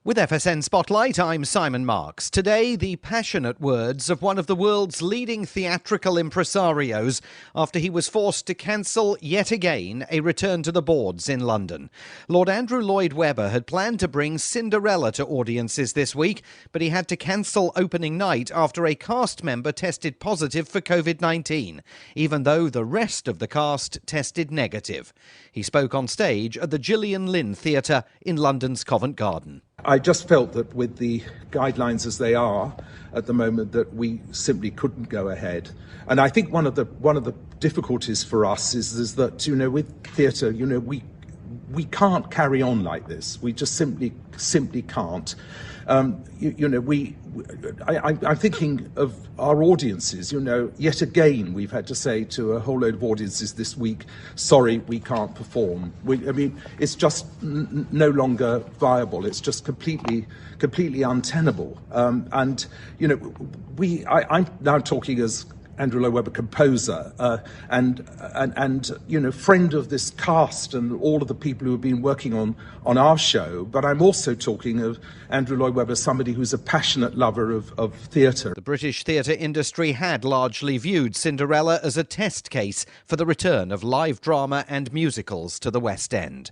With FSN Spotlight, I'm Simon Marks. Today, the passionate words of one of the world's leading theatrical impresarios after he was forced to cancel yet again a return to the boards in London. Lord Andrew Lloyd Webber had planned to bring Cinderella to audiences this week, but he had to cancel opening night after a cast member tested positive for COVID-19, even though the rest of the cast tested negative. He spoke on stage at the Gillian Lynn Theatre in London's Covent Garden. I just felt that with the guidelines as they are at the moment that we simply couldn't go ahead. And I think one of the difficulties for us is that, with theatre, we can't carry on like this. We just simply can't. I'm thinking of our audiences. Yet again, we've had to say to a whole load of audiences this week, sorry, we can't perform. It's just no longer viable. It's just completely untenable. I'm now talking as Andrew Lloyd Webber, composer, and friend of this cast and all of the people who have been working on our show. But I'm also talking of Andrew Lloyd Webber, somebody who's a passionate lover of theatre. The British theatre industry had largely viewed Cinderella as a test case for the return of live drama and musicals to the West End.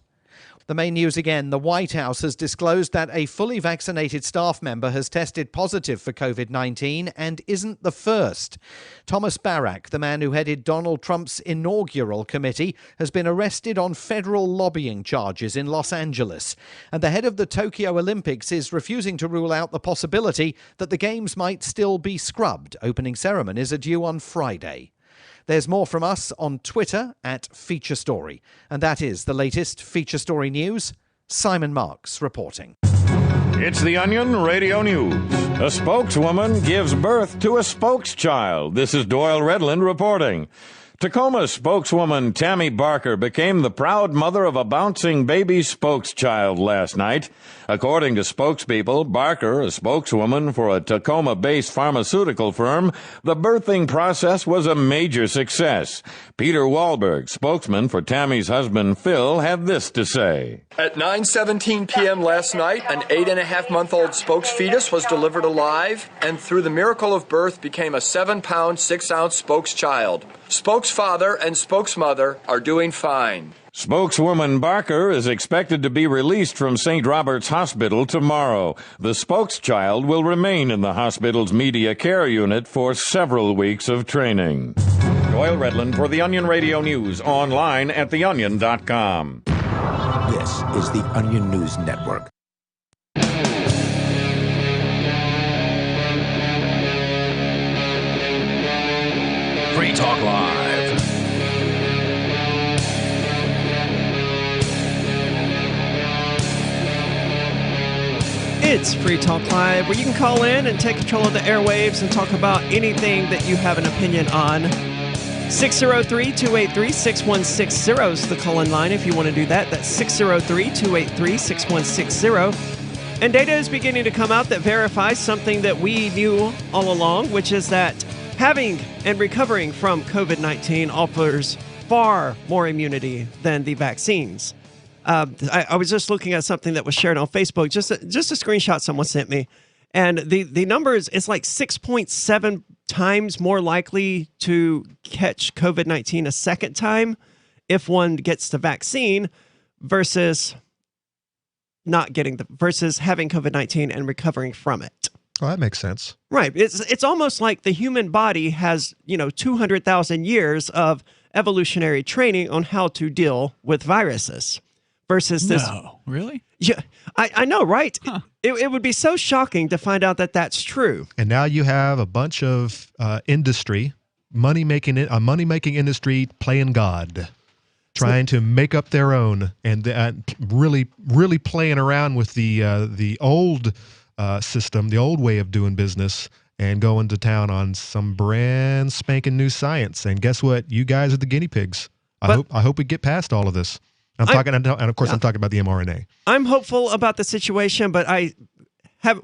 The main news again, the White House has disclosed that a fully vaccinated staff member has tested positive for COVID-19 and isn't the first. Thomas Barak, the man who headed Donald Trump's inaugural committee, has been arrested on federal lobbying charges in Los Angeles. And the head of the Tokyo Olympics is refusing to rule out the possibility that the Games might still be scrubbed. Opening ceremonies are due on Friday. There's more from us on Twitter at Feature Story. And that is the latest Feature Story news. Simon Marks reporting. It's the Onion Radio News. A spokeswoman gives birth to a spokeschild. This is Doyle Redland reporting. Tacoma spokeswoman Tammy Barker became the proud mother of a bouncing baby spokeschild last night. According to spokespeople, Barker, a spokeswoman for a Tacoma-based pharmaceutical firm, the birthing process was a major success. Peter Wahlberg, spokesman for Tammy's husband Phil, had this to say. At 9:17 p.m. last night, an 8.5-month-old spokes fetus was delivered alive, and through the miracle of birth became a 7-pound, 6-ounce spokes child. Spokes father and spokes mother are doing fine. Spokeswoman Barker is expected to be released from St. Robert's Hospital tomorrow. The spokes child will remain in the hospital's media care unit for several weeks of training. Doyle Redland for the Onion Radio News, online at theonion.com. This is the Onion News Network. Free Talk Live. It's Free Talk Live, where you can call in and take control of the airwaves and talk about anything that you have an opinion on. 603-283-6160 is the call-in line if you want to do that. That's 603-283-6160. And data is beginning to come out that verifies something that we knew all along, which is that having and recovering from COVID-19 offers far more immunity than the vaccines. I was just looking at something that was shared on Facebook, just a screenshot someone sent me. And the numbers, it's like 6.7 times more likely to catch COVID-19 a second time if one gets the vaccine versus versus having COVID-19 and recovering from it. Oh, that makes sense. Right. It's almost like the human body has, 200,000 years of evolutionary training on how to deal with viruses versus this. No, really? Yeah, I know, right? Huh. It would be so shocking to find out that that's true. And now you have a bunch of industry, money-making industry playing God, trying to make up their own, and really playing around with the old system, the old way of doing business, and going to town on some brand spanking new science. And guess what? You guys are the guinea pigs. I hope we get past all of this. I'm talking about the mRNA. I'm hopeful about the situation, but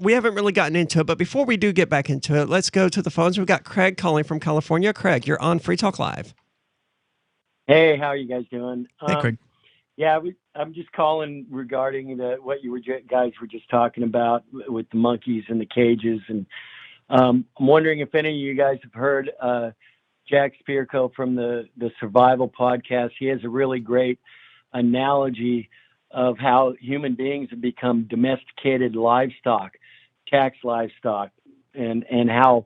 we haven't really gotten into it. But before we do get back into it, let's go to the phones. We've got Craig calling from California. Craig, you're on Free Talk Live. Hey, how are you guys doing? Hey, Craig. Yeah, I'm just calling regarding what you guys were just talking about with the monkeys and the cages, and I'm wondering if any of you guys have heard Jack Spirko from the Survival Podcast. He has a really great analogy of how human beings have become domesticated livestock, tax livestock, and how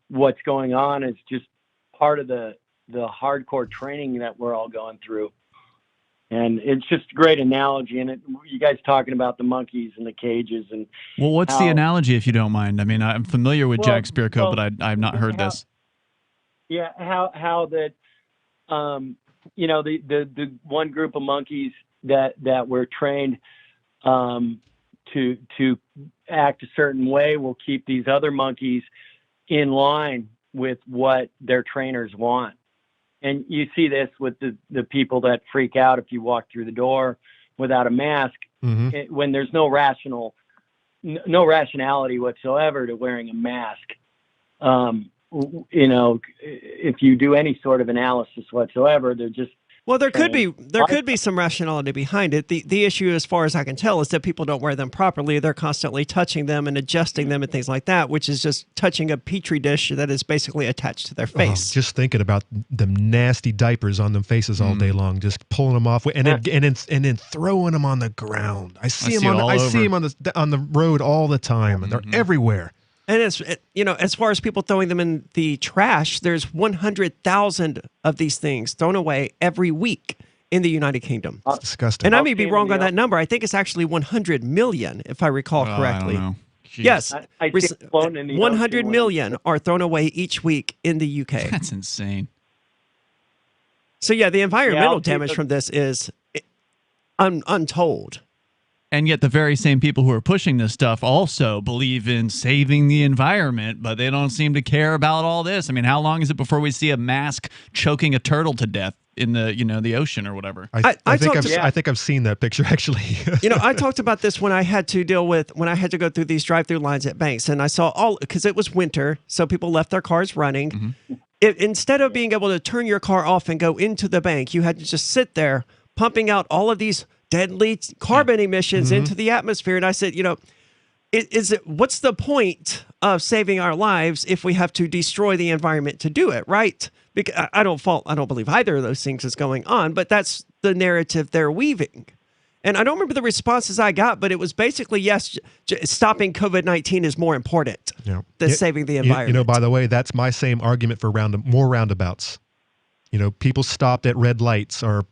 what's going on is just part of the hardcore training that we're all going through. And it's just a great analogy. And you guys talking about the monkeys and the cages and what's the analogy, if you don't mind? I mean, I'm familiar with Jack Spirko, but I've not heard this. Yeah, how that the one group of monkeys that were trained to act a certain way will keep these other monkeys in line with what their trainers want. And you see this with the people that freak out if you walk through the door without a mask, when there's no rationality whatsoever to wearing a mask. If you do any sort of analysis whatsoever, they're just there could be some rationality behind it. The issue, as far as I can tell, is that people don't wear them properly. They're constantly touching them and adjusting them and things like that, which is just touching a petri dish that is basically attached to their face. Just thinking about the nasty diapers on them faces all day long, just pulling them off and then throwing them on the ground. I see them on the road all the time, and they're everywhere. And as far as people throwing them in the trash, there's 100,000 of these things thrown away every week in the United Kingdom. It's disgusting. And I may be wrong on that number. I think it's actually 100 million, if I recall correctly. I don't know. Yes, 100 million are thrown away each week in the UK. That's insane. So yeah, the environmental damage from this is untold. And yet the very same people who are pushing this stuff also believe in saving the environment, but they don't seem to care about all this. I mean, how long is it before we see a mask choking a turtle to death in the, the ocean or whatever? I think I've seen that picture actually. I talked about this when I had to go through these drive-through lines at banks, and I saw because it was winter, so people left their cars running. Mm-hmm. Instead of being able to turn your car off and go into the bank, you had to just sit there pumping out all of these deadly carbon emissions into the atmosphere. And I said, what's the point of saving our lives if we have to destroy the environment to do it, right? Because I don't believe either of those things is going on, but that's the narrative they're weaving. And I don't remember the responses I got, but it was basically, yes, stopping COVID-19 is more important than saving the environment. By the way, that's my same argument for more roundabouts. People stopped at red lights are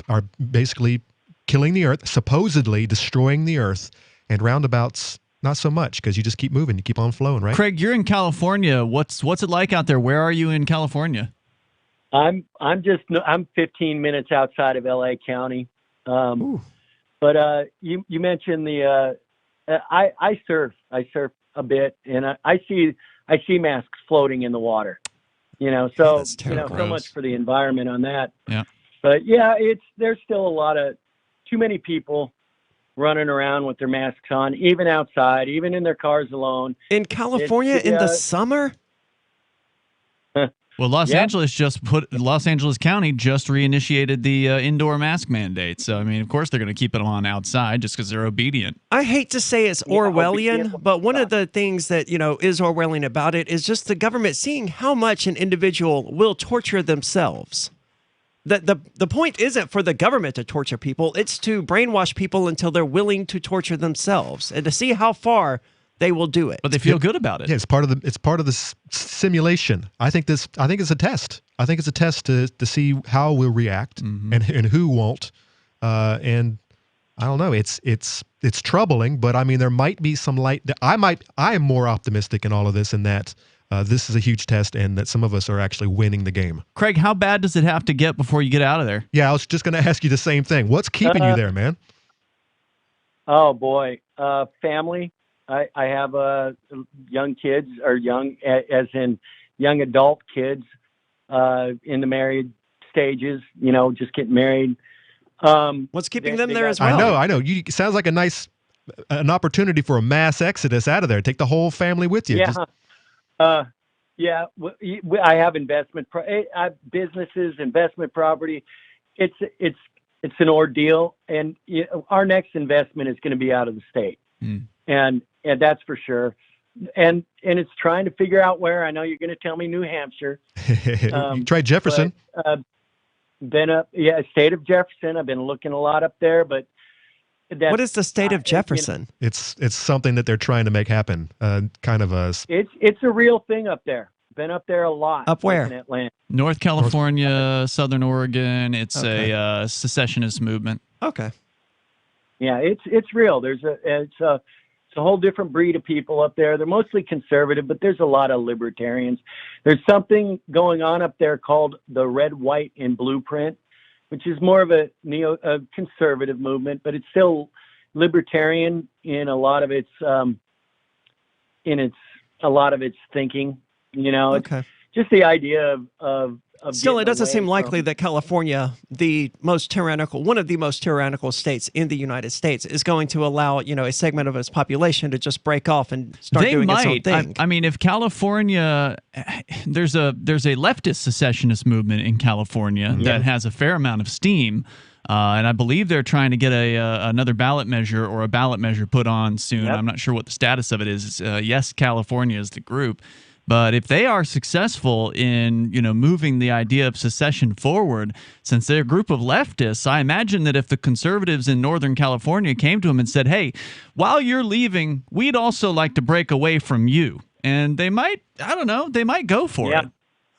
basically killing the earth, supposedly destroying the earth, and roundabouts not so much because you just keep moving, you keep on flowing, right? Craig, you're in California. What's it like out there? Where are you in California? I'm 15 minutes outside of LA County. But you mentioned I surf a bit, and I see masks floating in the water. So so much for the environment on that. Yeah. But yeah, there's still too many people running around with their masks on, even outside, even in their cars alone. In California in the summer? Well, Los Angeles County just reinitiated the indoor mask mandate. So, I mean, of course they're going to keep it on outside just because they're obedient. I hate to say it's Orwellian, but one of the things that, is Orwellian about it is just the government seeing how much an individual will torture themselves. The point isn't for the government to torture people. It's to brainwash people until they're willing to torture themselves and to see how far they will do it. But they feel good about it. Yeah, it's part of the simulation. I think it's a test. I think it's a test to see how we'll react and who won't. And I don't know. It's troubling, but I mean there might be some light. I am more optimistic in all of this in that this is a huge test and that some of us are actually winning the game. Craig, how bad does it have to get before you get out of there? Yeah, I was just going to ask you the same thing. What's keeping you there, man? Oh boy, family. I have young kids, or young as in young adult kids in the married stages, just getting married. What's keeping them there as well? I know. It sounds like an opportunity for a mass exodus out of there. Take the whole family with you. Yeah. I have businesses, investment property. It's an ordeal, and our next investment is going to be out of the state. And that's for sure. And it's trying to figure out where. I know you're going to tell me New Hampshire. Try Jefferson. State of Jefferson. I've been looking a lot up there, but what is the state of Jefferson? It's something that they're trying to make happen. It's a real thing up there. Been up there a lot. Up where? In Atlanta. North California, Southern Oregon. It's a secessionist movement. Okay. Yeah, it's real. It's a whole different breed of people up there. They're mostly conservative, but there's a lot of libertarians. There's something going on up there called the Red, White, and Blueprint, which is more of a conservative movement, but it's still libertarian in a lot of its thinking. It's just the idea of still, it doesn't seem likely that California, one of the most tyrannical states in the United States, is going to allow a segment of its population to just break off and start doing its own thing. I mean, if California, there's a leftist secessionist movement in California that has a fair amount of steam. And I believe they're trying to get another ballot measure or a ballot measure put on soon. Yep. I'm not sure what the status of it is. Yes, California is the group. But if they are successful in, moving the idea of secession forward, since they're a group of leftists, I imagine that if the conservatives in Northern California came to them and said, hey, while you're leaving, we'd also like to break away from you. And they might go for it.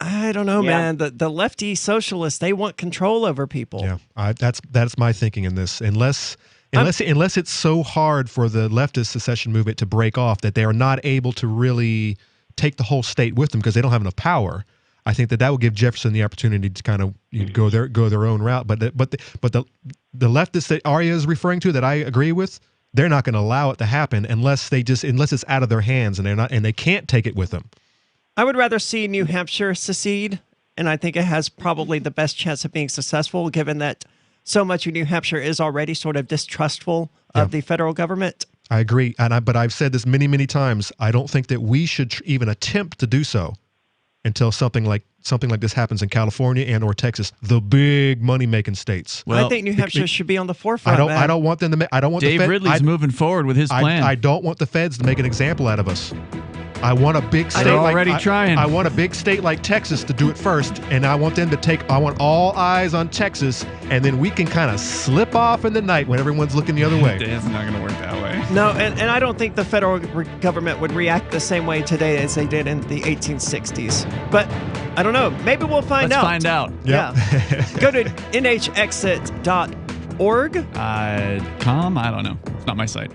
I don't know, man. The lefty socialists, they want control over people. Yeah, that's my thinking in this. Unless it's so hard for the leftist secession movement to break off that they are not able to really take the whole state with them because they don't have enough power. I think that will give Jefferson the opportunity to kind of go their own route. But the leftist that Arya is referring to, that I agree with, they're not going to allow it to happen unless it's out of their hands and they can't take it with them. I would rather see New Hampshire secede, and I think it has probably the best chance of being successful, given that so much of New Hampshire is already sort of distrustful of the federal government. I agree, but I've said this many, many times. I don't think that we should even attempt to do so until something like this happens in California and or Texas, the big money-making states. Well, I think New Hampshire should be on the forefront. I don't want them to. I don't want Dave Ridley's moving forward with his plan. I don't want the feds to make an example out of us. I want a big state. They're already trying. I want a big state like Texas to do it first, and I want them to take. I want all eyes on Texas, and then we can kind of slip off in the night when everyone's looking the other way. It's not going to work that way. No, and I don't think the federal government would react the same way today as they did in the 1860s. But I don't know. Maybe we'll find out. Let's find out. Yeah. Go to nhexit.org. .com? I don't know. It's not my site.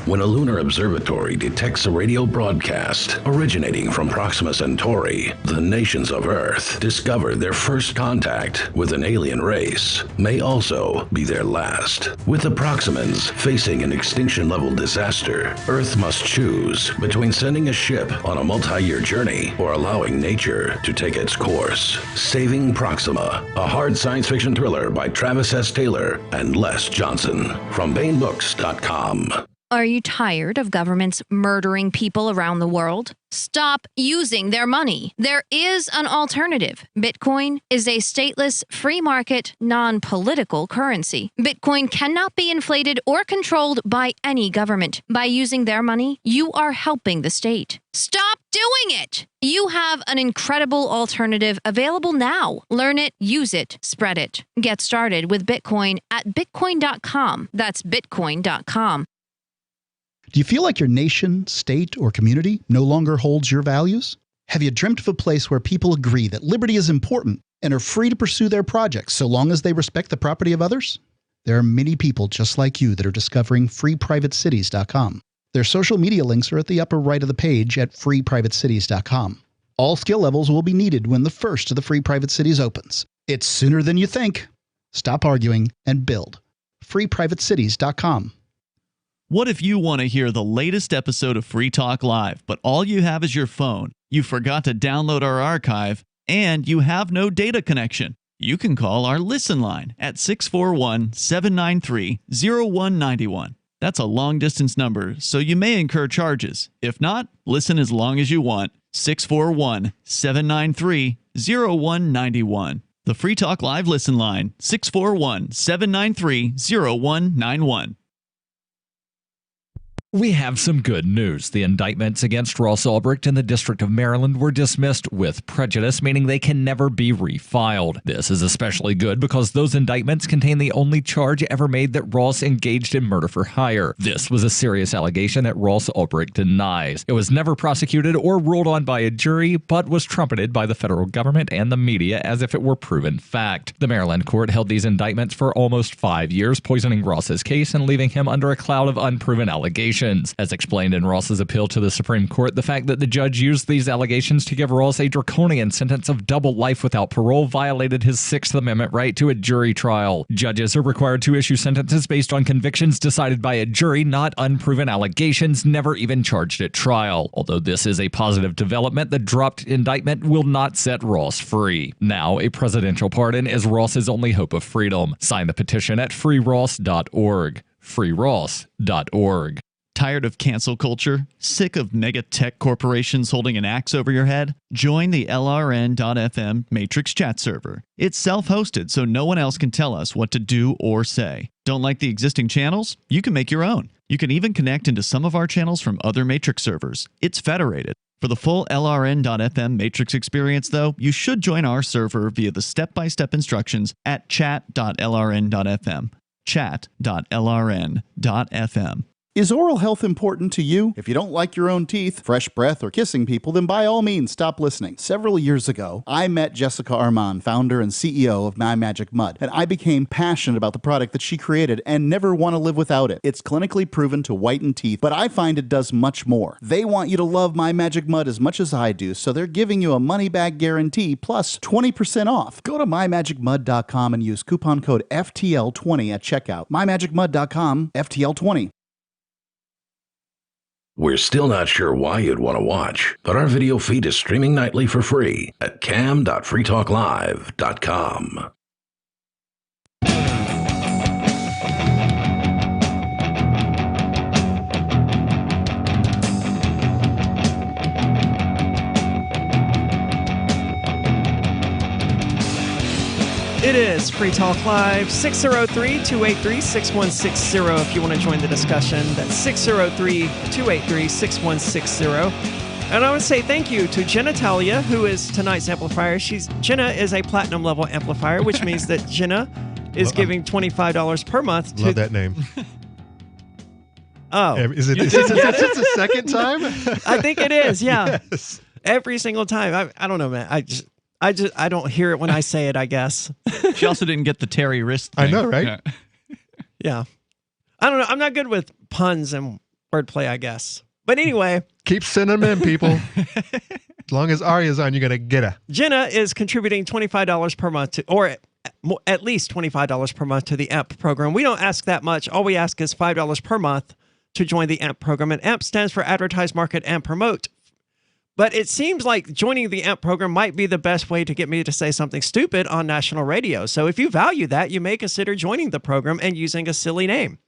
When a lunar observatory detects a radio broadcast originating from Proxima Centauri, the nations of Earth discover their first contact with an alien race may also be their last. With the Proximans facing an extinction-level disaster, Earth must choose between sending a ship on a multi-year journey or allowing nature to take its course. Saving Proxima, a hard science fiction thriller by Travis S. Taylor and Les Johnson from BaneBooks.com. Are you tired of governments murdering people around the world? Stop using their money. There is an alternative. Bitcoin is a stateless, free market, non-political currency. Bitcoin cannot be inflated or controlled by any government. By using their money, you are helping the state. Stop doing it! You have an incredible alternative available now. Learn it, use it, spread it. Get started with Bitcoin at bitcoin.com. That's bitcoin.com. Do you feel like your nation, state, or community no longer holds your values? Have you dreamt of a place where people agree that liberty is important and are free to pursue their projects so long as they respect the property of others? There are many people just like you that are discovering freeprivatecities.com. Their social media links are at the upper right of the page at freeprivatecities.com. All skill levels will be needed when the first of the Free Private Cities opens. It's sooner than you think. Stop arguing and build. freeprivatecities.com. What if you want to hear the latest episode of Free Talk Live, but all you have is your phone, you forgot to download our archive, and you have no data connection? You can call our Listen line at 641-793-0191. That's a long-distance number, so you may incur charges. If not, listen as long as you want. 641-793-0191. The Free Talk Live Listen line, 641-793-0191. We have some good news. The indictments against Ross Ulbricht in the District of Maryland were dismissed with prejudice, meaning they can never be refiled. This is especially good because those indictments contain the only charge ever made that Ross engaged in murder for hire. This was a serious allegation that Ross Ulbricht denies. It was never prosecuted or ruled on by a jury, but was trumpeted by the federal government and the media as if it were proven fact. The Maryland court held these indictments for almost 5 years, poisoning Ross's case and leaving him under a cloud of unproven allegations. As explained in Ross's appeal to the Supreme Court, the fact that the judge used these allegations to give Ross a draconian sentence of double life without parole violated his Sixth Amendment right to a jury trial. Judges are required to issue sentences based on convictions decided by a jury, not unproven allegations never even charged at trial. Although this is a positive development, the dropped indictment will not set Ross free. Now, a presidential pardon is Ross's only hope of freedom. Sign the petition at freeross.org. freeross.org. Tired of cancel culture? Sick of mega tech corporations holding an axe over your head? Join the LRN.FM Matrix chat server. It's self-hosted, so no one else can tell us what to do or say. Don't like the existing channels? You can make your own. You can even connect into some of our channels from other Matrix servers. It's federated. For the full LRN.FM Matrix experience, though, you should join our server via the step-by-step instructions at chat.lrn.fm. chat.lrn.fm. Is oral health important to you? If you don't like your own teeth, fresh breath, or kissing people, then by all means stop listening. Several years ago, I met Jessica Armand, founder and CEO of My Magic Mud, and I became passionate about the product that she created and never want to live without it. It's clinically proven to whiten teeth, but I find it does much more. They want you to love My Magic Mud as much as I do, so they're giving you a money-back guarantee plus 20% off. Go to mymagicmud.com and use coupon code FTL20 at checkout. mymagicmud.com, FTL20. We're still not sure why you'd want to watch, but our video feed is streaming nightly for free at cam.freetalklive.com. It is Free Talk Live, 603-283-6160 if you want to join the discussion. That's 603-283-6160. And I want to say thank you to Jenna Talia, who is tonight's amplifier. Jenna is a platinum level amplifier, which means that Jenna is giving $25 per month. Love that name. Oh. Is it the second time? I think it is, yeah. Yes. Every single time. I don't know, man. I don't hear it when I say it, I guess. She also didn't get the Terry wrist thing. I know, right? Yeah. I don't know. I'm not good with puns and wordplay, I guess. But anyway. Keep sending them in, people. As long as Arya's on, you're going to get her. Jenna is contributing $25 per month or at least $25 per month to the AMP program. We don't ask that much. All we ask is $5 per month to join the AMP program. And AMP stands for Advertise, Market, and Promote. But it seems like joining the AMP program might be the best way to get me to say something stupid on national radio. So if you value that, you may consider joining the program and using a silly name.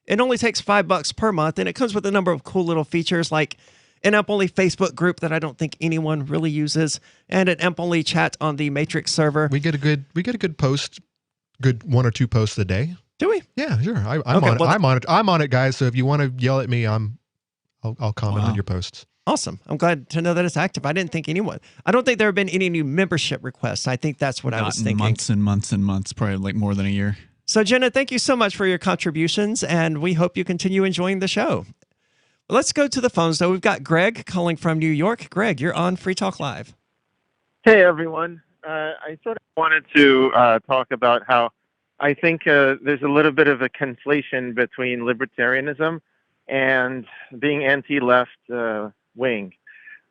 It only takes $5 per month, and it comes with a number of cool little features like an AMP-only Facebook group that I don't think anyone really uses, and an AMP-only chat on the Matrix server. We get a good post, good 1 or 2 posts a day. Do we? Yeah, sure. I'm on it. I'm on it, guys. So if you want to yell at me, I'll comment on your posts. Awesome. I'm glad to know that it's active. I don't think there have been any new membership requests. I think that's what I was thinking. Months and months and months, probably like more than a year. So, Jenna, thank you so much for your contributions, and we hope you continue enjoying the show. Let's go to the phones, though. We've got Greg calling from New York. Greg, you're on Free Talk Live. Hey, everyone. I sort of wanted to talk about how I think there's a little bit of a conflation between libertarianism and being anti-left wing.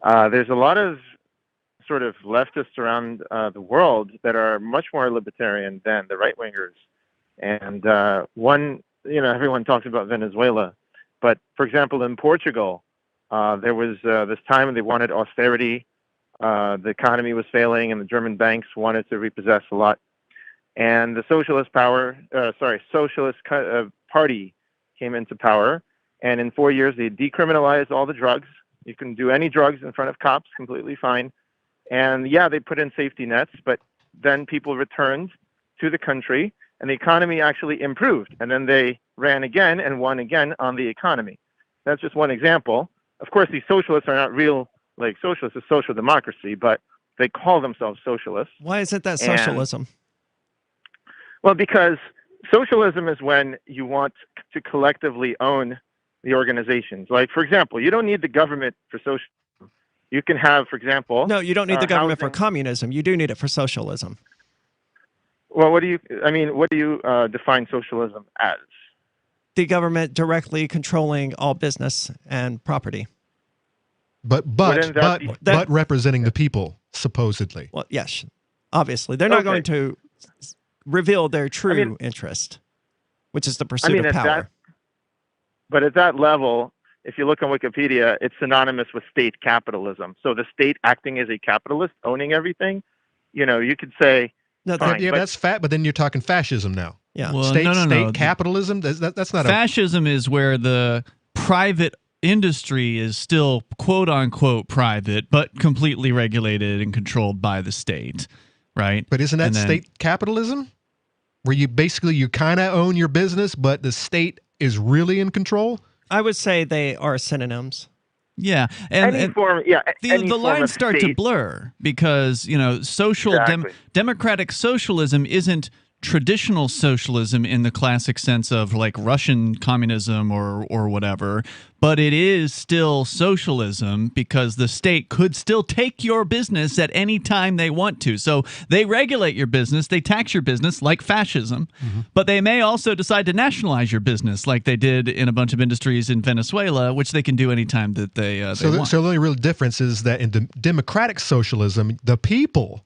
There's a lot of sort of leftists around the world that are much more libertarian than the right-wingers. And everyone talks about Venezuela. But, for example, in Portugal, there was this time when they wanted austerity. The economy was failing, and the German banks wanted to repossess a lot. And the Socialist Party came into power. And in 4 years, they decriminalized all the drugs. You can do any drugs in front of cops, completely fine. And, yeah, they put in safety nets, but then people returned to the country, and the economy actually improved. And then they ran again and won again on the economy. That's just one example. Of course, these socialists are not real, like socialists. It's social democracy, but they call themselves socialists. Why isn't that socialism? Well, because socialism is when you want to collectively own the organizations. Like, for example, you don't need the government for socialism. You can have, for example... No, you don't need the government for communism. You do need it for socialism. Well, what do you define socialism as? The government directly controlling all business and property. But representing the people, supposedly. Well, yes, obviously. They're not going to reveal their true interest, which is the pursuit of power. But at that level, if you look on Wikipedia, it's synonymous with state capitalism. So the state acting as a capitalist, owning everything, you could say... No, that's fat, but then you're talking fascism now. Yeah. Well, state capitalism, that's not fascism is where the private industry is still quote-unquote private, but completely regulated and controlled by the state, right? But isn't that state capitalism? Where you kind of own your business, but the state is really in control? I would say they are synonyms. Yeah, the lines start to blur because democratic socialism isn't traditional socialism in the classic sense of like Russian communism or whatever, but it is still socialism because the state could still take your business at any time they want to. So they regulate your business, they tax your business like fascism, but they may also decide to nationalize your business like they did in a bunch of industries in Venezuela, which they can do anytime that they want. So the only real difference is that in democratic socialism, the people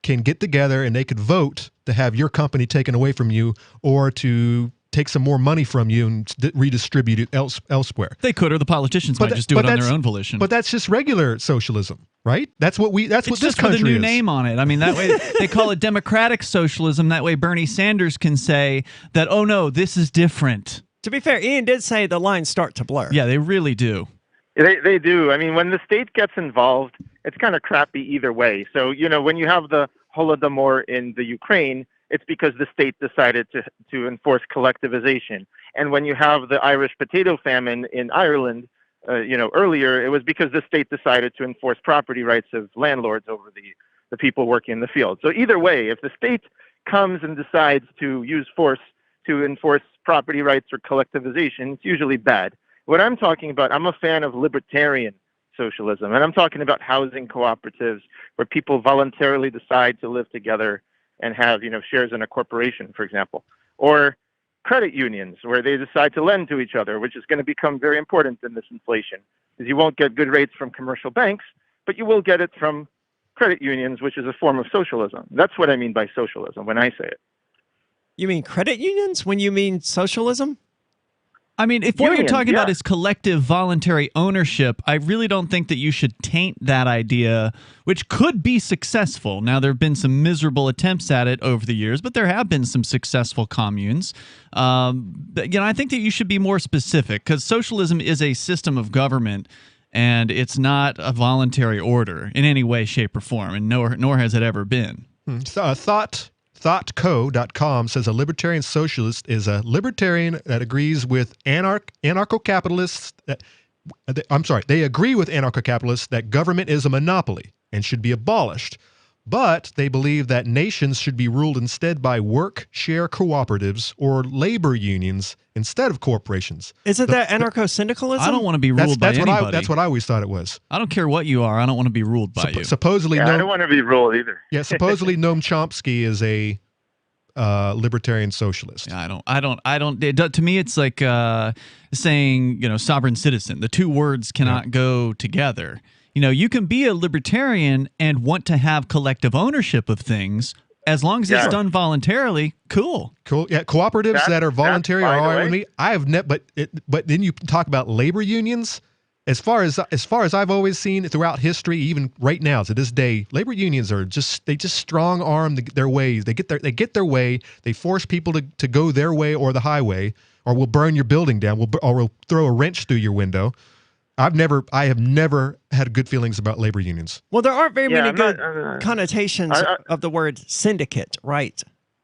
can get together and they could vote to have your company taken away from you or to take some more money from you and redistribute it elsewhere. They could, or the politicians might just do it on their own volition. But that's just regular socialism, right? That's what this country is. It's just with a new name on it. I mean, that way they call it democratic socialism. That way Bernie Sanders can say that, oh no, this is different. To be fair, Ian did say the lines start to blur. Yeah, they really do. They do. I mean, when the state gets involved, it's kind of crappy either way. So, when you have the Holodomor in the Ukraine, it's because the state decided to enforce collectivization. And when you have the Irish potato famine in Ireland, earlier, it was because the state decided to enforce property rights of landlords over the people working in the field. So either way, if the state comes and decides to use force to enforce property rights or collectivization, it's usually bad. What I'm talking about, I'm a fan of libertarian socialism, and I'm talking about housing cooperatives where people voluntarily decide to live together and have, shares in a corporation, for example, or credit unions where they decide to lend to each other, which is going to become very important in this inflation, because you won't get good rates from commercial banks, but you will get it from credit unions, which is a form of socialism. That's what I mean by socialism when I say it. You mean credit unions when you mean socialism? I mean, if what you're talking about is collective voluntary ownership, I really don't think that you should taint that idea, which could be successful. Now, there have been some miserable attempts at it over the years, but there have been some successful communes. But, I think that you should be more specific because socialism is a system of government, and it's not a voluntary order in any way, shape, or form, and nor has it ever been. Thoughtco.com says a libertarian socialist is a libertarian that agrees with anarcho-capitalists. They agree with anarcho-capitalists that government is a monopoly and should be abolished, but they believe that nations should be ruled instead by work-share cooperatives or labor unions instead of corporations. Isn't that anarcho-syndicalism? I don't want to be ruled by anybody. That's what I always thought it was. I don't care what you are. I don't want to be ruled by you. Supposedly, I don't want to be ruled either. Yeah, supposedly Noam Chomsky is a libertarian socialist. Yeah, I don't. To me, it's like saying sovereign citizen. The two words cannot go together. You can be a libertarian and want to have collective ownership of things as long as it's done voluntarily. Cool. Yeah, cooperatives that are voluntary are all right with me. I have but then you talk about labor unions. As far as I've always seen throughout history, even right now to this day, labor unions are just strong arm their ways. They get their way. They force people to go their way or the highway, or we'll burn your building down. Or we'll throw a wrench through your window. I have never had good feelings about labor unions. Well, there aren't very many good connotations of the word syndicate, right?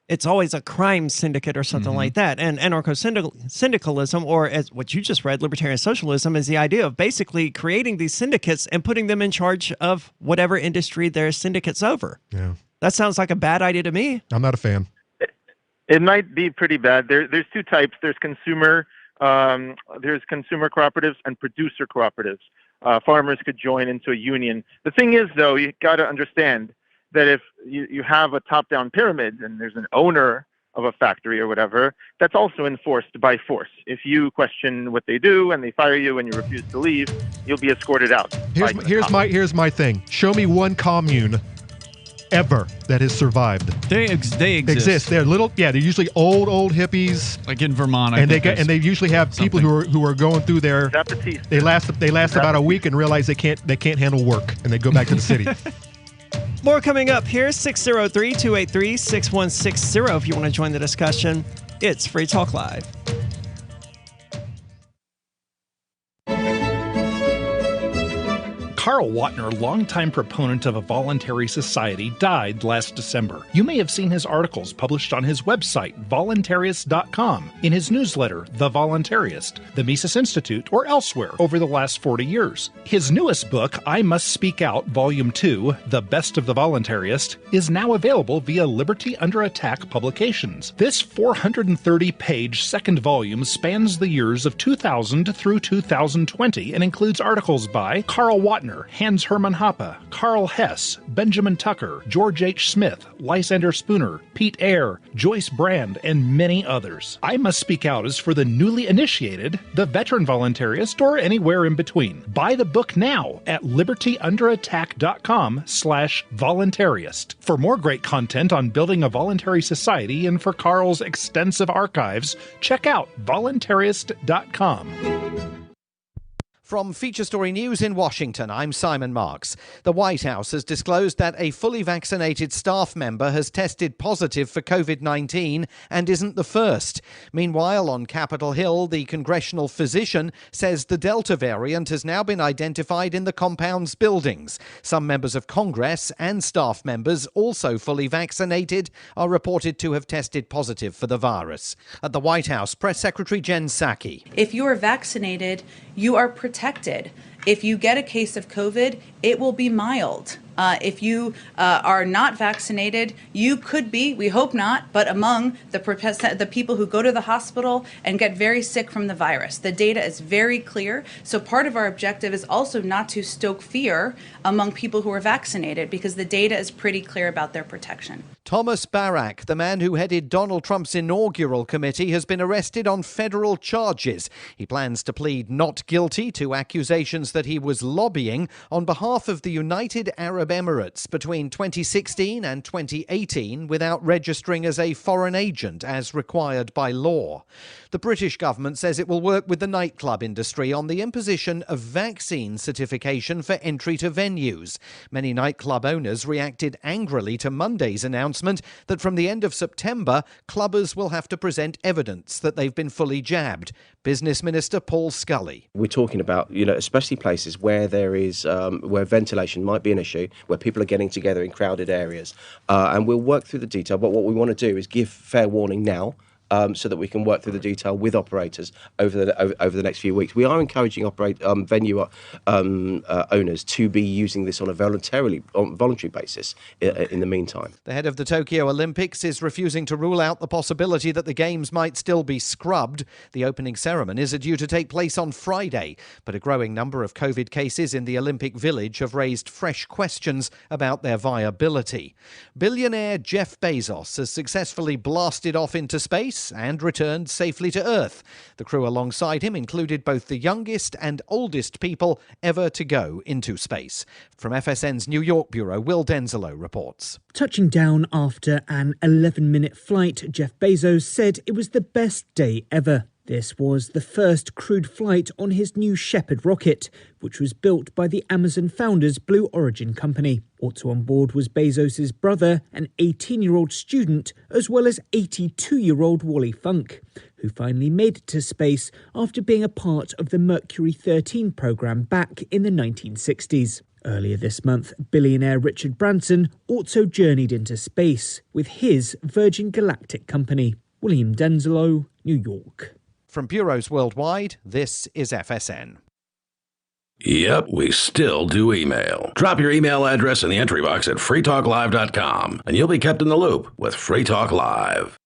It's always a crime syndicate or something like that. And anarcho-syndicalism, or as what you just read, libertarian socialism, is the idea of basically creating these syndicates and putting them in charge of whatever industry their syndicates over. Yeah, that sounds like a bad idea to me. I'm not a fan. It might be pretty bad. There's two types. There's consumer cooperatives and producer cooperatives. Farmers could join into a union. The thing is, though, you got to understand that if you have a top-down pyramid and there's an owner of a factory or whatever, that's also enforced by force. If you question what they do and they fire you and you refuse to leave, you'll be escorted out. Here's my thing. Show me one commune ever that has survived. They exist. They're they're usually old hippies, like in Vermont. And they usually have people who are going through their. They last about a week and realize they can't handle work and they go back to the city. More coming up here, 603-283-6160 if you want to join the discussion. It's Free Talk Live. Carl Watner, longtime proponent of a voluntary society, died last December. You may have seen his articles published on his website, voluntarist.com, in his newsletter, The Voluntarist, the Mises Institute, or elsewhere over the last 40 years. His newest book, I Must Speak Out, Volume 2, The Best of the Voluntarist, is now available via Liberty Under Attack Publications. This 430-page second volume spans the years of 2000 through 2020 and includes articles by Carl Watner, Hans Hermann Hoppe, Karl Hess, Benjamin Tucker, George H. Smith, Lysander Spooner, Pete Eyre, Joyce Brand, and many others. I Must Speak Out is for the newly initiated, the veteran voluntarist, or anywhere in between. Buy the book now at libertyunderattack.com/voluntarist. For more great content on building a voluntary society and for Carl's extensive archives, check out voluntarist.com. From Feature Story News in Washington, I'm Simon Marks. The White House has disclosed that a fully vaccinated staff member has tested positive for COVID-19 and isn't the first. Meanwhile, on Capitol Hill, the congressional physician says the Delta variant has now been identified in the compound's buildings. Some members of Congress and staff members, also fully vaccinated, are reported to have tested positive for the virus. At the White House, Press Secretary Jen Psaki. If you are vaccinated, you are protected. If you get a case of COVID, it will be mild. If you are not vaccinated, you could be, we hope not, but among the people who go to the hospital and get very sick from the virus. The data is very clear. So part of our objective is also not to stoke fear among people who are vaccinated because the data is pretty clear about their protection. Thomas Barak, the man who headed Donald Trump's inaugural committee, has been arrested on federal charges. He plans to plead not guilty to accusations that he was lobbying on behalf of the United Arab Emirates between 2016 and 2018 without registering as a foreign agent as required by law. The British government says it will work with the nightclub industry on the imposition of vaccine certification for entry to venues. Many nightclub owners reacted angrily to Monday's announcement that from the end of September, clubbers will have to present evidence that they've been fully jabbed. Business Minister Paul Scully. We're talking about, especially places where there is, where ventilation might be an issue, where people are getting together in crowded areas. And we'll work through the detail, but what we want to do is give fair warning now, so that we can work through the detail with operators over the next few weeks. We are encouraging venue owners to be using this on a voluntary basis in the meantime. The head of the Tokyo Olympics is refusing to rule out the possibility that the Games might still be scrubbed. The opening ceremonies are due to take place on Friday, but a growing number of COVID cases in the Olympic Village have raised fresh questions about their viability. Billionaire Jeff Bezos has successfully blasted off into space and returned safely to Earth. The crew alongside him included both the youngest and oldest people ever to go into space. From FSN's New York bureau, Will Denzelo reports. Touching down after an 11-minute flight, Jeff Bezos said it was the best day ever. This was the first crewed flight on his new Shepard rocket, which was built by the Amazon founder's Blue Origin company. Also on board was Bezos' brother, an 18-year-old student, as well as 82-year-old Wally Funk, who finally made it to space after being a part of the Mercury 13 program back in the 1960s. Earlier this month, billionaire Richard Branson also journeyed into space with his Virgin Galactic company. William Denzelo, New York. From bureaus worldwide, this is FSN. Yep, we still do email. Drop your email address in the entry box at freetalklive.com, and you'll be kept in the loop with Free Talk Live.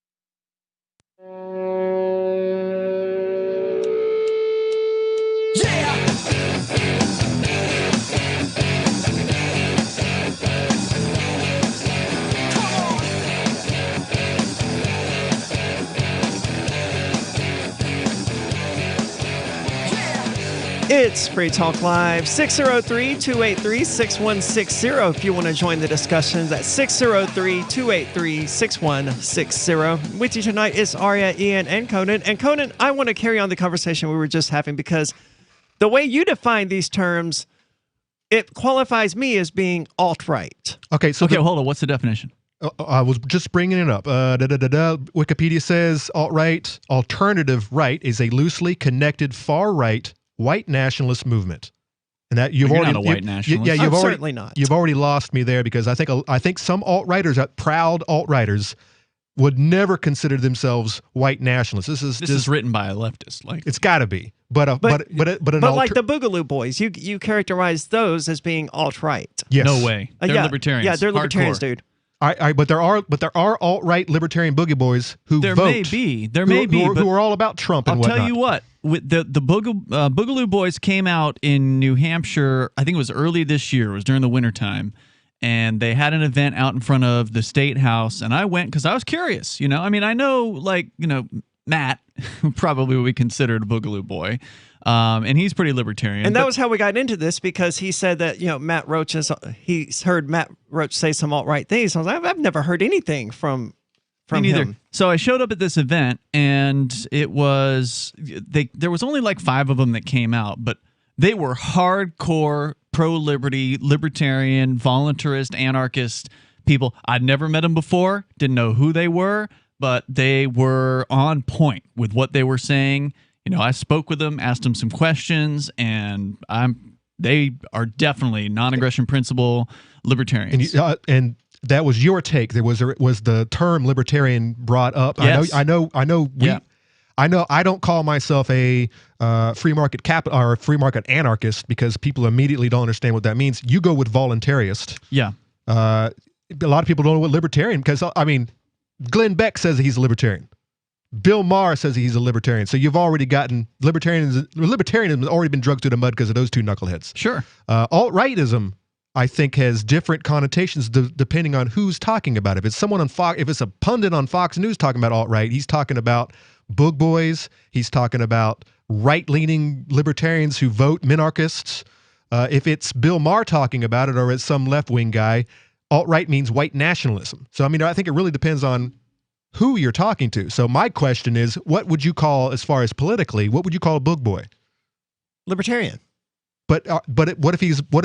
It's Free Talk Live, 603-283-6160. If you want to join the discussion, that's 603-283-6160. With you tonight is Arya, Ian, and Conan. And Conan, I want to carry on the conversation we were just having because the way you define these terms, it qualifies me as being alt-right. Okay, hold on. What's the definition? I was just bringing it up. Wikipedia says alt-right, alternative right, is a loosely connected far-right white nationalist movement. And that you've You're already not a white nationalist. Yeah, I'm certainly not. You've already lost me there because I think some alt-righters, proud alt-righters, would never consider themselves white nationalists. This is written by a leftist. Like it's got to be, but like the Boogaloo Boys, you characterize those as being alt-right. Yes. No way. They're libertarians. Yeah, they're libertarians, Hardcore. dude. But there are alt-right libertarian boogie boys who There vote. There may be, who are all about Trump and I'll whatnot. tell you what. With the Boogaloo Boys came out in New Hampshire. I think it was early this year. It was during the wintertime. And they had an event out in front of the State House, and I went because I was curious. You know, I mean, I know, Matt probably would be considered a Boogaloo boy, and he's pretty libertarian. And that was how we got into this, because he said that Matt Roach he's heard Matt Roach say some alt-right things. I was like, I've never heard anything from him. So I showed up at this event, and it was there was only like 5 of them that came out, but they were hardcore pro-liberty, libertarian, voluntarist, anarchist people. I'd never met them before, didn't know who they were, but they were on point with what they were saying. You know, I spoke with them, asked them some questions, and they are definitely non-aggression principle libertarians. And that was your take. There was the term libertarian brought up. Yes. I know. I don't call myself a free market or a free market anarchist because people immediately don't understand what that means. You go with voluntarist. Yeah. A lot of people don't know what libertarian, because I mean, Glenn Beck says he's a libertarian. Bill Maher says he's a libertarian. So you've already gotten libertarianism has already been drugged through the mud because of those two knuckleheads. Sure. Alt-rightism, I think, has different connotations depending on who's talking about it. If it's someone on Fox, if it's a pundit on Fox News talking about alt-right, he's talking about boog boys. He's talking about right-leaning libertarians who vote minarchists. If it's Bill Maher talking about it, or it's some left-wing guy, alt-right means white nationalism. So, I mean, I think it really depends on who you're talking to. So my question is, what would you call, as far as politically, what would you call a boog boy? Libertarian. But what if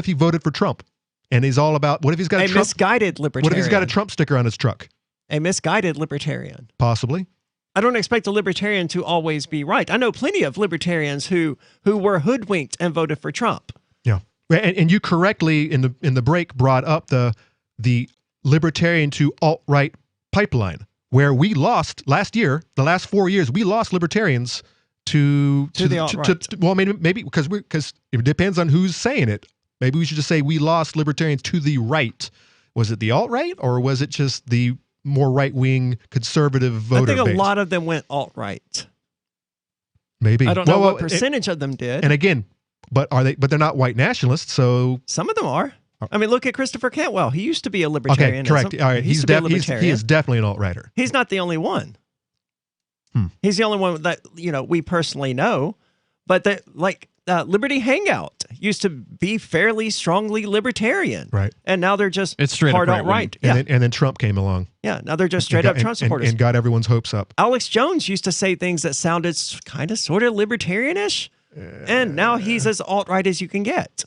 he voted for Trump? And he's all about, what if he's got a misguided libertarian? What if he's got a Trump sticker on his truck? A misguided libertarian. Possibly. I don't expect a libertarian to always be right. I know plenty of libertarians who were hoodwinked and voted for Trump. Yeah, and you correctly in the break brought up the libertarian to alt-right pipeline, where we lost last year, the last 4 years, we lost libertarians to the alt-right. Well, maybe because it depends on who's saying it. Maybe we should just say we lost libertarians to the right. Was it the alt-right, or was it just the more right-wing conservative voter base? I think a lot of them went alt-right. Maybe. I don't know what percentage of them did. And again, but they're not white nationalists, so some of them are. I mean, look at Christopher Cantwell. He used to be a libertarian. Okay, correct. All right, he is definitely an alt-righter. He's not the only one. He's the only one that we personally know. But Liberty Hangout used to be fairly strongly libertarian, right? And now they're just straight hard up alt-right. Yeah. And then Trump came along. Yeah, now they're just straight up Trump supporters and got everyone's hopes up. Alex Jones used to say things that sounded kind of sort of libertarianish, and now he's as alt-right as you can get.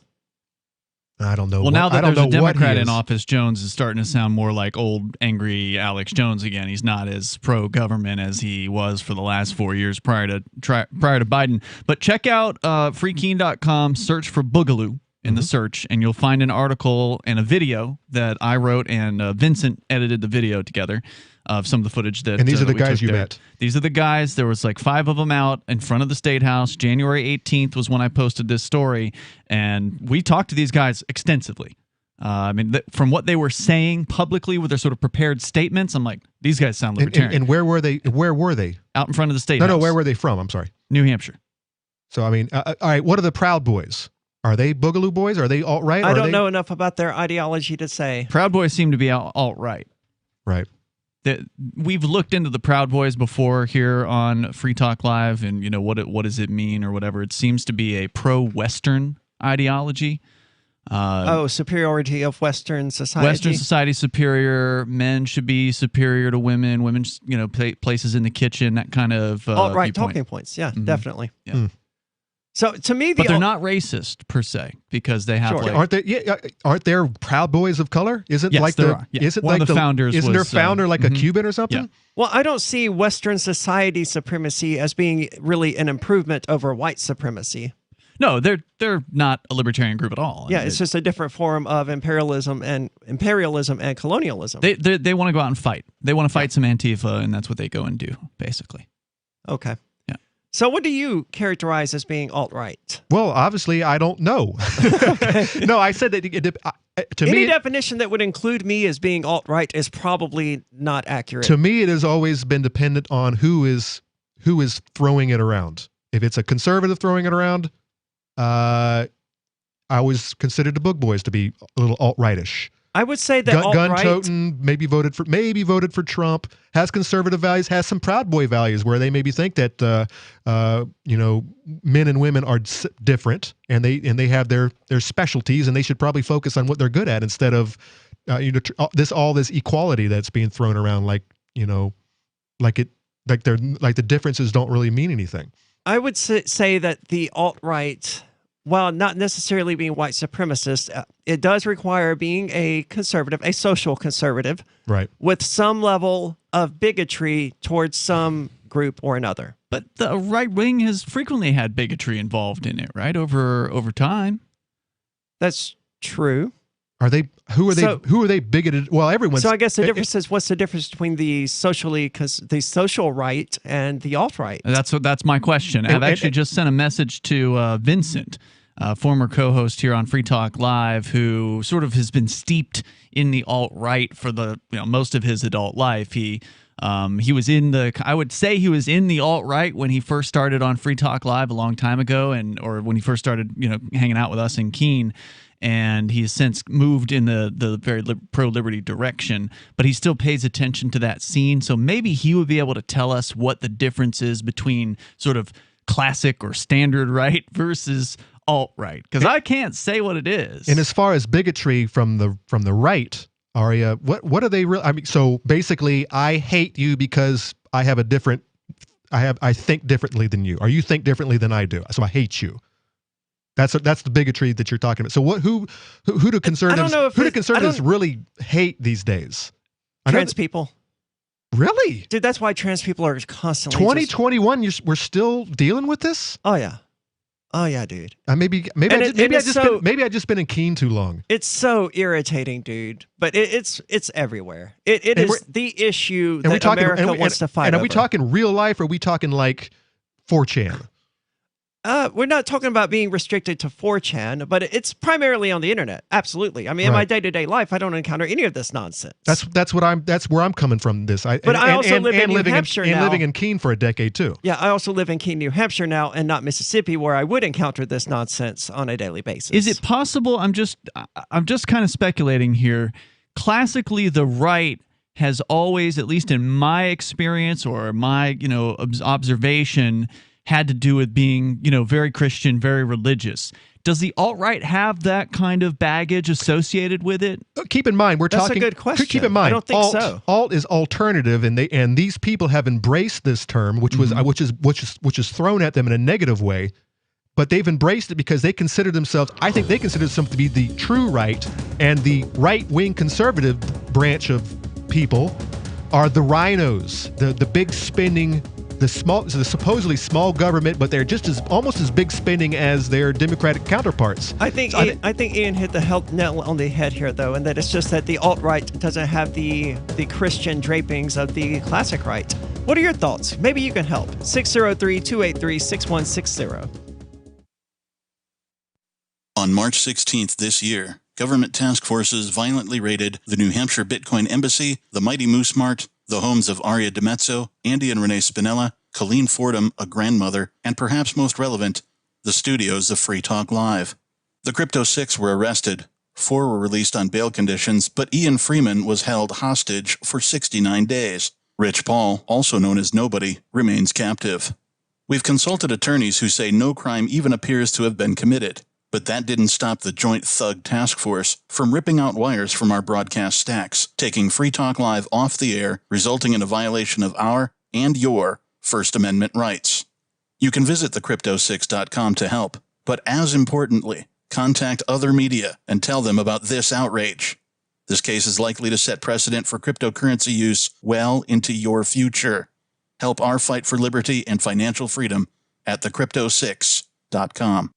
I don't know. Well, now that there's a Democrat in office, Jones is starting to sound more like old, angry Alex Jones again. He's not as pro-government as he was for the last 4 years prior to Biden. But check out freekeen.com, search for Boogaloo in the search, and you'll find an article and a video that I wrote, and Vincent edited the video together of some of the footage that. And these are the guys you met. These are the guys. There was like 5 of them out in front of the State House. January 18th was when I posted this story, and we talked to these guys extensively. I mean, from what they were saying publicly with their sort of prepared statements, I'm like, these guys sound libertarian. And where were they? Where were they? Out in front of the State House. No, where were they from? I'm sorry. New Hampshire. So, I mean, all right, what are the Proud Boys? Are they Boogaloo Boys? Are they alt-right? I don't know enough about their ideology to say. Proud Boys seem to be alt-right. Right. We've looked into the Proud Boys before here on Free Talk Live, and what does it mean or whatever. It seems to be a pro-Western ideology. Superiority of Western society. Western society superior. Men should be superior to women. Women, places in the kitchen. That kind of alt-right talking points. Yeah, definitely. Yeah. So to me, but they're not racist per se because they have. Aren't they? Yeah, aren't there Proud Boys of color? Isn't yes, like there the are. Yeah. isn't one like of the founders? Isn't their founder like a Cuban or something? Yeah. Well, I don't see Western society supremacy as being really an improvement over white supremacy. No, they're not a libertarian group at all. Yeah, it's just a different form of imperialism and colonialism. They want to go out and fight. They want to fight some Antifa, and that's what they go and do, basically. Okay. Yeah. So what do you characterize as being alt-right? Well, obviously, I don't know. No, I said that to Any me, definition that would include me as being alt-right is probably not accurate. to me, it has always been dependent on who is throwing it around. If it's a conservative throwing it around, I always considered the Book Boys to be a little alt-rightish. I would say that alt-right, gun-toting, maybe voted for Trump, has conservative values, has some Proud Boy values where they maybe think that men and women are different and they have their specialties and they should probably focus on what they're good at instead of all this equality that's being thrown around like the differences don't really mean anything. I would say that the alt-right, while not necessarily being white supremacist, it does require being a conservative, a social conservative, right, with some level of bigotry towards some group or another. But the right wing has frequently had bigotry involved in it, right? Over time. That's true. Are they? Who are they bigoted? Well, everyone's. So I guess the difference is, what's the difference between the social right and the alt-right? That's my question. I've actually just sent a message to Vincent, former co-host here on Free Talk Live, who sort of has been steeped in the alt-right for most of his adult life. He was in the alt-right when he first started on Free Talk Live a long time ago, or when he first started hanging out with us in Keene. And he has since moved in the very pro-liberty direction, but he still pays attention to that scene. So maybe he would be able to tell us what the difference is between sort of classic or standard right versus alt-right, because I can't say what it is. And as far as bigotry from the right, Aria, what are they really? I mean, so basically, I hate you because I think differently than you, or you think differently than I do, so I hate you. That's the bigotry that you're talking about. So who do conservatives really hate these days? Trans people. Really? Dude, that's why trans people are constantly 2021, we're still dealing with this? Oh yeah. Oh yeah, dude. Maybe I just been in Keene too long. It's so irritating, dude. But it's everywhere. It is the issue that America wants to fight. And are we talking real life, or are we talking like 4chan? We're not talking about being restricted to 4chan, but it's primarily on the internet. Absolutely. I mean, in my day-to-day life, I don't encounter any of this nonsense. That's where I'm coming from. I also live in New Hampshire now. And living in Keene for a decade too. Yeah, I also live in Keene, New Hampshire now, and not Mississippi, where I would encounter this nonsense on a daily basis. Is it possible? I'm just kind of speculating here. Classically, the right has always, at least in my experience or my observation, had to do with being, very Christian, very religious. Does the alt-right have that kind of baggage associated with it? Keep in mind, That's a good question. Keep in mind, I don't think so. Alt is alternative, and these people have embraced this term, which is thrown at them in a negative way, but they've embraced it because they consider themselves. I think they consider themselves to be the true right, and the right-wing conservative branch of people are the rhinos, the big spending. The supposedly small government, but they're just almost as big spending as their Democratic counterparts. I think Ian hit the nail on the head here, though, and that it's just that the alt-right doesn't have the Christian drapings of the classic right. What are your thoughts? Maybe you can help. 603-283-6160. On March 16th this year, government task forces violently raided the New Hampshire Bitcoin Embassy, the Mighty Moose Mart, the homes of Aria DiMezzo, Andy and Renee Spinella, Colleen Fordham, a grandmother, and perhaps most relevant, the studios of Free Talk Live. The Crypto Six were arrested. 4 were released on bail conditions, but Ian Freeman was held hostage for 69 days. Rich Paul, also known as Nobody, remains captive. We've consulted attorneys who say no crime even appears to have been committed. But that didn't stop the Joint Thug Task Force from ripping out wires from our broadcast stacks, taking Free Talk Live off the air, resulting in a violation of our and your First Amendment rights. You can visit thecrypto6.com to help, but as importantly, contact other media and tell them about this outrage. This case is likely to set precedent for cryptocurrency use well into your future. Help our fight for liberty and financial freedom at thecrypto6.com.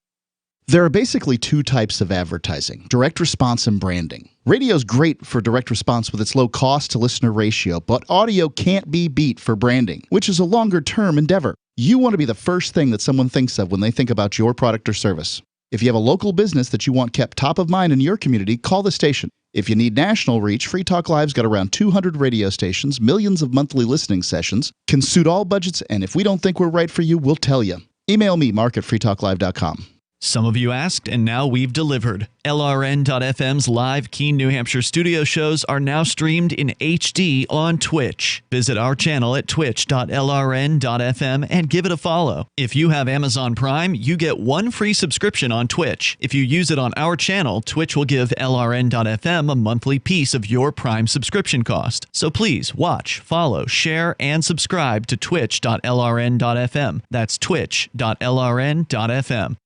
There are basically two types of advertising, direct response and branding. Radio's great for direct response with its low cost to listener ratio, but audio can't be beat for branding, which is a longer term endeavor. You want to be the first thing that someone thinks of when they think about your product or service. If you have a local business that you want kept top of mind in your community, call the station. If you need national reach, Free Talk Live's got around 200 radio stations, millions of monthly listening sessions, can suit all budgets, and if we don't think we're right for you, we'll tell you. Email me, mark@freetalklive.com. Some of you asked, and now we've delivered. LRN.FM's live Keene, New Hampshire studio shows are now streamed in HD on Twitch. Visit our channel at twitch.lrn.fm and give it a follow. If you have Amazon Prime, you get one free subscription on Twitch. If you use it on our channel, Twitch will give LRN.FM a monthly piece of your Prime subscription cost. So please watch, follow, share, and subscribe to twitch.lrn.fm. That's twitch.lrn.fm.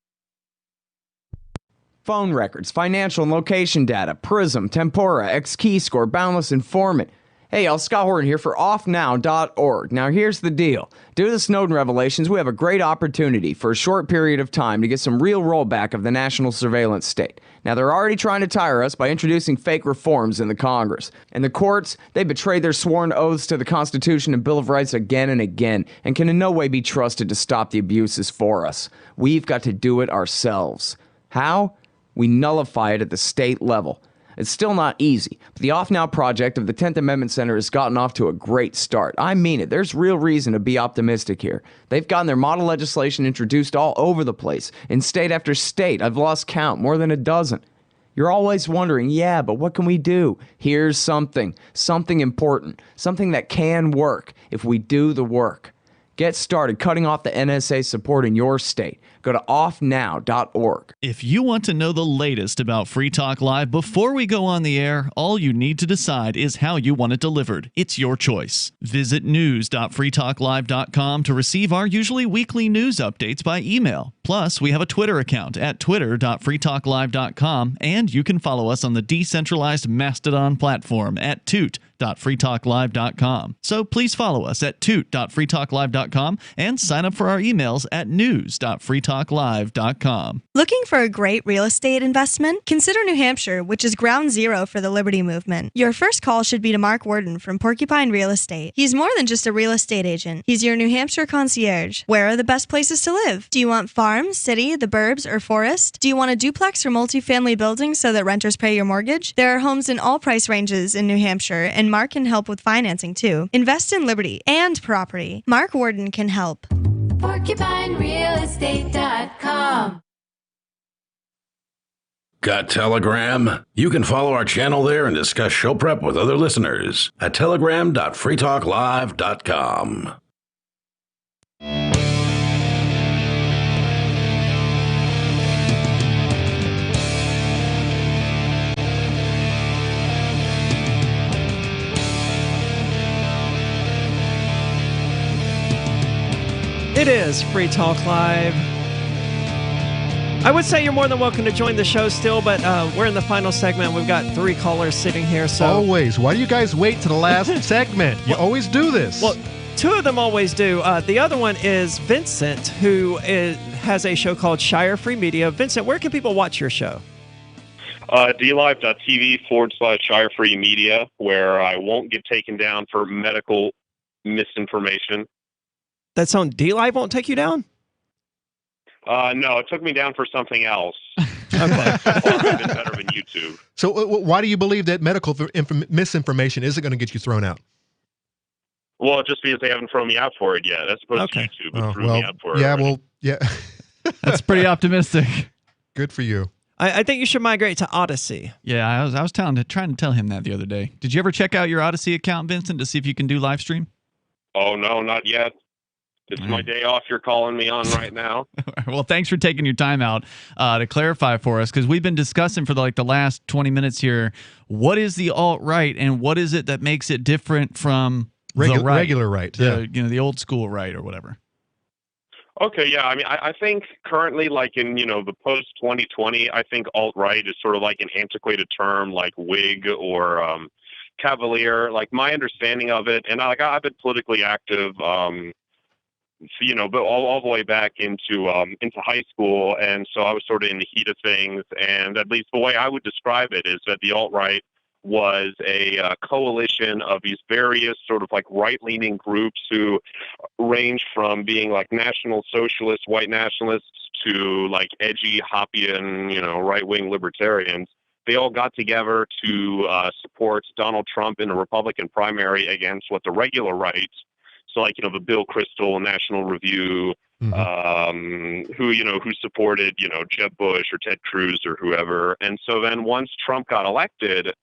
Phone records, financial and location data, Prism, Tempora, X-Keyscore, Boundless Informant. Hey y'all, Scott Horton here for offnow.org. Now here's the deal. Due to the Snowden revelations, we have a great opportunity for a short period of time to get some real rollback of the national surveillance state. Now they're already trying to tire us by introducing fake reforms in the Congress. And the courts, they betrayed their sworn oaths to the Constitution and Bill of Rights again and again, and can in no way be trusted to stop the abuses for us. We've got to do it ourselves. How? We nullify it at the state level. It's still not easy, but the Off Now project of the 10th Amendment Center has gotten off to a great start. I mean it. There's real reason to be optimistic here. They've gotten their model legislation introduced all over the place, in state after state. I've lost count, more than a dozen. You're always wondering, yeah, but what can we do? Here's something important, something that can work if we do the work. Get started cutting off the NSA support in your state. Go to offnow.org. If you want to know the latest about Free Talk Live before we go on the air, all you need to decide is how you want it delivered. It's your choice. Visit news.freetalklive.com to receive our usually weekly news updates by email. Plus, we have a Twitter account at twitter.freetalklive.com, and you can follow us on the decentralized Mastodon platform at toot.freetalklive.com. So please follow us at toot.freetalklive.com and sign up for our emails at news.freetalklive.com. Looking for a great real estate investment? Consider New Hampshire, which is ground zero for the Liberty Movement. Your first call should be to Mark Worden from Porcupine Real Estate. He's more than just a real estate agent. He's your New Hampshire concierge. Where are the best places to live? Do you want farm, city, the burbs, or forest? Do you want a duplex or multifamily building so that renters pay your mortgage? There are homes in all price ranges in New Hampshire, and Mark can help with financing too. Invest in Liberty and property. Mark Worden can help. PorcupineRealEstate.com. Got Telegram? You can follow our channel there and discuss show prep with other listeners at telegram.freetalklive.com. It is Free Talk Live. I would say you're more than welcome to join the show still, but we're in the final segment. We've got 3 callers sitting here. So always. Why do you guys wait to the last segment? You always do this. Well, 2 of them always do. The other one is Vincent, who has a show called Shire Free Media. Vincent, where can people watch your show? DLive.tv/Shire Free Media, where I won't get taken down for medical misinformation. That's on DLive won't take you down? No, it took me down for something else. Okay. I've been better than YouTube. So why do you believe that medical misinformation isn't going to get you thrown out? Well, just because they haven't thrown me out for it yet. That's supposed to YouTube. It threw me out for it. Yeah, already. well, yeah. That's pretty optimistic. Good for you. I think you should migrate to Odyssey. Yeah, I was trying to tell him that the other day. Did you ever check out your Odyssey account, Vincent, to see if you can do live stream? Oh, no, not yet. It's my day off you're calling me on right now. Well, thanks for taking your time out to clarify for us, because we've been discussing for the last 20 minutes here, what is the alt-right and what is it that makes it different from the right, regular right, the old school right or whatever. Okay, yeah. I mean, I think currently, like in, the post-2020, I think alt-right is sort of like an antiquated term like Whig or Cavalier. Like my understanding of it, and I've been politically active but all the way back into high school, and so I was sort of in the heat of things. And at least the way I would describe it is that the alt-right was a coalition of these various sort of like right-leaning groups who range from being like national socialists, white nationalists, to like edgy Hoppian, right-wing libertarians. They all got together to support Donald Trump in a Republican primary against what the regular right, so like, the Bill Kristol National Review, who supported, Jeb Bush or Ted Cruz or whoever. And so then once Trump got elected,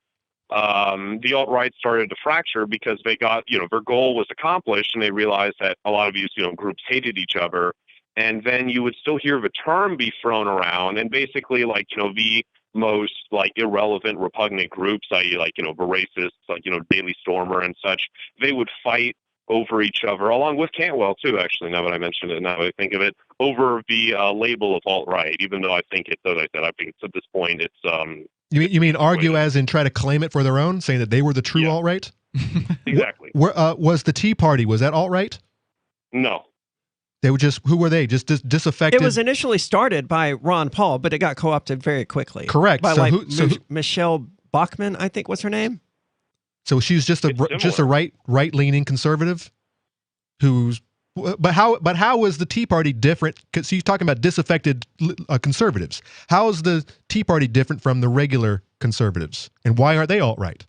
the alt-right started to fracture because they got, their goal was accomplished, and they realized that a lot of these, groups hated each other. And then you would still hear the term be thrown around, and basically like, the most like irrelevant, repugnant groups, i.e. like, the racists, like, Daily Stormer and such, they would fight over each other, along with Cantwell too, actually, now that I mention it, now that I think of it, over the label of alt-right, even though I think it's, as I said, I think at this point it's... You mean argue as in try to claim it for their own, saying that they were the true alt-right? Exactly. Was the Tea Party, was that alt-right? No. They were just, who were they? Just disaffected? It was initially started by Ron Paul, but it got co-opted very quickly. Correct. By Michelle Bachmann, I think was her name. So she's just a right-leaning conservative who's, but how was the Tea Party different? Because she's talking about disaffected conservatives. How is the Tea Party different from the regular conservatives, and why aren't they alt-right?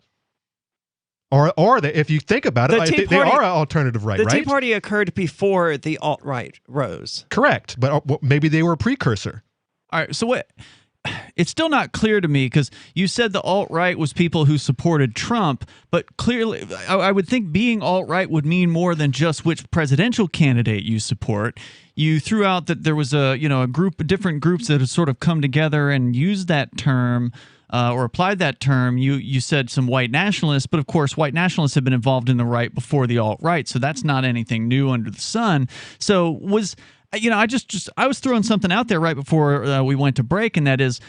Or are they? If you think about it, they are an alternative right. The right? Tea Party occurred before the alt-right rose. Correct, but maybe they were a precursor. All right. So what? It's still not clear to me, because you said the alt-right was people who supported Trump, but clearly I would think being alt-right would mean more than just which presidential candidate you support. You threw out that there was a different groups that have sort of come together and used that term or applied that term. You said some white nationalists, but of course white nationalists have been involved in the right before the alt-right, so that's not anything new under the sun. So I was throwing something out there right before we went to break, and that is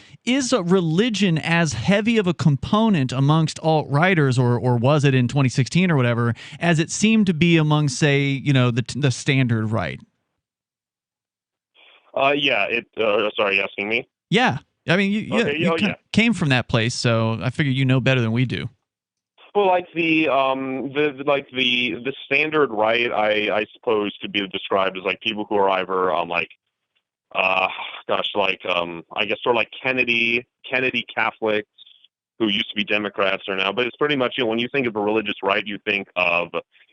religion as heavy of a component amongst alt-righters, or was it in 2016 or whatever, as it seemed to be among, say, the standard right? Sorry, you asking me? Yeah. I mean, you came from that place, so I figure you know better than we do. Well, like the standard right, I suppose could be described as like people who are either I guess sort of like Kennedy Catholics who used to be Democrats or now, but it's pretty much, when you think of a religious right, you think of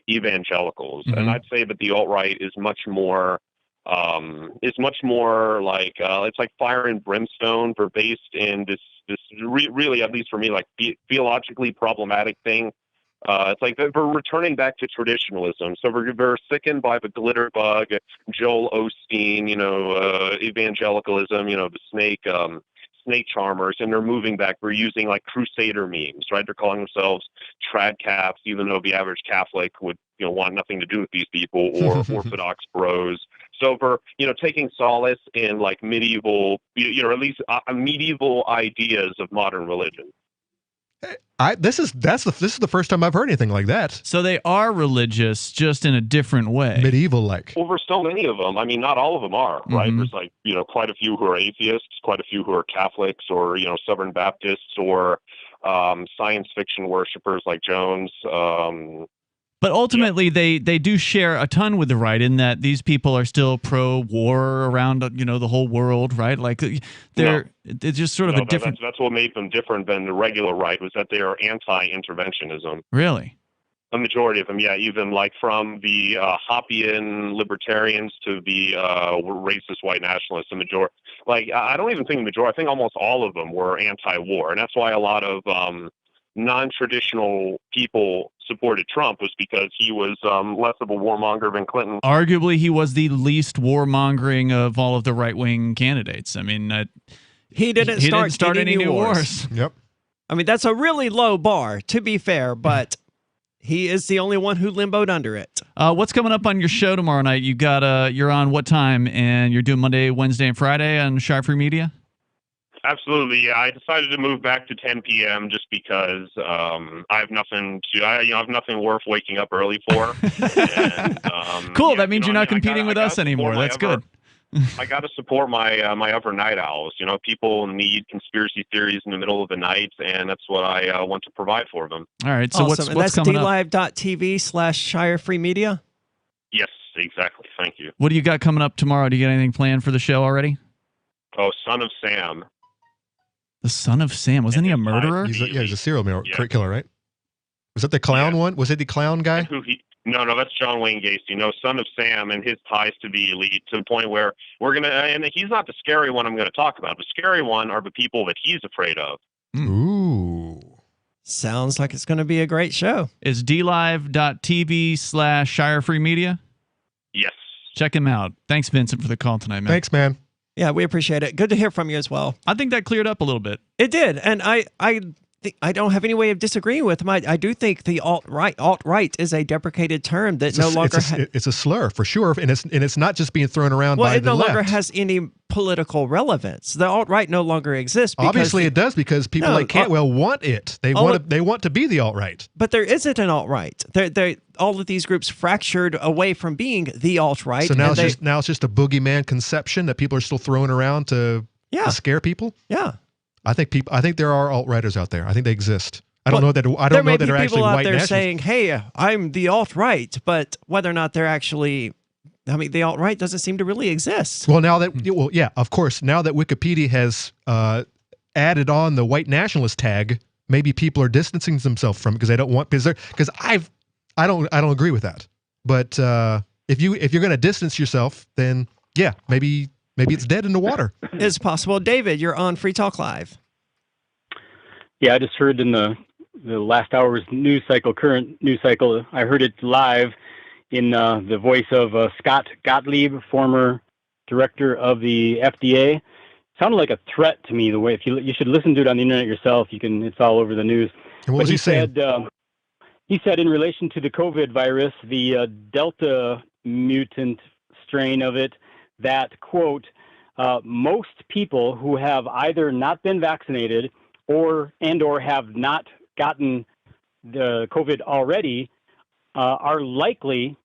evangelicals, and I'd say that the alt-right is much more like it's like fire and brimstone. They're based in this really, at least for me, like theologically problematic thing. It's like they're returning back to traditionalism. So they're sickened by the glitter bug, Joel Osteen, evangelicalism, the snake charmers, and they're moving back. They're using like crusader memes, right? They're calling themselves trad caps, even though the average Catholic would want nothing to do with these people, or Orthodox bros. So for taking solace in like medieval, at least medieval ideas of modern religion. This is the first time I've heard anything like that. So they are religious, just in a different way. Medieval like. Well, there's so many of them. I mean, not all of them are, right? There's like, quite a few who are atheists, quite a few who are Catholics, or, Southern Baptists, or science fiction worshipers like Jones. But ultimately, they do share a ton with the right, in that these people are still pro-war around the whole world, right? Like it's just sort of a different. That's what made them different than the regular right, was that they are anti-interventionism. Really? A majority of them, yeah. Even like from the Hoppian libertarians to the racist white nationalists, the majority. Like I don't even think the majority. I think almost all of them were anti-war, and that's why a lot of non-traditional people supported Trump, was because he was less of a warmonger than Clinton. Arguably, he was the least warmongering of all of the right-wing candidates. I mean, he didn't start any new wars. Yep. I mean, that's a really low bar, to be fair, but he is the only one who limboed under it. What's coming up on your show tomorrow night? You're on what time? And you're doing Monday, Wednesday, and Friday on Shy Free Media? Absolutely, yeah. I decided to move back to 10 p.m. just because I have nothing worth waking up early for. And, cool. That means you're not competing with us anymore. That's good. I got to support my my other night owls. People need conspiracy theories in the middle of the night, and that's what I want to provide for them. All right. So awesome. what's coming up? DLive.tv/Shire Free Media. Yes, exactly. Thank you. What do you got coming up tomorrow? Do you get anything planned for the show already? Oh, Son of Sam. The Son of Sam. Wasn't he a murderer? He's a serial killer, right? Was that the clown one? Was it the clown guy? No, that's John Wayne Gacy. No, Son of Sam and his ties to the elite, to the point where we're going to, and he's not the scary one I'm going to talk about. The scary one are the people that he's afraid of. Ooh. Sounds like it's going to be a great show. Is dlive.tv/Shire Free Media? Yes. Check him out. Thanks, Vincent, for the call tonight, man. Thanks, man. Yeah, we appreciate it. Good to hear from you as well. I think that cleared up a little bit. It did, and I don't have any way of disagreeing with him. I do think the alt-right is a deprecated term that it's a slur for sure, and it's not just being thrown around by the left. Well, it no longer has any political relevance. The alt-right no longer exists. Obviously, it does, because people like Cantwell want it. They want to be the alt-right. But there isn't an alt-right. All of these groups fractured away from being the alt-right. So now it's just a boogeyman conception that people are still throwing around to scare people. Yeah. I think there are alt-righters out there. I think they exist. I don't know that they're actually white nationalists. There may be people out there saying, "Hey, I'm the alt-right," but whether or not they're actually, the alt-right doesn't seem to really exist. Well, of course. Now that Wikipedia has added on the white nationalist tag, maybe people are distancing themselves from it because they don't want I don't agree with that. But if you're going to distance yourself, then maybe it's dead in the water. It's possible. David, you're on Free Talk Live. Yeah, I just heard in the last hour's current news cycle, I heard it live in the voice of Scott Gottlieb, former director of the FDA. Sounded like a threat to me. The way, if you should listen to it on the internet yourself, it's all over the news. And what was he saying? He said in relation to the COVID virus, the Delta mutant strain of it, that, quote, most people who have either not been vaccinated or have not gotten the COVID already are likely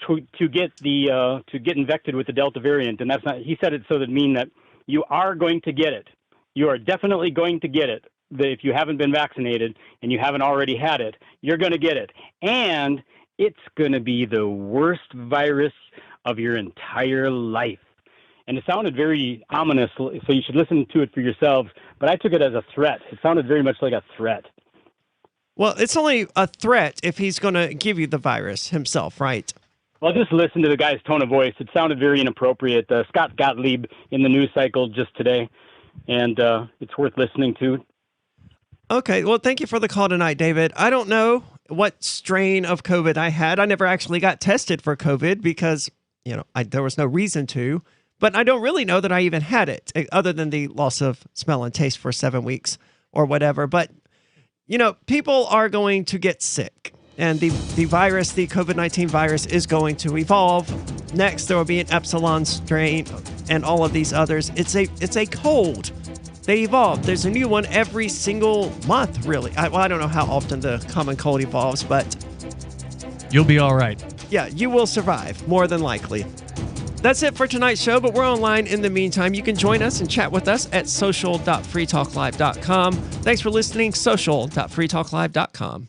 to get infected with the Delta variant. And that's not, he said it so that mean that you are going to get it. You are definitely going to get it. If you haven't been vaccinated and you haven't already had it, you're going to get it. And it's going to be the worst virus of your entire life. And it sounded very ominous, so you should listen to it for yourselves. But I took it as a threat. It sounded very much like a threat. Well, it's only a threat if he's going to give you the virus himself, right? Well, just listen to the guy's tone of voice. It sounded very inappropriate. Scott Gottlieb in the news cycle just today, and it's worth listening to. Okay, well, thank you for the call tonight, David. I don't know what strain of COVID I had. I never actually got tested for COVID because, there was no reason to. But I don't really know that I even had it, other than the loss of smell and taste for 7 weeks or whatever. But, people are going to get sick. And the virus, the COVID-19 virus, is going to evolve. Next, there will be an Epsilon strain and all of these others. It's a cold. They evolve. There's a new one every single month, really. I don't know how often the common cold evolves, but you'll be all right. Yeah, you will survive, more than likely. That's it for tonight's show, but we're online in the meantime. You can join us and chat with us at social.freetalklive.com. Thanks for listening, social.freetalklive.com.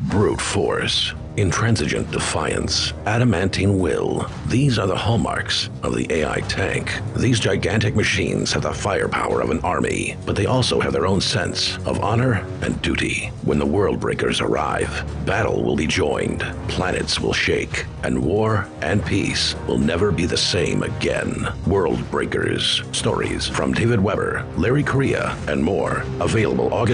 Brute force, intransigent defiance, adamantine will. These are the hallmarks of the AI tank. These gigantic machines have the firepower of an army, but they also have their own sense of honor and duty. When the world breakers arrive, battle will be joined, planets will shake, and war and peace will never be the same again. World Breakers. Stories from David Weber, Larry Correa, and more. Available August